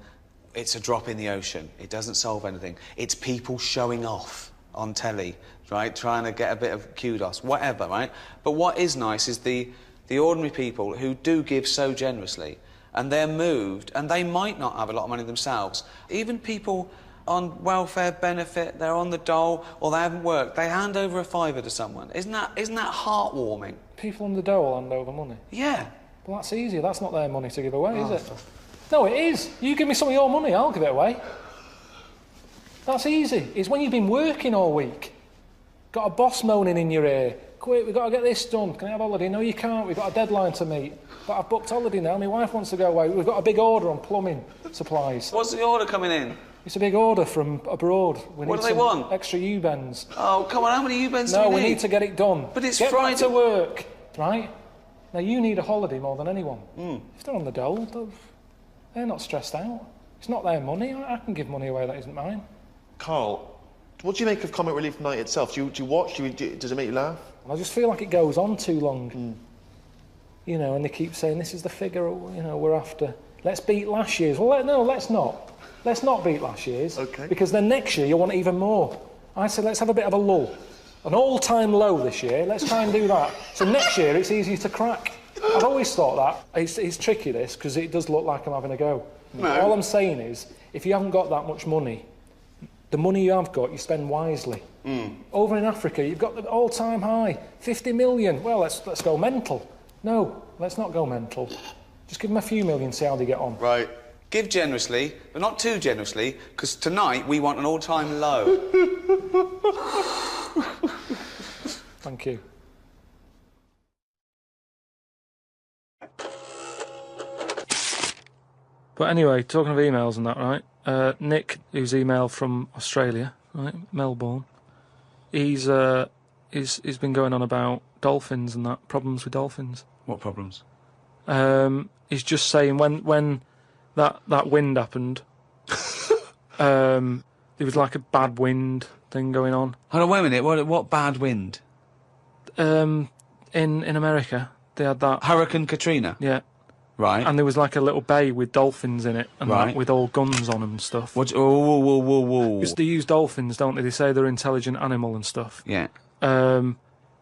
It's a drop in the ocean. It doesn't solve anything. It's people showing off on telly, right? Trying to get a bit of kudos, whatever, right? But what is nice is the ordinary people who do give so generously, and they're moved, and they might not have a lot of money themselves. Even people on welfare benefit, they're on the dole, or they haven't worked, they hand over a fiver to someone. Isn't that heartwarming? People on the dole hand over money? Yeah. Well, that's easy. That's not their money to give away, is it? No, it is. You give me some of your money, I'll give it away. That's easy. It's when you've been working all week, got a boss moaning in your ear, quick, we've got to get this done, can I have holiday? No, you can't, we've got a deadline to meet. But I've booked holiday now, my wife wants to go away, we've got a big order on plumbing supplies. What's the order coming in? It's a big order from abroad. What do they want? Extra U-bends. Oh, come on, how many U-bends do No, we we need to get it done. But it's Get Friday. back to work, right? Now, you need a holiday more than anyone. If they're on the dole, they're not stressed out. It's not their money. I can give money away that isn't mine. Carl, what do you make of Comic Relief Night itself? Do you watch? Does it make you laugh? I just feel like it goes on too long. You know, and they keep saying, this is the figure, we're after. Let's beat last year's. Well, no, let's not. Let's not beat last year's. Okay. Because then next year you'll want even more. I said, let's have a bit of a lull. An all-time low this year. Let's try and do that. So next year it's easier to crack. I've always thought that. It's tricky, this, because it does look like I'm having a go. No. All I'm saying is, if you haven't got that much money, the money you have got, you spend wisely. Over in Africa, you've got the all-time high, 50 million. Well, let's go mental. No, let's not go mental. Just give them a few million, see how they get on. Right. Give generously, but not too generously, because tonight we want an all-time low. Thank you. But anyway, talking of emails and that, right? Nick, who's emailed from Australia, right, Melbourne, he's been going on about dolphins and that, problems with dolphins. What problems? He's just saying when that wind happened, there was like a bad wind thing going on. Hold on, wait a minute. What bad wind? In America, they had that Hurricane Katrina. Yeah. Right. And there was like a little bay with dolphins in it, and that, with all guns on them and stuff. What? Whoa. Because they use dolphins, don't they? They say they're an intelligent animal and stuff. Yeah.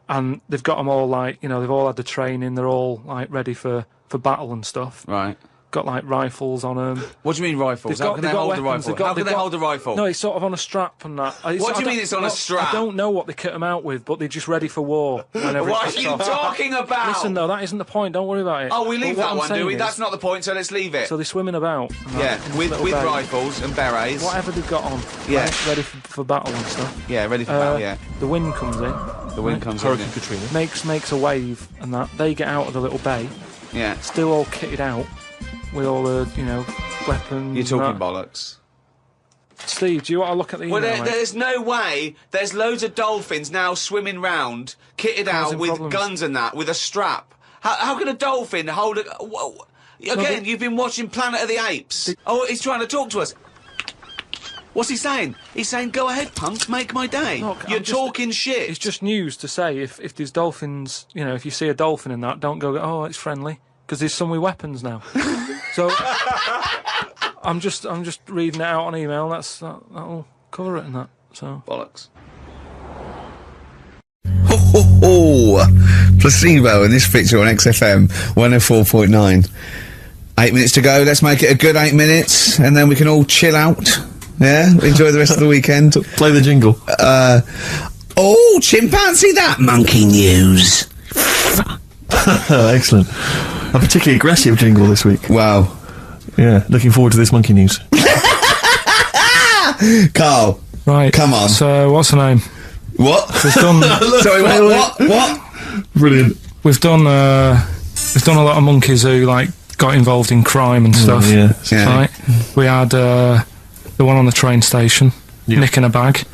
and they've got them all like, you know, they've all had the training. They're all like ready for battle and stuff. Right. Got like rifles on them. What do you mean rifles? How can they hold a rifle? How can they hold a rifle? No, it's sort of on a strap and that. What do you mean it's on a strap? I don't know what they kit them out with, but they're just ready for war. What are you talking about? Listen, though, that isn't the point. Don't worry about it. Oh, we leave that one, do we? That's not the point, so let's leave it. So they're swimming about. Yeah, with rifles and berets. Whatever they've got on. Yeah. Right, ready for battle and stuff. Yeah, ready for battle, yeah. The wind comes in. The wind comes in. Hurricane Katrina. Makes a wave and that. They get out of the little bay. Yeah. Still all kitted out with all the, you know, weapons. You're talking bollocks. Steve, do you want to look at the email, Well, there's no way. There's loads of dolphins now swimming round, kitted out with guns and that, with a strap. How can a dolphin hold a... Again, you've been watching Planet of the Apes. Oh, he's trying to talk to us. What's he saying? He's saying, go ahead, punk, make my day. Look, You're talking shit. It's just news to say if there's dolphins, you know, if you see a dolphin in that, don't go, oh, it's friendly, because there's some with weapons now. So I'm just reading it out on email. That'll cover it and that. So bollocks. Ho ho ho! Placebo in this picture on XFM 104.9. 8 minutes to go. Let's make it a good 8 minutes, and then we can all chill out. Yeah, enjoy the rest of the weekend. Play the jingle. Oh, chimpanzee, that monkey news. Excellent. A particularly aggressive jingle this week. Wow. Yeah, looking forward to this monkey news. Carl. Right. Come on. So, what's the name? What? We've done... Sorry, what? Brilliant. We've done a lot of monkeys who, like, got involved in crime and stuff. Yeah. Right? We had the one on the train station, nicking a bag.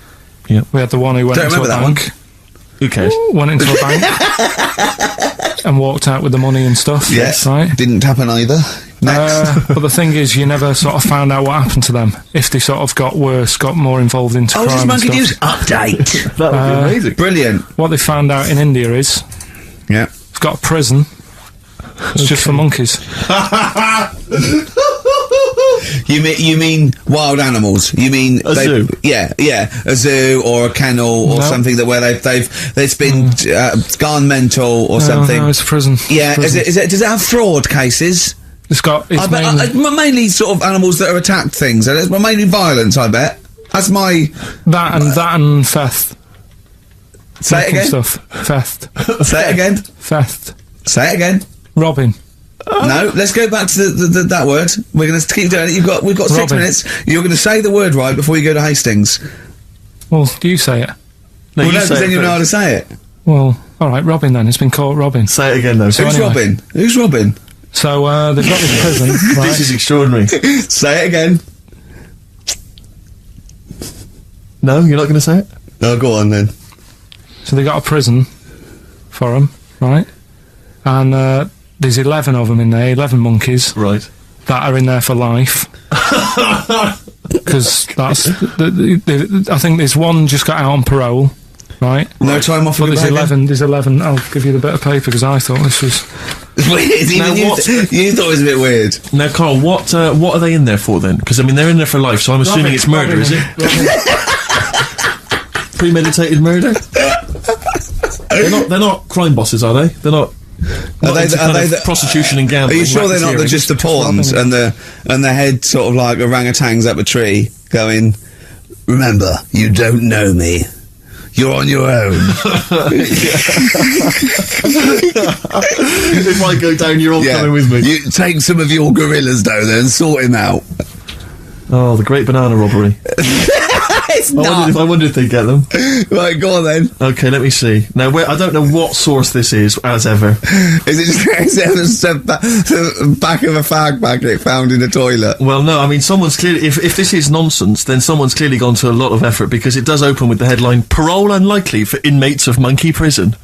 Yeah. We had the one who went into a bank. Who cares? Went into a bank and walked out with the money and stuff. Yes. Right? Didn't happen either. Next. But the thing is, you never sort of found out what happened to them. If they sort of got worse, got more involved into crime this and monkey stuff. news update. That would be amazing. Brilliant. What they found out in India is... Yeah. It's got a prison. It's just for monkeys. You mean wild animals? You mean a zoo? Yeah, a zoo or a kennel or something where it's been gone mental or something. No, it's a prison. Yeah, Prison. Is it? Does it have fraud cases? It's mainly sort of animals that are attacked things. It's mainly violence, I bet. That's my that and theft. Say it again. Stuff. Theft. Say it again. Theft. Say it again. Robbing. No, let's go back to that word. We're going to keep doing it. We've got 6 minutes. You're going to say the word right before you go to Hastings. Well, do you say it? No, because then you know how to say it. Well, all right, robbing then. It's been caught robbing. Say it again, though. So Who's robbing? Who's robbing? So they've got this prison. Right? This is extraordinary. Say it again. No, you're not going to say it? No, go on then. So they got a prison for them, right? And there's 11 of them in there, 11 monkeys. Right. That are in there for life. Because that's... I think there's one just got out on parole, right? No time off. But there's 11. I'll give you the bit of paper because I thought this was... Weird. You thought it was a bit weird. Now, Carl, what are they in there for then? Because, I mean, they're in there for life, so I'm assuming it's murder, is it? Premeditated murder? They're not crime bosses, are they? They're not... Are they the prostitution and gambling? Are you sure they're not just the pawns and the head sort of like orangutans up a tree going, remember, you don't know me. You're on your own. If I go down, you're all coming with me. You take some of your gorillas down there and sort him out. Oh, the great banana robbery. It's not. I wonder if they get them. Right, go on then. Okay, let me see. Now, I don't know what source this is, as ever. Is it just the back of a fag packet found in a toilet? Well, no, I mean, someone's clearly... If this is nonsense, then someone's clearly gone to a lot of effort, because it does open with the headline, Parole Unlikely for Inmates of Monkey Prison.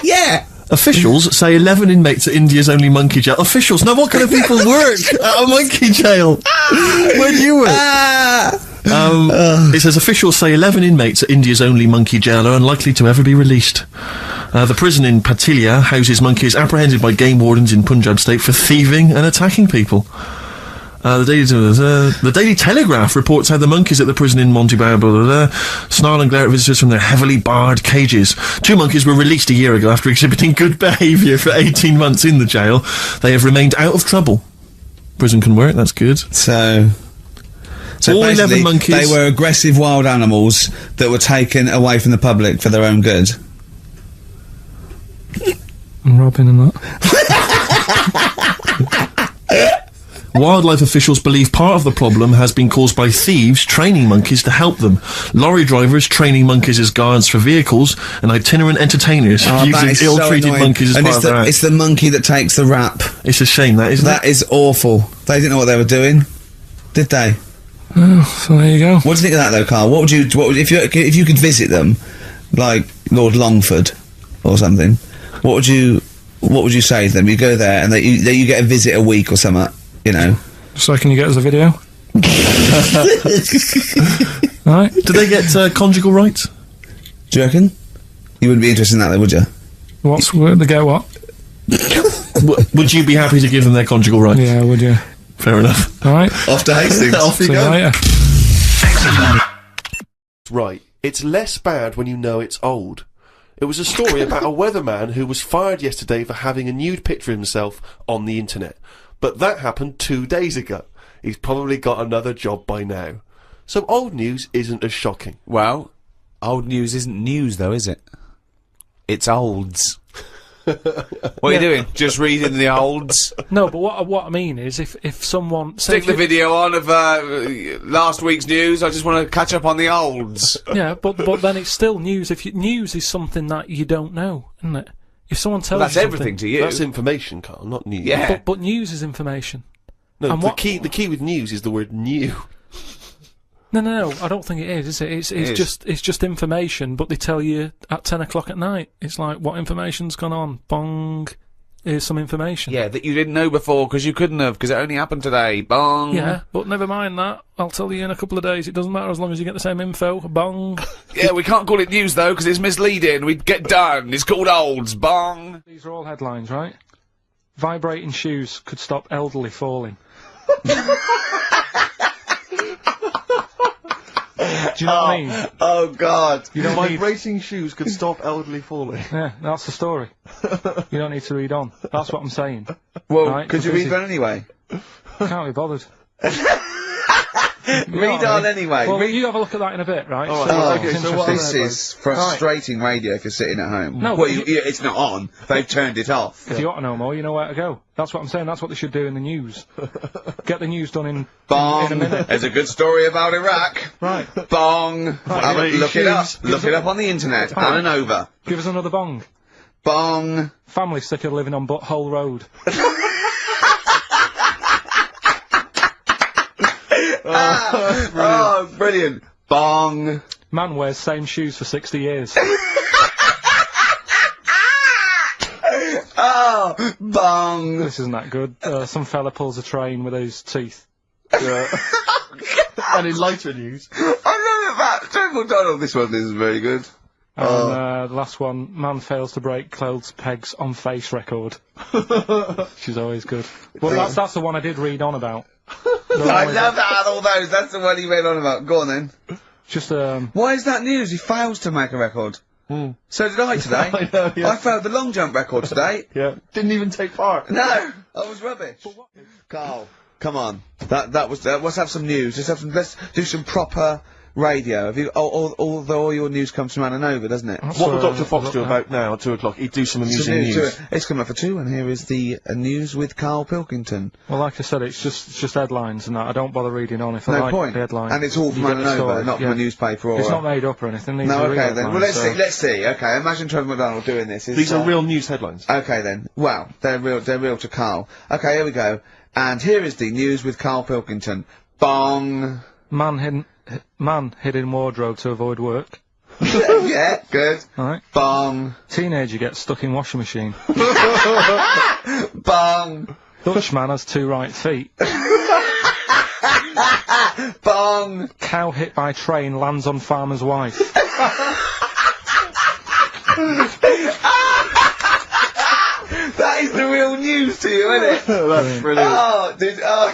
Yeah! Officials say 11 inmates at India's only monkey jail. Officials? Now, what kind of people work at a monkey jail? Where do you work? It says officials say 11 inmates at India's only monkey jail are unlikely to ever be released. The prison in Patilia houses monkeys apprehended by game wardens in Punjab state for thieving and attacking people. The Daily Telegraph reports how the monkeys at the prison in Monty Bay snarl and glare at visitors from their heavily barred cages. 2 monkeys were released a year ago after exhibiting good behaviour for 18 months in the jail. They have remained out of trouble. Prison can work, that's good. So all 11 monkeys... they were aggressive wild animals that were taken away from the public for their own good. And Robin and that. Wildlife officials believe part of the problem has been caused by thieves training monkeys to help them. Lorry drivers training monkeys as guards for vehicles, and itinerant entertainers using ill-treated monkeys as part of their act. It's the monkey that takes the rap. It's a shame, that, isn't it? That is awful. They didn't know what they were doing, did they? Oh, so there you go. What do you think of that, though, Carl? What would if you could visit them, like Lord Longford or something? What would you say to them? You go there and you get a visit a week or something. You know. So can you get us a video? Right. Do they get conjugal rights? Do you reckon? You wouldn't be interested in that, though, would you? They get what? Would you be happy to give them their conjugal rights? Yeah, would you? Fair enough. All right. Off to Hastings. Off you See go. you later. Right. It's less bad when you know it's old. It was a story about a weatherman who was fired yesterday for having a nude picture of himself on the internet. But that happened 2 days ago. He's probably got another job by now. So old news isn't as shocking. Well, old news isn't news, though, is it? It's olds. What are you doing? Just reading the olds? No, but what I mean is, if someone... Stick the video on of last week's news. I just want to catch up on the olds. Yeah, but then it's still news. News is something that you don't know, isn't it? If someone tells that's you everything to you. That's information, Carl, not news. Yeah. But news is information. No, and the key with news is the word new. No, I don't think it is it? It's just information, but they tell you at 10 o'clock at night. It's like, what information's gone on? Bong. Here's some information. Yeah, that you didn't know before because you couldn't have, because it only happened today. Bong. Yeah, but never mind that. I'll tell you in a couple of days. It doesn't matter as long as you get the same info. Bong. Yeah, we can't call it news, though, because it's misleading. We'd get done. It's called olds. Bong. These are all headlines, right? Vibrating shoes could stop elderly falling. Do you know what I mean? Oh, God. You don't Vibrating shoes could stop elderly falling. Yeah, that's the story. You don't need to read on. That's what I'm saying. Well, right? could you read on anyway? Can't be bothered. Read on anyway. Well, you have a look at that in a bit, right? This is frustrating radio if you're sitting at home. No, well, it's not on. They've turned it off. If you want to know more, you know where to go. That's what I'm saying. That's what they should do in the news. Get the news done in a minute. There's a good story about Iraq. Right. Bong. Look it up. Look it up on the internet. On and over. Give us another bong. Bong. Family sick of living on Butthole Road. Oh, brilliant. Bong. Man wears same shoes for 60 years. Oh, bong. This isn't that good. Some fella pulls a train with his teeth. And in lighter news. I love that. Triple Donald. This is very good. And the last one, man fails to break clothes pegs on face record. She's always good. Well, that's the one I did read on about. I love that out of all those. That's the one he read on about. Go on then. Just Why is that news? He fails to make a record. So did I today. I know, yeah. I failed the long jump record today. Yeah. Didn't even take part. No, I was rubbish. Carl, come on. That was. Let's have some news. Let's do some proper radio. Have you? All your news comes from Ananover, doesn't it? What will Dr. Fox do about now at 2 o'clock? He'd do some amusing news. It's coming up for 2, and here is the news with Karl Pilkington. Well, like I said, it's just headlines and that. I don't bother reading on if I like the headline. And it's all from Ananover, not from a newspaper or... It's not made up or anything. These no, are okay then. Well, let's so. see. Okay, imagine Trevor McDonald doing this. These are real news headlines. Okay then. Well, they're real to Karl. Okay, here we go. And here is the news with Karl Pilkington. Bong. Man hid in wardrobe to avoid work. Yeah, good. Alright. Bong. Teenager gets stuck in washing machine. Bong. Dutchman has 2 right feet. Bong. Cow hit by train lands on farmer's wife. That is the real news to you, isn't it? That's brilliant. Oh, dude. Oh.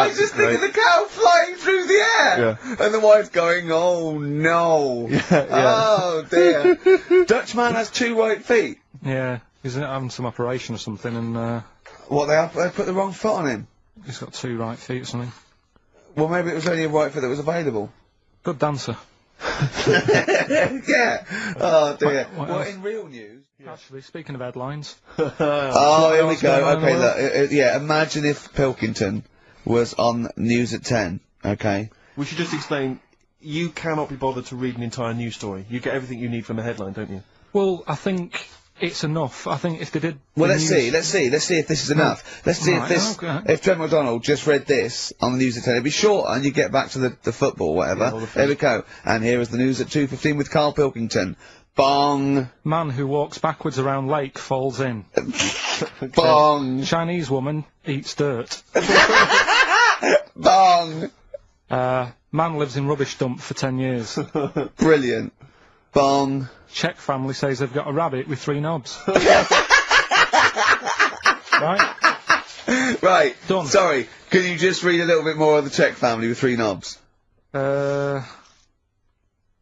I was just thinking the cow flying through the air, and the wife's going, "Oh no, oh dear." Dutchman has 2 right feet. Yeah, he's having some operation or something, and What, they put the wrong foot on him? he's got 2 right feet or something. Well, maybe it was only a right foot that was available. Good dancer. Yeah. Oh dear. What Well, else? in real news. Actually, speaking of headlines. Oh, here we go. Okay, look. Yeah, imagine if Pilkington was on News at 10. Okay. We should just explain, you cannot be bothered to read an entire news story. You get everything you need from a headline, don't you? Well, I think it's enough. I think if they did... Well, the let's news- see if this is enough. Let's see Right, okay. if Trevor McDonald just read this on the News at 10, it'd be shorter and you get back to the football or whatever. There we go. And here is the news at 2:15 with Karl Pilkington. Bong. Man who walks backwards around lake falls in. Bong. Chinese woman eats dirt. Bong. Man lives in rubbish dump for 10 years. Brilliant. Bong. Czech family says they've got a rabbit with 3 knobs. Right? Right. Done. Sorry, can you just read a little bit more of the Czech family with 3 knobs?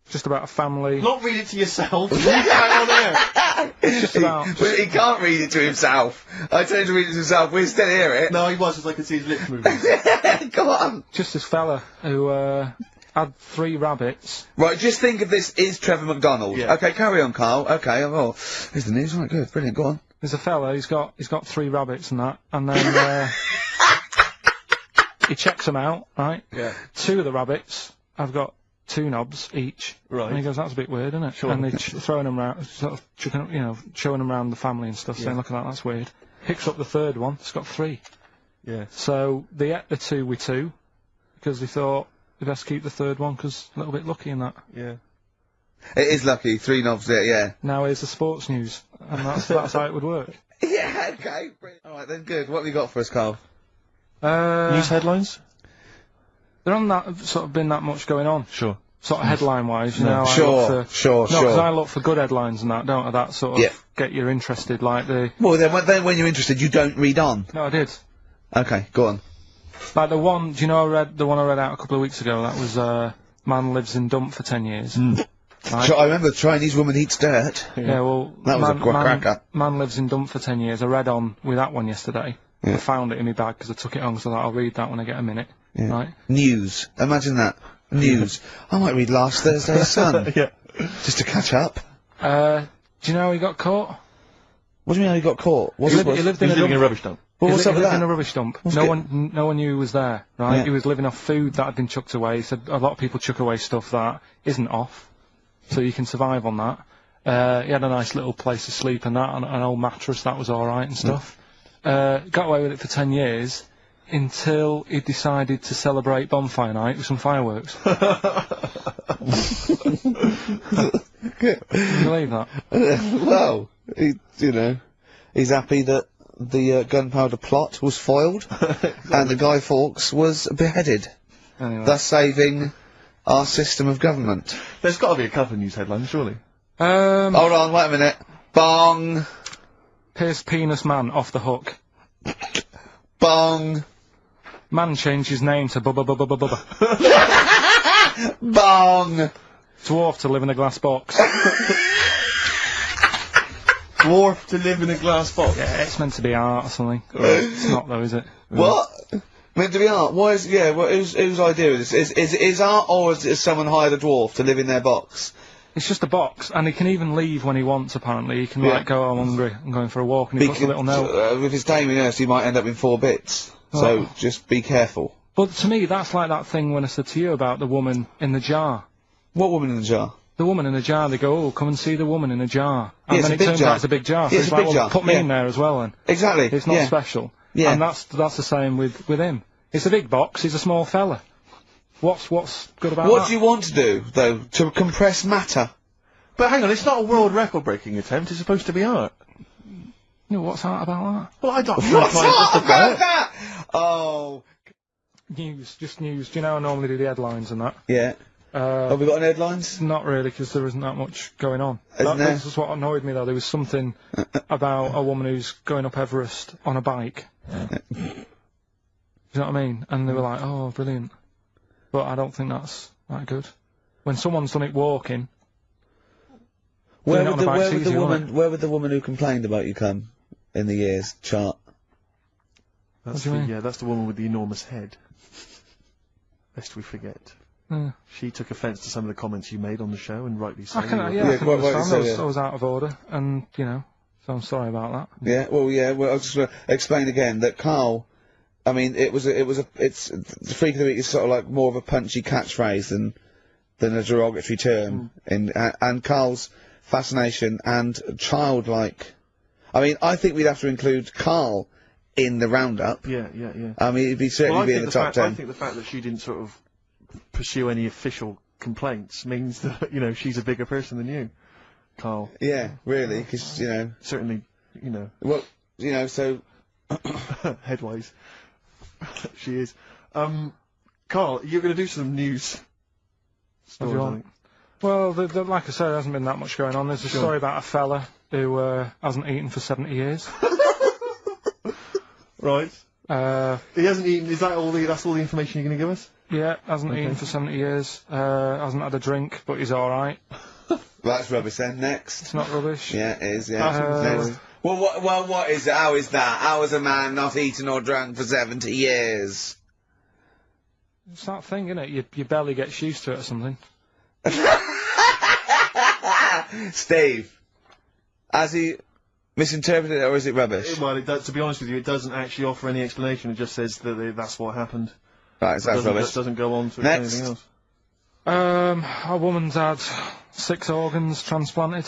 Just about a family. Not read it to yourself. Read it out on air. It's just about... Well, he can't read it to himself. I told him to read it to himself. We still hear it. No, he was, just I could see his lips moving. Go on. Just this fella who, had 3 rabbits. Right, just think of this is Trevor McDonald. Yeah. Okay, carry on, Carl. Okay, oh, here's the news. Right, good, brilliant. Go on. There's a fella, he's got 3 rabbits and that, and then, he checks them out, right? Yeah. 2 of the rabbits have got 2 knobs each. Right. And he goes, that's a bit weird, isn't it? Sure. And they're throwing them around, sort of, showing them around the family and stuff, saying, look at that, that's weird. Picks up the 3rd one, it's got 3. Yeah. So, they ate the 2 with 2, because they thought they best keep the 3rd one, because a little bit lucky in that. Yeah. It is lucky. 3 knobs there, yeah. Now here's the sports news, and that's how it would work. Yeah, okay. Alright then, good. What have you got for us, Carl? News headlines? There hasn't sort of been that much going on. Sure. Sort of headline-wise, you No. know. Sure, sure. No, because I look for good headlines and that, don't I? That sort of Yeah. get you interested, like the... Well, then when you're interested, you don't read on. No, I did. Okay, go on. Like the one, do you know the one I read out a couple of weeks ago? That was, man lives in dump for 10 years. Right? I remember the Chinese woman eats dirt. Yeah, well... That was a cracker. Man lives in dump for 10 years. I read on with that one yesterday. Yeah. I found it in my bag because I took it home, so I'll read that when I get a minute. Yeah. Right? News. Imagine that. News. I might read last Thursday's Sun. Yeah. Just to catch up. Do you know how he got caught? What do you mean how he got caught? He lived in a rubbish dump. Well, what's up he with lived that? in a rubbish dump. What's No good? one knew he was there, right? Yeah. He was living off food that had been chucked away. He said a lot of people chuck away stuff that isn't off, so you can survive on that. He had a nice little place to sleep and that, and an old mattress, that was alright and stuff. Got away with it for 10 years, until he decided to celebrate bonfire night with some fireworks. Can you believe that? Well, he's happy that the gunpowder plot was foiled, and the Guy Fawkes was beheaded, Anyway. thus saving our system of government. There's got to be a couple of news headlines, surely. Hold on, wait a minute. Bong. Pierce penis man off the hook. Bong. Man changed his name to Bubba Bubba Bubba Bubba. Bong. Dwarf to live in a glass box. Dwarf to live in a glass box. Yeah, it's meant to be art or something. It's not though, is it? What? Meant to be art? Why is, whose idea is this? Is art, or is someone hired a dwarf to live in their box? It's just a box, and he can even leave when he wants, apparently. He can, like, go, I'm hungry, I'm going for a walk, and he puts a little note. With his taming nurse, he might end up in 4 bits. So, just be careful. But to me, that's like that thing when I said to you about the woman in the jar. What woman in the jar? The woman in the jar, they go, oh, come and see the woman in a jar. Yeah, And then it turns out it's a big jar. So Yeah, it's it's a like, big well, jar. put me Yeah. in there as well then. Exactly. It's not Yeah. special. Yeah. And that's the same with him. It's a big box, he's a small fella. What's good about that? What do you want to do, though? To compress matter? But hang on, it's not a world record-breaking attempt, it's supposed to be art. No, what's art about that? Well, I don't... What's art about that? Oh. News, just news. Do you know I normally do the headlines and that? Yeah. Have we got any headlines? Not really, because there isn't that much going on. Isn't there? This is what annoyed me, though. There was something about a woman who's going up Everest on a bike. you know what I mean? And they were like, oh, brilliant. But I don't think that's that good. When someone's done it walking, Where would the woman who complained about you come in the years chart? That's that's the woman with the enormous head. Lest we forget. Yeah. She took offence to some of the comments you made on the show, and rightly so. I can understand. I was out of order, and, you know, so I'm sorry about that. Yeah, well, I'll just explain again that Karl, I mean, it's the Freak of the Week is sort of like more of a punchy catchphrase than a derogatory term, and Karl's fascination and childlike, I mean, I think we'd have to include Karl in the roundup. Yeah. I mean, he'd certainly be in the top 10. I think the fact that she didn't sort of pursue any official complaints means that, you know, she's a bigger person than you, Karl. Yeah, really, because, you know... Certainly, you know... Well, you know, so... Headways. She is. Karl, you're going to do some news stories, I think. Well, like I said, there hasn't been that much going on. There's a story about a fella who hasn't eaten for 70 years. Right. He hasn't eaten. Is that all? That's all the information you're going to give us? Yeah, hasn't eaten for 70 years. Hasn't had a drink, but he's all right. That's rubbish. Then next. It's not rubbish. Yeah, it is. Yeah. Next. Well, what is it? How is that? How is a man not eaten or drunk for 70 years? It's that thing, isn't it? Your belly gets used to it or something. Steve, has he misinterpreted it, or is it rubbish? Well, to be honest with you, it doesn't actually offer any explanation. It just says that that's what happened. Right, so that's rubbish. It doesn't go on to Next. anything else. A woman's had 6 organs transplanted.